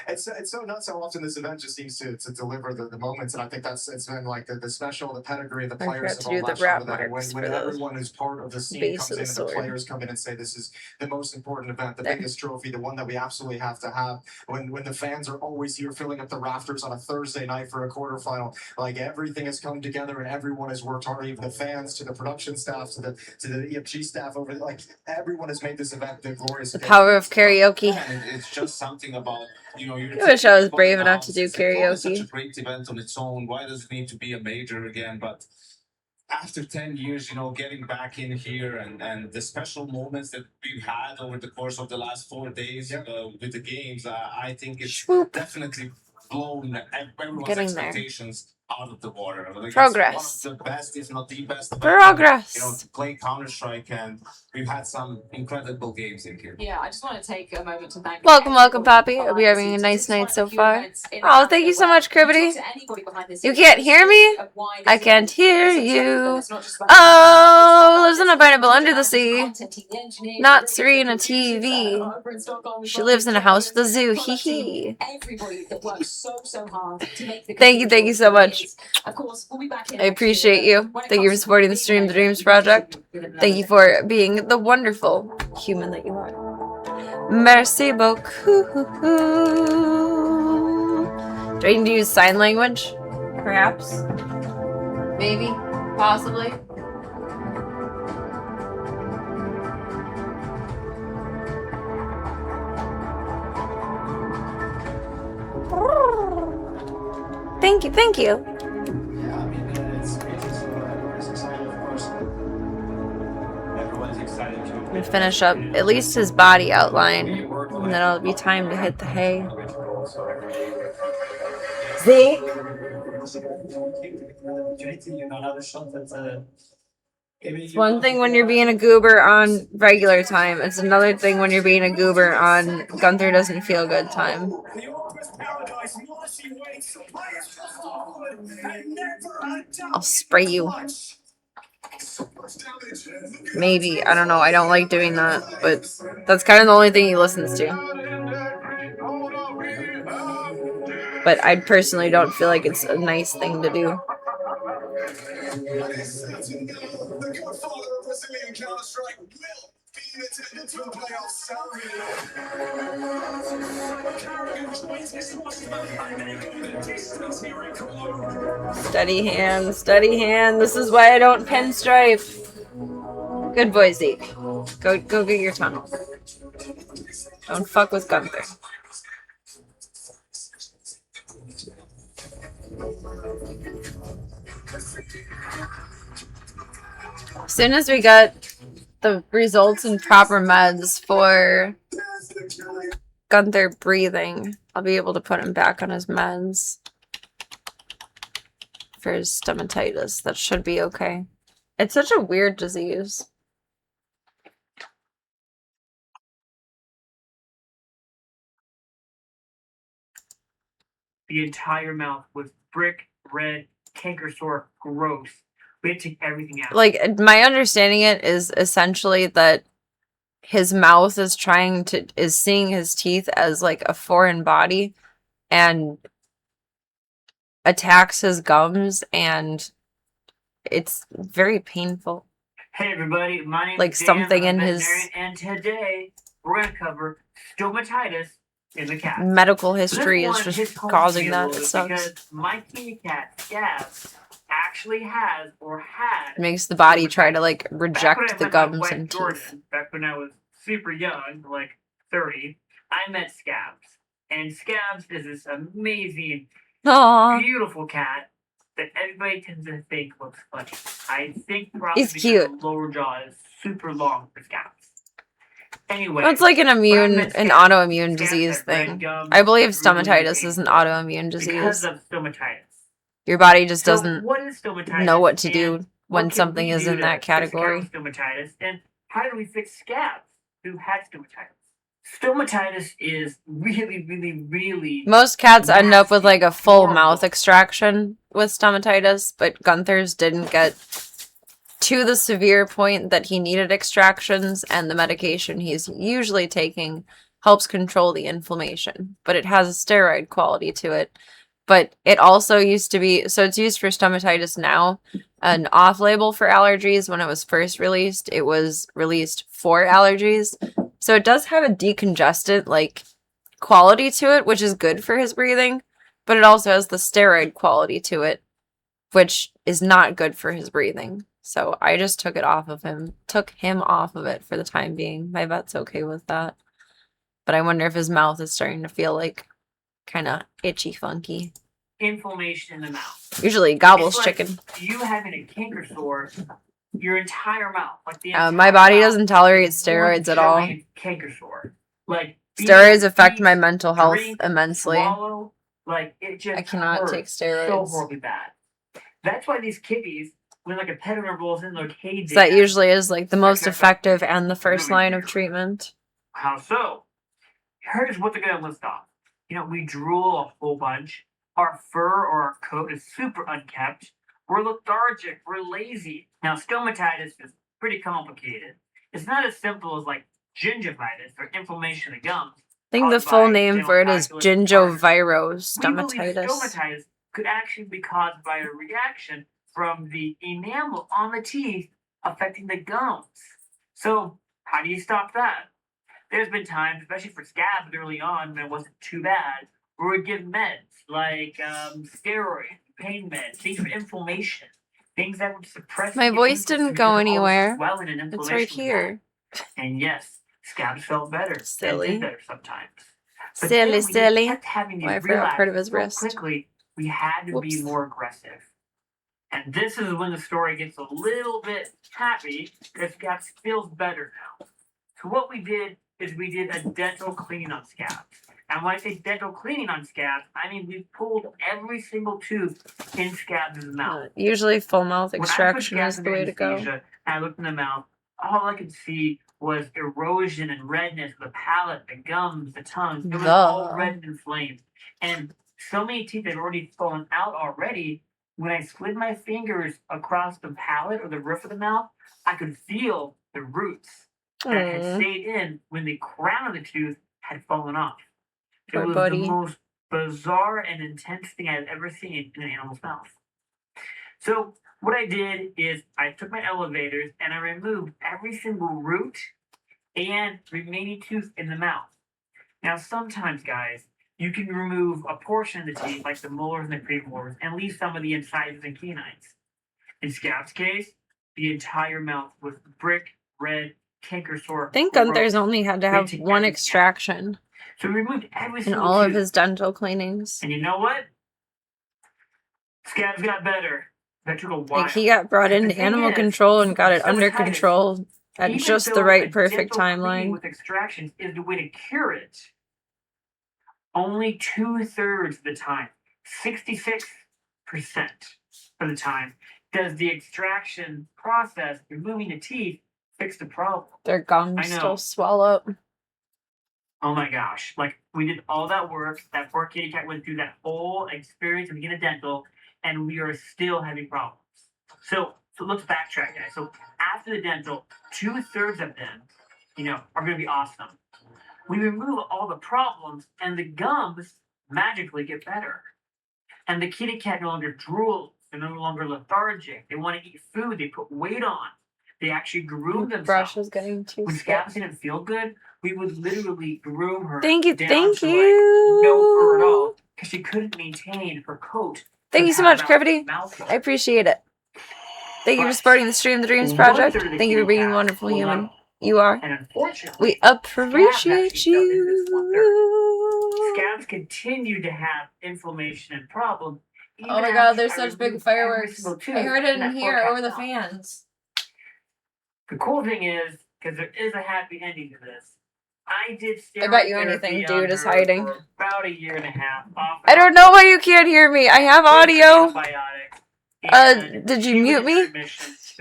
It's so nuts how often this event just seems to deliver the moments, and I think it's been like the special, the pedigree, the I players forgot to have do all the latched wrap onto that. marks When for the everyone who's part of the scene base comes of in the and the sword. players come in and say this is the most important event, the There. biggest trophy, the one that we absolutely have to have. When the fans are always here filling up the rafters on a Thursday night for a quarterfinal, like everything has come together and everyone has worked hard, even the fans to the production staff to the EFG staff over, like everyone has made this event the glorious. The power of karaoke. And it's just something about, you're I wish I was brave enough to do It's such a karaoke. great event on its own. Why does it need to be a major again? But after 10 years, getting back in here and the special moments that we've had over the course of the last 4 days with the games, I think it's Swoop. definitely blown everyone's Getting there. expectations out of the water. Like, Progress. it's one of the best, if not the best, event, Progress. to play Counter-Strike, and we've had some incredible games in here. Yeah, I just want to take a moment to thank Welcome, Poppy. Hope you're having a nice night so far. Oh, thank you so much, Cribbity. You can't hear me? I can't hear you. Oh, lives in a pineapple under the sea. Not Serena TV. She lives in a house with a zoo. Hee hee. Everybody that works so hard to make the Thank you so much. Of course, we'll be back in I appreciate you. Thank you for supporting the Stream the Dreams project. Thank you for being the wonderful human that you are. Merci beaucoup. Do I need to use sign language? Perhaps? Maybe? Possibly? Thank you, thank you. Yeah, I mean, it's crazy. So everybody's excited, of course. Everyone's excited to We finish up at least his body outline, and then it'll be time to hit the hay. See? It's one thing when you're being a goober on regular time. It's another thing when you're being a goober on Gunther doesn't feel good time. I'll spray you. Maybe. I don't know. I don't like doing that. But that's kind of the only thing he listens to. But I personally don't feel like it's a nice thing to do. The godfather of Brazilian Counter-Strike will be in attendance for the playoffs. Steady hand, steady hand. This is why I don't pinstripe. Good boy, Zeke. Go get your tunnel. Don't fuck with Gunther. As soon as we get the results and proper meds for Gunther breathing, I'll be able to put him back on his meds for his stomatitis. That should be okay. It's such a weird disease. The entire mouth was brick red, canker sore, gross. We had to take everything out. Like, my understanding it is essentially that his mouth is seeing his teeth as like a foreign body and attacks his gums, and it's very painful. Hey everybody, my name Like is Dan, something I'm in a his veterinarian, and today we're gonna cover stomatitis in the cat. medical This history is one hits just home causing to me a that. little It bit sucks. because my kitty cat, Scabs, actually has or had Makes the body try to like Back when I reject the met my gums wife, and teeth. Jordan, back when I was super young, like 30, I met Scabs. And Scabs is this amazing, Aww. beautiful cat that everybody tends to think looks funny. I think probably He's because cute. the lower jaw is super long for Scabs. Anyway, Well, it's like an autoimmune Scabs disease had red thing. gums, I believe really stomatitis is an painful autoimmune because disease. of stomatitis. Your body just So doesn't what is stomatitis? know what to do and when what can something we is do in to that fix a cat category. with stomatitis? And how do we fix Scabs who had stomatitis? Stomatitis is really, really, really Most cats end up with nasty, like a full horrible. mouth extraction with stomatitis, but Gunther's didn't get to the severe point that he needed extractions, and the medication he's usually taking helps control the inflammation, but it has a steroid quality to it. But it also used to be, so it's used for stomatitis now, an off-label for allergies. When it was first released, it was released for allergies. So it does have a decongestant like quality to it, which is good for his breathing, but it also has the steroid quality to it, which is not good for his breathing. So I just took him off of it for the time being. My vet's okay with that. But I wonder if his mouth is starting to feel like kind of itchy funky. Inflammation in the mouth. Usually gobbles It's like chicken. you having a canker sore, your entire mouth, like the My entire body mouth doesn't tolerate is one steroids at all. giant canker sore. Like Steroids affect eat, my mental health drink, immensely. swallow, like it just I cannot hurts take so steroids. horribly bad. That's why these kitties, when like a pet owner rolls in their cage, So that usually is like the most effective and the first line of treatment. How so? Here's what they're gonna list off. You know, we drool a whole bunch. Our fur or our coat is super unkept. We're lethargic. We're lazy. Now, stomatitis is pretty complicated. It's not as simple as like gingivitis or inflammation of the gums. I think the caused full by name for it is gingivitis. gingiviral We believe stomatitis could actually be caused by a reaction from the enamel on the teeth affecting the gums. So, how do you stop that? There's been times, especially for Scabs early on, when it wasn't too bad, where we give meds like steroids, pain meds, things for inflammation, things that would suppress. My the voice immune didn't system go because of all the anywhere. swelling and It's right inflammation we had. here. And yes, Scabs felt better. Silly. And did better sometimes. But then we just Silly. kept having these Oh, I forgot part of his relapses so wrist. quickly we had to be Whoops. more aggressive. And this is when the story gets a little bit happy because Scabs feels better now. So what we did is we did a dental cleaning on Scabs. And when I say dental cleaning on Scabs, I mean we pulled every single tooth in Scabs' mouth. Usually full mouth When I put extraction Scabs is in the way to go. anesthesia and I looked in the mouth, all I could see was erosion and redness, the palate, the gums, the tongue. It was all red and inflamed. And so many teeth had already fallen out already. When I slid my fingers across the palate or the roof of the mouth, I could feel the roots that had stayed in when the crown of the tooth had fallen off. It Poor was buddy. the most bizarre and intense thing I've ever seen in an animal's mouth. So what I did is I took my elevators and I removed every single root and remaining tooth in the mouth. Now sometimes, guys, you can remove a portion of the teeth, like the molars and the premolars, and leave some of the incisors and canines. In Scab's case, the entire mouth was brick red, canker sore. I think Gunther's only had to have one extraction So we removed every in single all of tooth. his dental cleanings. And you know what? Scabs got better. That took a while. Like, he got brought The into thing animal is, control and got it under stomatitis, control at even just the though right a perfect dental cleaning timeline. with extractions is the way to cure it, only 2/3 of the time, 66% of the time, does the extraction process, removing the teeth, fix the problem. Their gums I know. still swell up. Oh my gosh. Like, we did all that work. That poor kitty cat went through that whole experience of being a dental, and we are still having problems. So let's backtrack, guys. So after the dental, 2/3 of them, are going to be awesome. We remove all the problems, and the gums magically get better. And the kitty cat no longer drools. They're no longer lethargic. They want to eat food. They put weight on. They actually groom The brush themselves. is getting too When stiff. Scabs didn't feel good, we would literally groom her. Thank you, down thank to, no fur at all, you. because she couldn't maintain her coat. Thank to you so have much, that Crivity. mouthful. I appreciate it. Thank you for But supporting the Stream the Dreams 1/3 project. of the Thank you for kitty being a cats wonderful will human. not. You are. And unfortunately, We Scabs appreciate actually fell in this 1/3. you. Scabs continue to have inflammation and problems. Oh my even god, after there's I such big removed every fireworks. single tooth I heard it that in poor here cat's over the mouth. fans. The cool thing is, because there is a happy ending to this, I did I bet you steroid anything therapy dude on is her hiding. for about 1.5 years. I don't know why you can't hear me. I have audio. Did you mute me? The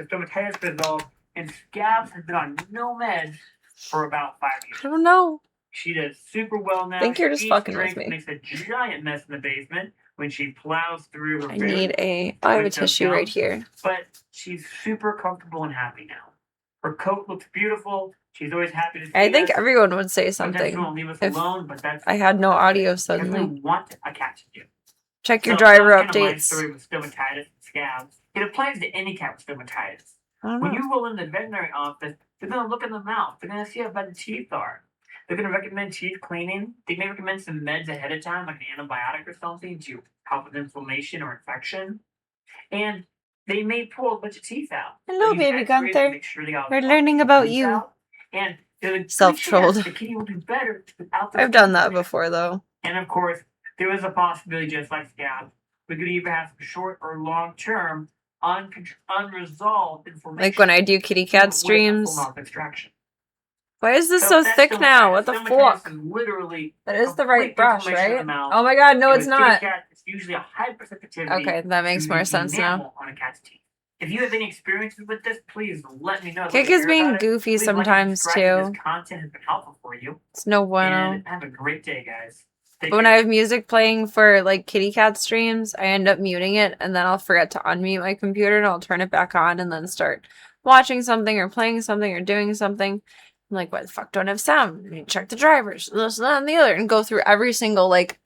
stomatitis resolved, and Scabs has been on no meds for about 5 years. I don't know. She does super well now. I think you're just She fucking with drinks, me. Makes a giant mess in the basement when she plows through her I food. need I have a with those tissue right gums. here. But she's super comfortable and happy now. Her coat looks beautiful. She's always happy to see I think us. everyone would say Sometimes she something won't leave us if alone, but that's I had no audio because suddenly. we want a cat to do. Check your So driver that's kind of my updates. story with stomatitis and scabs. It applies to any cat with stomatitis. I don't When know. you roll in the veterinary office, they're going to look in the mouth. They're going to see how bad the teeth are. They're going to recommend teeth cleaning. They may recommend some meds ahead of time, like an antibiotic or something, to help with inflammation or infection. And they may pull a bunch of teeth out. Hello, They'll use baby X-rays to Gunther. make sure they got We're all learning the about teeth you. out. And there's a good Self-trolled. chance the kitty will do better without the I've done that teeth. before though. And of course, there is a possibility, just like scabs, we could either have some short or long term unresolved inflammation. Like when I do kitty cat with a streams. full mouth extraction. Why is this so that's thick now? stomatitis. What the Stomatitis fuck? is literally That is the complete right brush, inflammation of right? the mouth. Oh my god, no, And it's with kitty not. cat, it's usually a hypersensitivity. Okay, that makes to more the sense now. enamel on a cat's teeth. If you have any experiences with this, please let me know. Kick Let me is hear being about it. goofy Please like and sometimes subscribe if too. This content has been helpful for you. It's no bueno. And have a great day, guys. Take But when care. I have music playing for like kitty cat streams, I end up muting it and then I'll forget to unmute my computer and I'll turn it back on and then start watching something or playing something or doing something. I'm like, why the fuck don't I have sound? I need to check the drivers, this, that, and the other, and go through every single like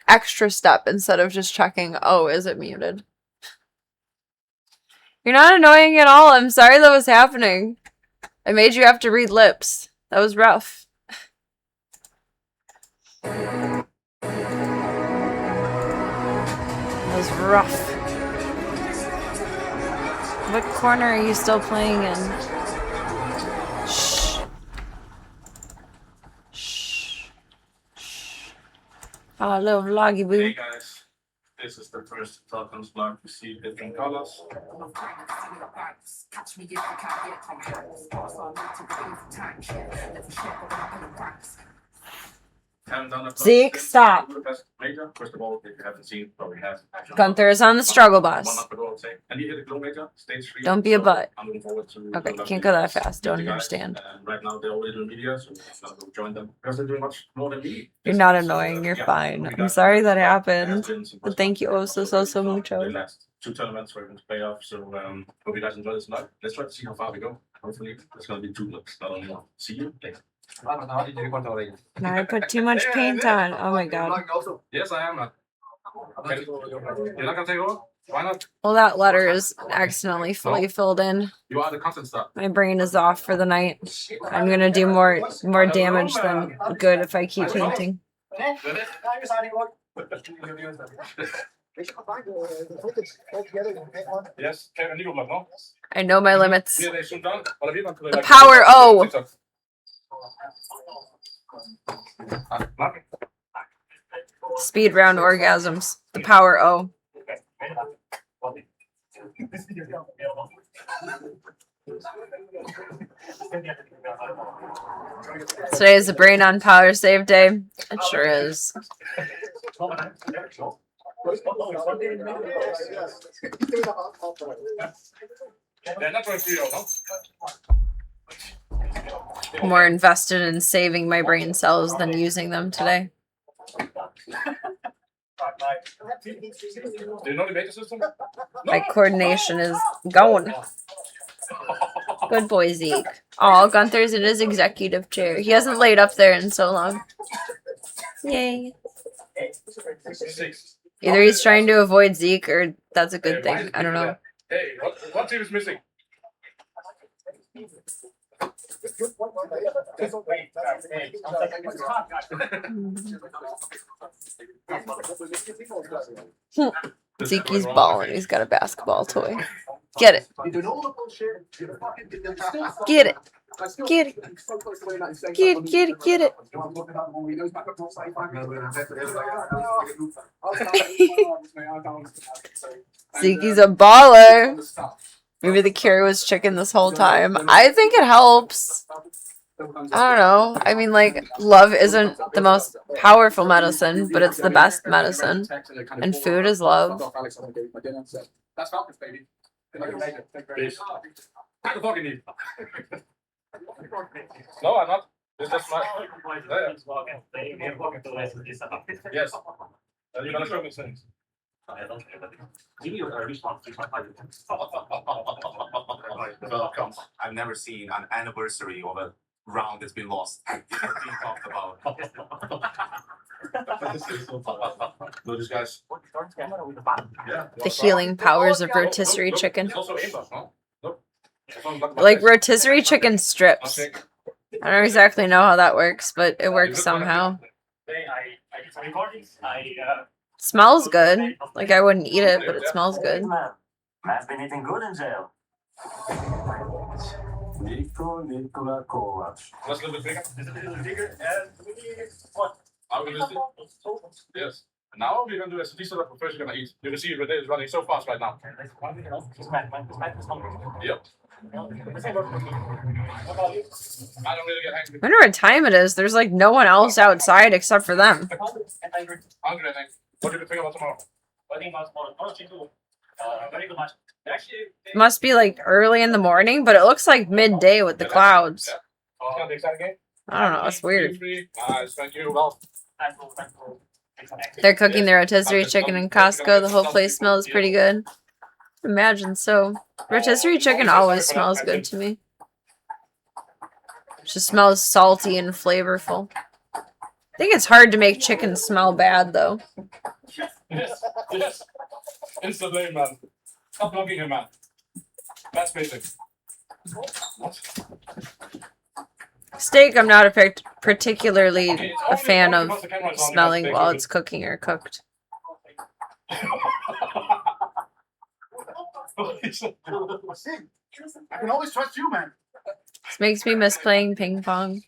extra step instead of just checking, oh, is it muted? You're not annoying at all. I'm sorry that was happening. I made you have to read lips. That was rough. That was rough. What corner are you still playing in? Shh. Shh. Shh. Oh, little vloggy boo. Hey guys, This is the first Falcons block. We see different colors. Zeke, stop. Major. First of all, if you haven't seen, probably have. Gunther is on the struggle One bus. up the road, say. And he hit a glow major, stage 3. Don't be a butt. I'm looking forward to. Okay, the can't go that guys. fast. Don't Meet the guys. understand. Right now, they're already doing media, so I'm not going to join them because they're doing much more than me. You're not annoying. You're fine. I'm sorry that happened. But thank you oh so mucho. The last 2 tournaments we're going to play off, so hope you guys enjoy this tonight. Let's try to see how far we go. Hopefully, it's going to be 2 looks, not only 1. See you later. Now I put too much paint on. Oh my god. Yes, I am. You're not going to take over? Why not? Well, that letter is accidentally fully filled in. You are the content star. My brain is off for the night. I'm gonna do more damage than good if I keep painting. Yes, Kevin Nicolblock, no? I know my limits. The power O. Speed round orgasms. The power O. Today is a brain on power save day. It sure is. More invested in saving my brain cells than using them today. Do you know the beta system? My coordination is going. Good boy, Zeke. Oh, Gunther's in his executive chair. He hasn't laid up there in so long. Yay. Either he's trying to avoid Zeke or that's a good thing. I don't know. Hey, what team is missing? Zeke's balling. He's got a basketball toy. Get it. Get it. Get it. Get it. Get it. Zeke's a baller. Maybe the cure was chicken this whole time. I think it helps. I don't know. I mean, like, love isn't the most powerful medicine, but it's the best medicine. And food is love. That's Falcons, baby. Peace. Take the fucking leave. No, I'm not. It's just my. Yes. You're gonna show me things. Welcome. I've never seen an anniversary of a round that's been lost. Being talked about. No, these guys. Yeah. The healing powers of rotisserie chicken. It's also aimbot, no? Nope. Like rotisserie chicken strips. I don't exactly know how that works, but it works somehow. Smells good. Like I wouldn't eat it, but it smells good. Man's been eating good in jail. Nikola Kovac. Let's a little bit bigger. Is it a little bigger? And what? Are we gonna do? Yes. Now we're gonna do a STD setup. First, you're gonna eat. You can see it is running so fast right now. Yep. I don't really get hungry. I wonder what time it is. There's like no one else outside except for them. Hungry, I think. What do you think about tomorrow? Must be like early in the morning, but it looks like midday with the clouds. Yeah. It's gonna be exciting game. I don't know. It's weird. Nice, thank you. Well, They're cooking their rotisserie chicken in Costco. The whole place smells pretty good. Imagine so. Rotisserie chicken always smells good to me. It just smells salty and flavorful. I think it's hard to make chicken smell bad, though. yes. It's the blame, man. Stop blocking him, man. That's basic. What? Steak, I'm not particularly a fan of smelling while it's cooking or cooked. I can always trust you, man. This makes me miss playing ping pong.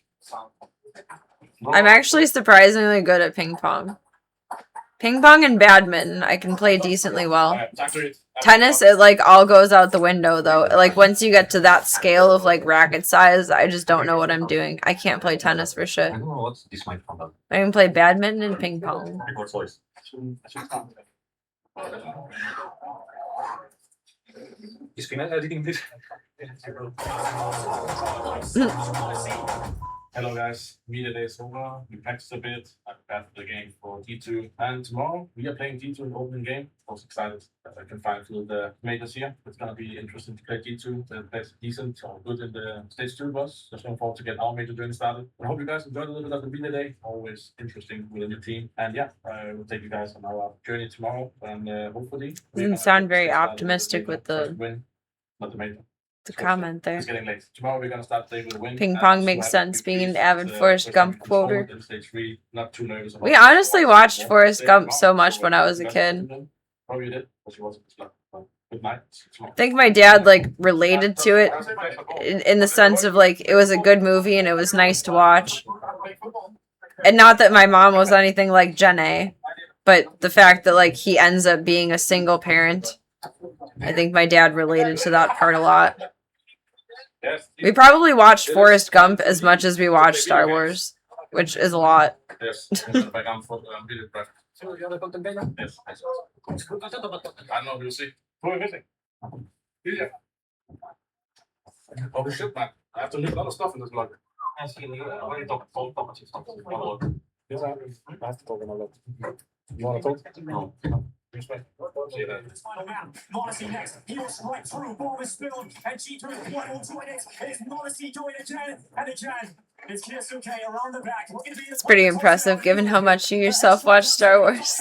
I'm actually surprisingly good at ping pong. Ping pong and badminton, I can play decently well. Alright, talk to you. Tennis, it like all goes out the window though. Like once you get to that scale of like racket size, I just don't know what I'm doing. I can't play tennis for shit. I don't know what this might come up. I can play badminton and ping pong. Record voice. Is Fina editing this? Hello guys, media day is over. We practiced a bit. I prepared for the game for T2. And tomorrow we are playing T2 in the opening game. I was excited that I can find the majors here. It's gonna be interesting to play T2. They played decent or good in the stage 2 was. Just looking forward to get our major journey started. I hope you guys enjoyed a little bit of the media day. Always interesting with a new team. And yeah, I will take you guys on our journey tomorrow. And hopefully You sound very optimistic with the win, not the major. comment there. It's getting late. Tomorrow we're gonna start playing with a win. Ping pong makes sense, being an avid Forrest Gump quoter. Not too nervous about We honestly watched Forrest Gump so much when I was a kid. Probably did, but she wasn't just like, good night. I think my dad like related to it in the sense of like it was a good movie and it was nice to watch. And not that my mom was anything like Jen A, but the fact that like he ends up being a single parent. I think my dad related to that part a lot. We probably watched Forrest Gump as much as we watched Star Wars, which is a lot. Yes. I don't know, we'll see. Who are we missing? Yeah. Oh shit, man. I have to leave a lot of stuff in this vlog. Yes, I have to talk about that. You want to talk? No. Respect. See that. Final round. Modesty next. He will strike through. Ball is spilled. And G3 one will join it. It's Modesty doing it again and again. It's Kyosuke around the back. It's pretty impressive given how much you yourself watch Star Wars.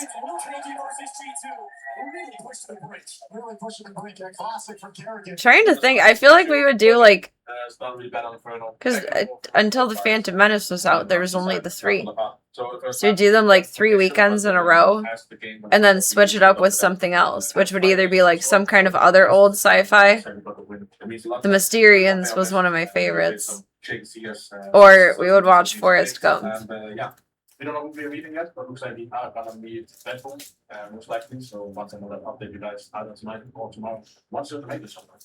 I'm trying to think. I feel like we would do like because until the Phantom Menace was out, there was only the 3. So we do them like 3 weekends in a row, and then switch it up with something else, which would either be like some kind of other old sci-fi. The Mysterians was one of my favorites. Or we would watch Forrest Gump. We don't know who we're meeting yet, but looks like we are gonna meet Deadpool, most likely. So once I know that, update you guys either tonight or tomorrow. Once you're make it somewhere.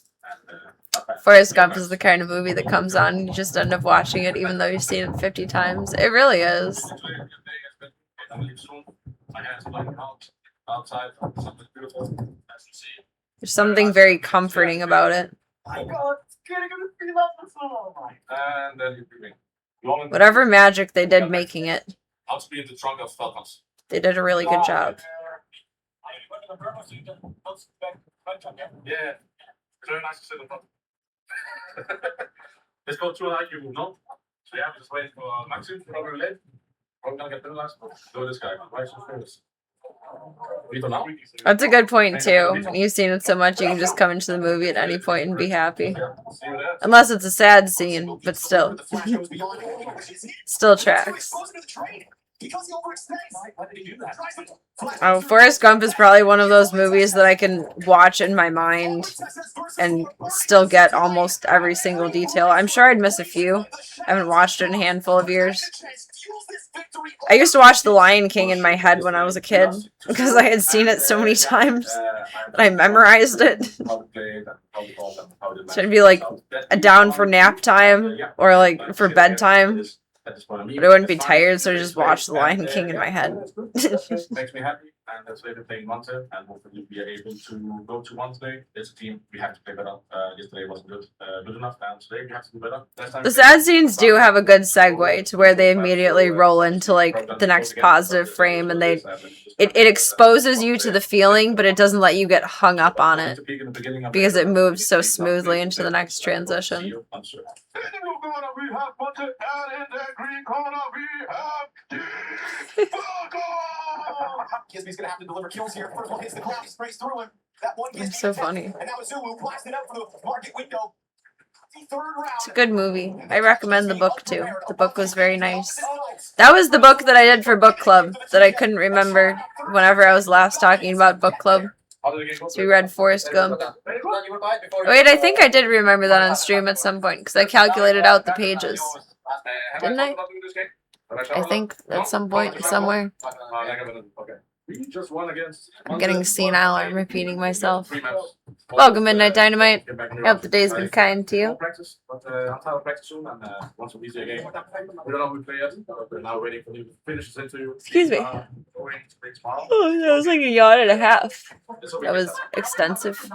Forrest Gump is the kind of movie that comes on and you just end up watching it even though you've seen it 50 times. It really is. There's something very comforting about it. And then Whatever magic they did making it, I'll be in the trunk of Falcons. they did a really good job. Yeah, it's very nice to sit in front. Let's go through how you no? So yeah, just waiting for Maxim, probably late. Probably gonna get penalized, but do this guy. Why so famous? That's a good point too. You've seen it so much, you can just come into the movie at any point and be happy. Unless it's a sad scene, but still. Still tracks. Oh, Forrest Gump is probably one of those movies that I can watch in my mind and still get almost every single detail. I'm sure I'd miss a few. I haven't watched it in a handful of years. I used to watch The Lion King in my head when I was a kid because I had seen it so many times that I memorized it. So it'd be like a down for nap time or like for bedtime. But I wouldn't be tired, so I just watch The Lion King in my head. Makes me happy, and that's why we're playing Monte, and hopefully we are able to go to Wednesday. It's a team we have to play better. Yesterday wasn't good enough, and today we have to do better. The sad scenes do have a good segue to where they immediately roll into like the next positive frame, and it exposes you to the feeling, but it doesn't let you get hung up on it because it moves so smoothly into the next transition. Kisby's gonna have to deliver kills here. First one hits the ground, he sprays through him. That one It's so funny. And now Azulu blasted out for the market window. The third round. It's a good movie. I recommend the book too. The book was very nice. That was the book that I did for book club that I couldn't remember whenever I was last talking about book club. So we read Forrest Gump. Wait, I think I did remember that on stream at some point because I calculated out the pages. Didn't I? I think at some point, somewhere. We just won against. I'm getting senile. I'm repeating myself. Welcome, Midnight Dynamite. I hope the day's been kind to you. Practice, but I'm tired of practice soon, and once we easier game. We don't know who we play yet, but we're now waiting for the finishes into. Excuse me. Oh, that was like a yawn and a half. That was extensive.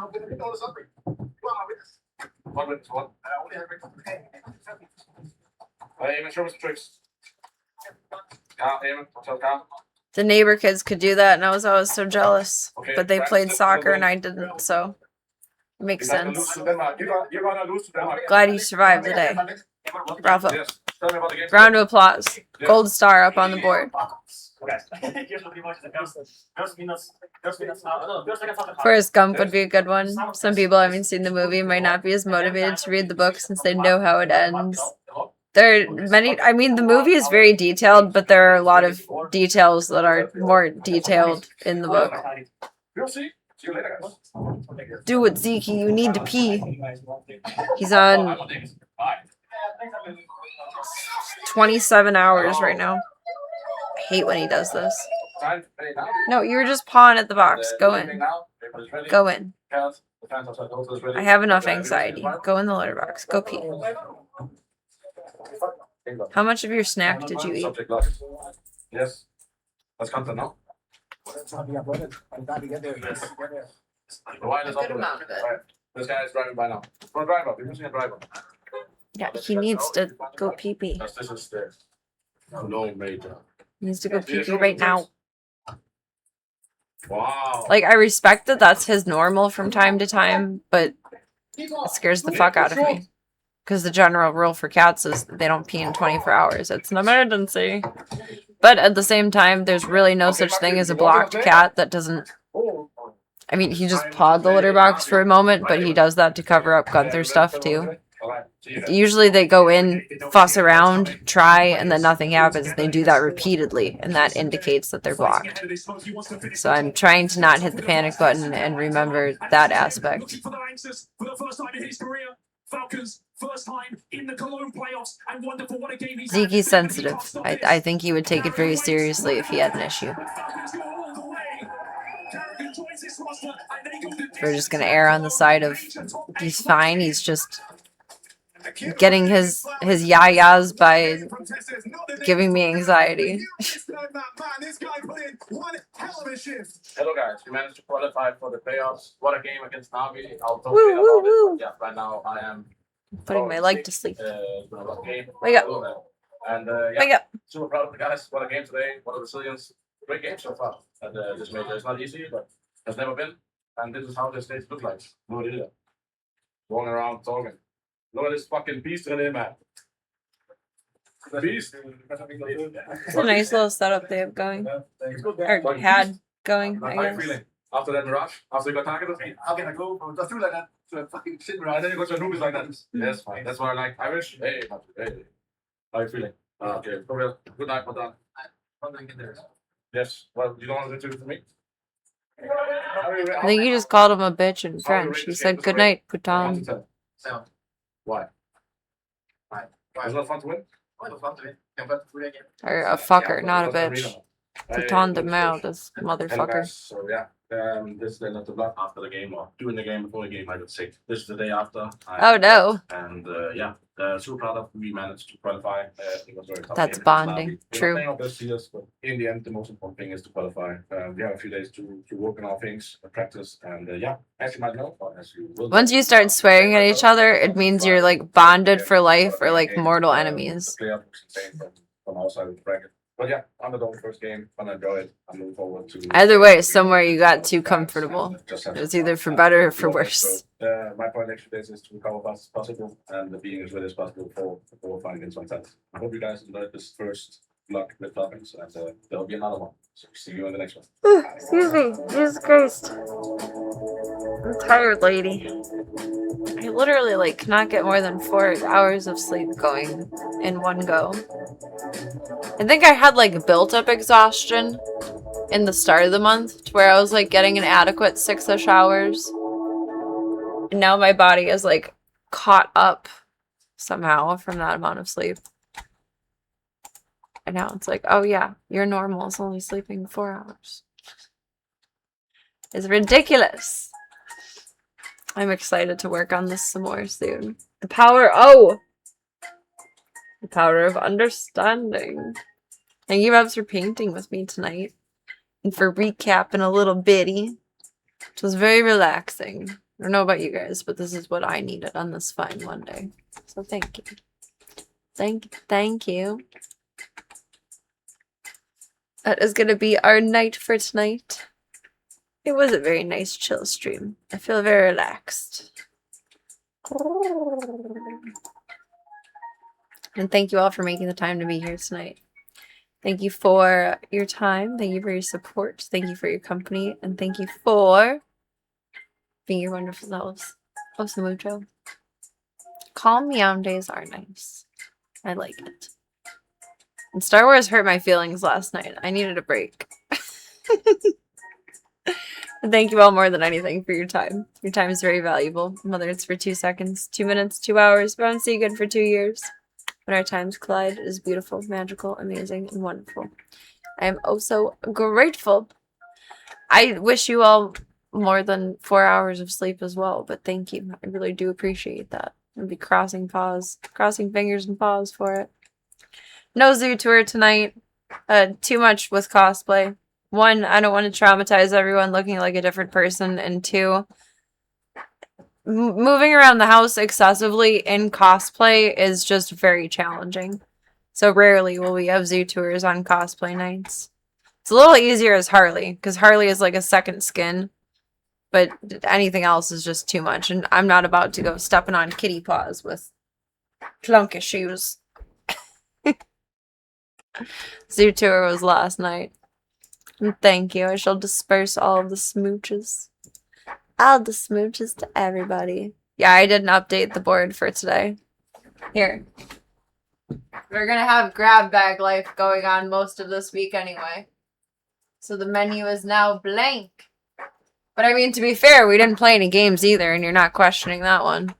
The neighbor kids could do that, and I was always so jealous. But they played soccer, and I didn't, so it makes sense. Glad you survived the day. Bravo. Round of applause. Gold star up on the board. Forrest Gump would be a good one. Some people haven't seen the movie might not be as motivated to read the book since they know how it ends. There are many, I mean, the movie is very detailed, but there are a lot of details that are more detailed in the book. Do it, Zeke. You need to pee. He's on 27 hours right now. I hate when he does this. No, you were just pawing at the box. Go in. Go in. I have enough anxiety. Go in the litter box. Go pee. How much of your snack did you eat? Yes. That's content now. This guy is driving by now. For a driver, we're using a driver. Yeah, he needs to go pee pee. This is the no major. He needs to go pee pee right now. Wow. Like, I respect that that's his normal from time to time, but it scares the fuck out of me. Because the general rule for cats is they don't pee in 24 hours. It's an emergency. But at the same time, there's really no such thing as a blocked cat that doesn't... I mean, he just pawed the litter box for a moment, but he does that to cover up Gunther stuff, too. Usually they go in, fuss around, try, and then nothing happens. They do that repeatedly, and that indicates that they're blocked. So I'm trying to not hit the panic button and remember that aspect. Zeke's sensitive. I think he would take it very seriously if he had an issue. We're just gonna err on the side of he's fine. He's just getting his yayas by giving me anxiety. Hello guys, we managed to qualify for the playoffs. What a game against Navi. I'll talk Woo, woo, about woo. it. Yeah, right now I am Putting my leg to sleep. Game. Wake up. And yeah, Wake up. super proud of the guys. What a game today. What a resilience. Great game so far. And this major is not easy, but has never been. And this is how the stage looks like. Look at it. Going around talking. Look at this fucking beast in there, man. The beast. It's a nice little setup they have going. Or had going, I How are you guess. feeling? After that mirage? After you got targeted? How can I go? Just do like that. So a fucking shit And then you got your noobies like that. Yes, fine. That's why I like Irish. Hey, hey. How are you feeling? Okay, for real. Good night, madam. Yes. Well, you don't want to do it for me? I think you just called him a bitch in French. He said good night, putain. Why? Was it not fun to win? Or a fucker, not a bitch. Putain de merde, this motherfucker. So yeah, this is the end of the block after the game, or during the game, before the game, I would say. This is the day after. Oh no. And yeah, super proud of we managed to qualify. It was very tough. That's game. bonding. We're not True. playing our best years, but in the end, the most important thing is to qualify. We have a few days to work on our things, practice, and yeah, as you might know, or as you will. Once you start swearing at each other, it means you're like bonded for life or like mortal enemies. The player looks insane from outside of the bracket. But yeah, underdog first game, gonna enjoy it. I'm looking forward to. Either way, somewhere you got too comfortable. It's either for better or for worse. My point next days is to recover fast as possible and being as ready as possible for fighting against one set. I hope you guys enjoyed this first vlog with topics, and there'll be another one. So see you in the next one. Excuse me, Jesus Christ. I'm tired, lady. I literally like cannot get more than 4 hours of sleep going in one go. I think I had like built up exhaustion in the start of the month to where I was like getting an adequate 6-ish hours. And now my body is like caught up somehow from that amount of sleep. And now it's like, oh yeah, your normal is only sleeping 4 hours. is ridiculous. I'm excited to work on this some more soon. The power of understanding. Thank you, Bubs, for painting with me tonight. And for recapping a little bitty. Which was very relaxing. I don't know about you guys, but this is what I needed on this fine Monday. So thank you. Thank you. That is going to be our night for tonight. It was a very nice chill stream. I feel very relaxed. And thank you all for making the time to be here tonight. Thank you for your time. Thank you for your support. Thank you for your company. And thank you for being your wonderful selves. Oso mucho. Calm meow days are nice. I like it. And Star Wars hurt my feelings last night. I needed a break. Thank you all more than anything for your time. Your time is very valuable. Whether it's for 2 seconds, 2 minutes, 2 hours, but I'm seeing good for 2 years. When our times collide, it is beautiful, magical, amazing, and wonderful. I am oh so grateful. I wish you all more than 4 hours of sleep as well, but thank you. I really do appreciate that. I'll be crossing fingers and paws for it. No zoo tour tonight. Too much with cosplay. 1, I don't want to traumatize everyone looking like a different person, and 2, moving around the house excessively in cosplay is just very challenging. So rarely will we have zoo tours on cosplay nights. It's a little easier as Harley, because Harley is like a second skin. But anything else is just too much. And I'm not about to go stepping on kitty paws with clunky shoes. Zoo tour was last night. And thank you. I shall disperse all of the smooches. All the smooches to everybody. Yeah, I didn't update the board for today. Here. We're gonna have grab bag life going on most of this week anyway. So the menu is now blank. But I mean, to be fair, we didn't play any games either, and you're not questioning that one.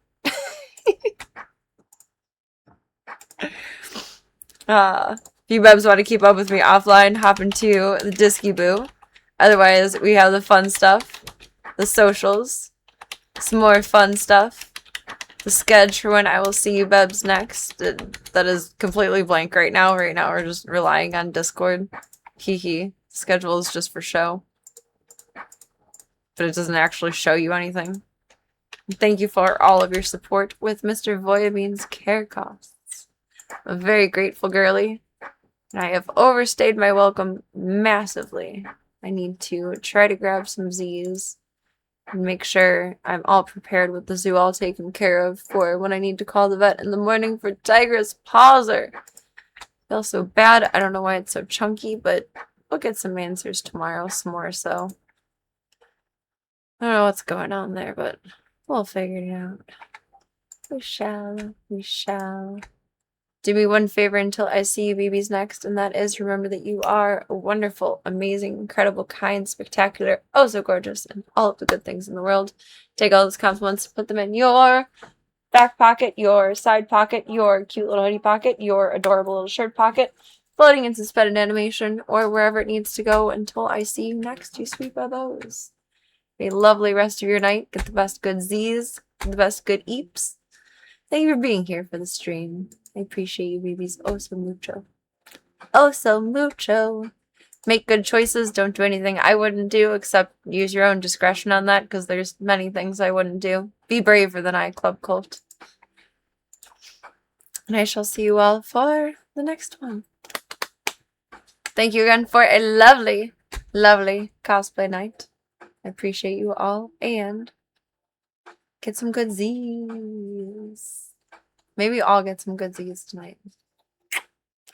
If you bubs want to keep up with me offline, hop into the Disky Boo. Otherwise, we have the fun stuff, the socials, some more fun stuff, the sketch for when I will see you bubs next. That is completely blank right now. Right now, we're just relying on Discord. Hee. Schedule is just for show. But it doesn't actually show you anything. Thank you for all of your support with Mr. Voyabean's care costs. I'm a very grateful girly, and I have overstayed my welcome massively. I need to try to grab some Z's and make sure I'm all prepared with the zoo all taken care of for when I need to call the vet in the morning for Tigress Pauser. Feels so bad. I don't know why it's so chunky, but we'll get some answers tomorrow, some more so. I don't know what's going on there, but we'll figure it out. We shall. Do me one favor until I see you babies next, and that is remember that you are wonderful, amazing, incredible, kind, spectacular, oh so gorgeous, and all of the good things in the world. Take all those compliments, put them in your back pocket, your side pocket, your cute little hoodie pocket, your adorable little shirt pocket, floating in suspended animation, or wherever it needs to go until I see you next, you sweet bubbos. Have a lovely rest of your night. Get the best good Z's, the best good eeps. Thank you for being here for the stream. I appreciate you, babies. Oh, so mucho. Oh, so mucho. Make good choices. Don't do anything I wouldn't do, except use your own discretion on that, because there's many things I wouldn't do. Be braver than I, Club Cult. And I shall see you all for the next one. Thank you again for a lovely, lovely cosplay night. I appreciate you all, and get some good Z's. Maybe I'll get some good Z's tonight.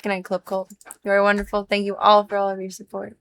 Good night, Club Cult. You are wonderful. Thank you all for all of your support.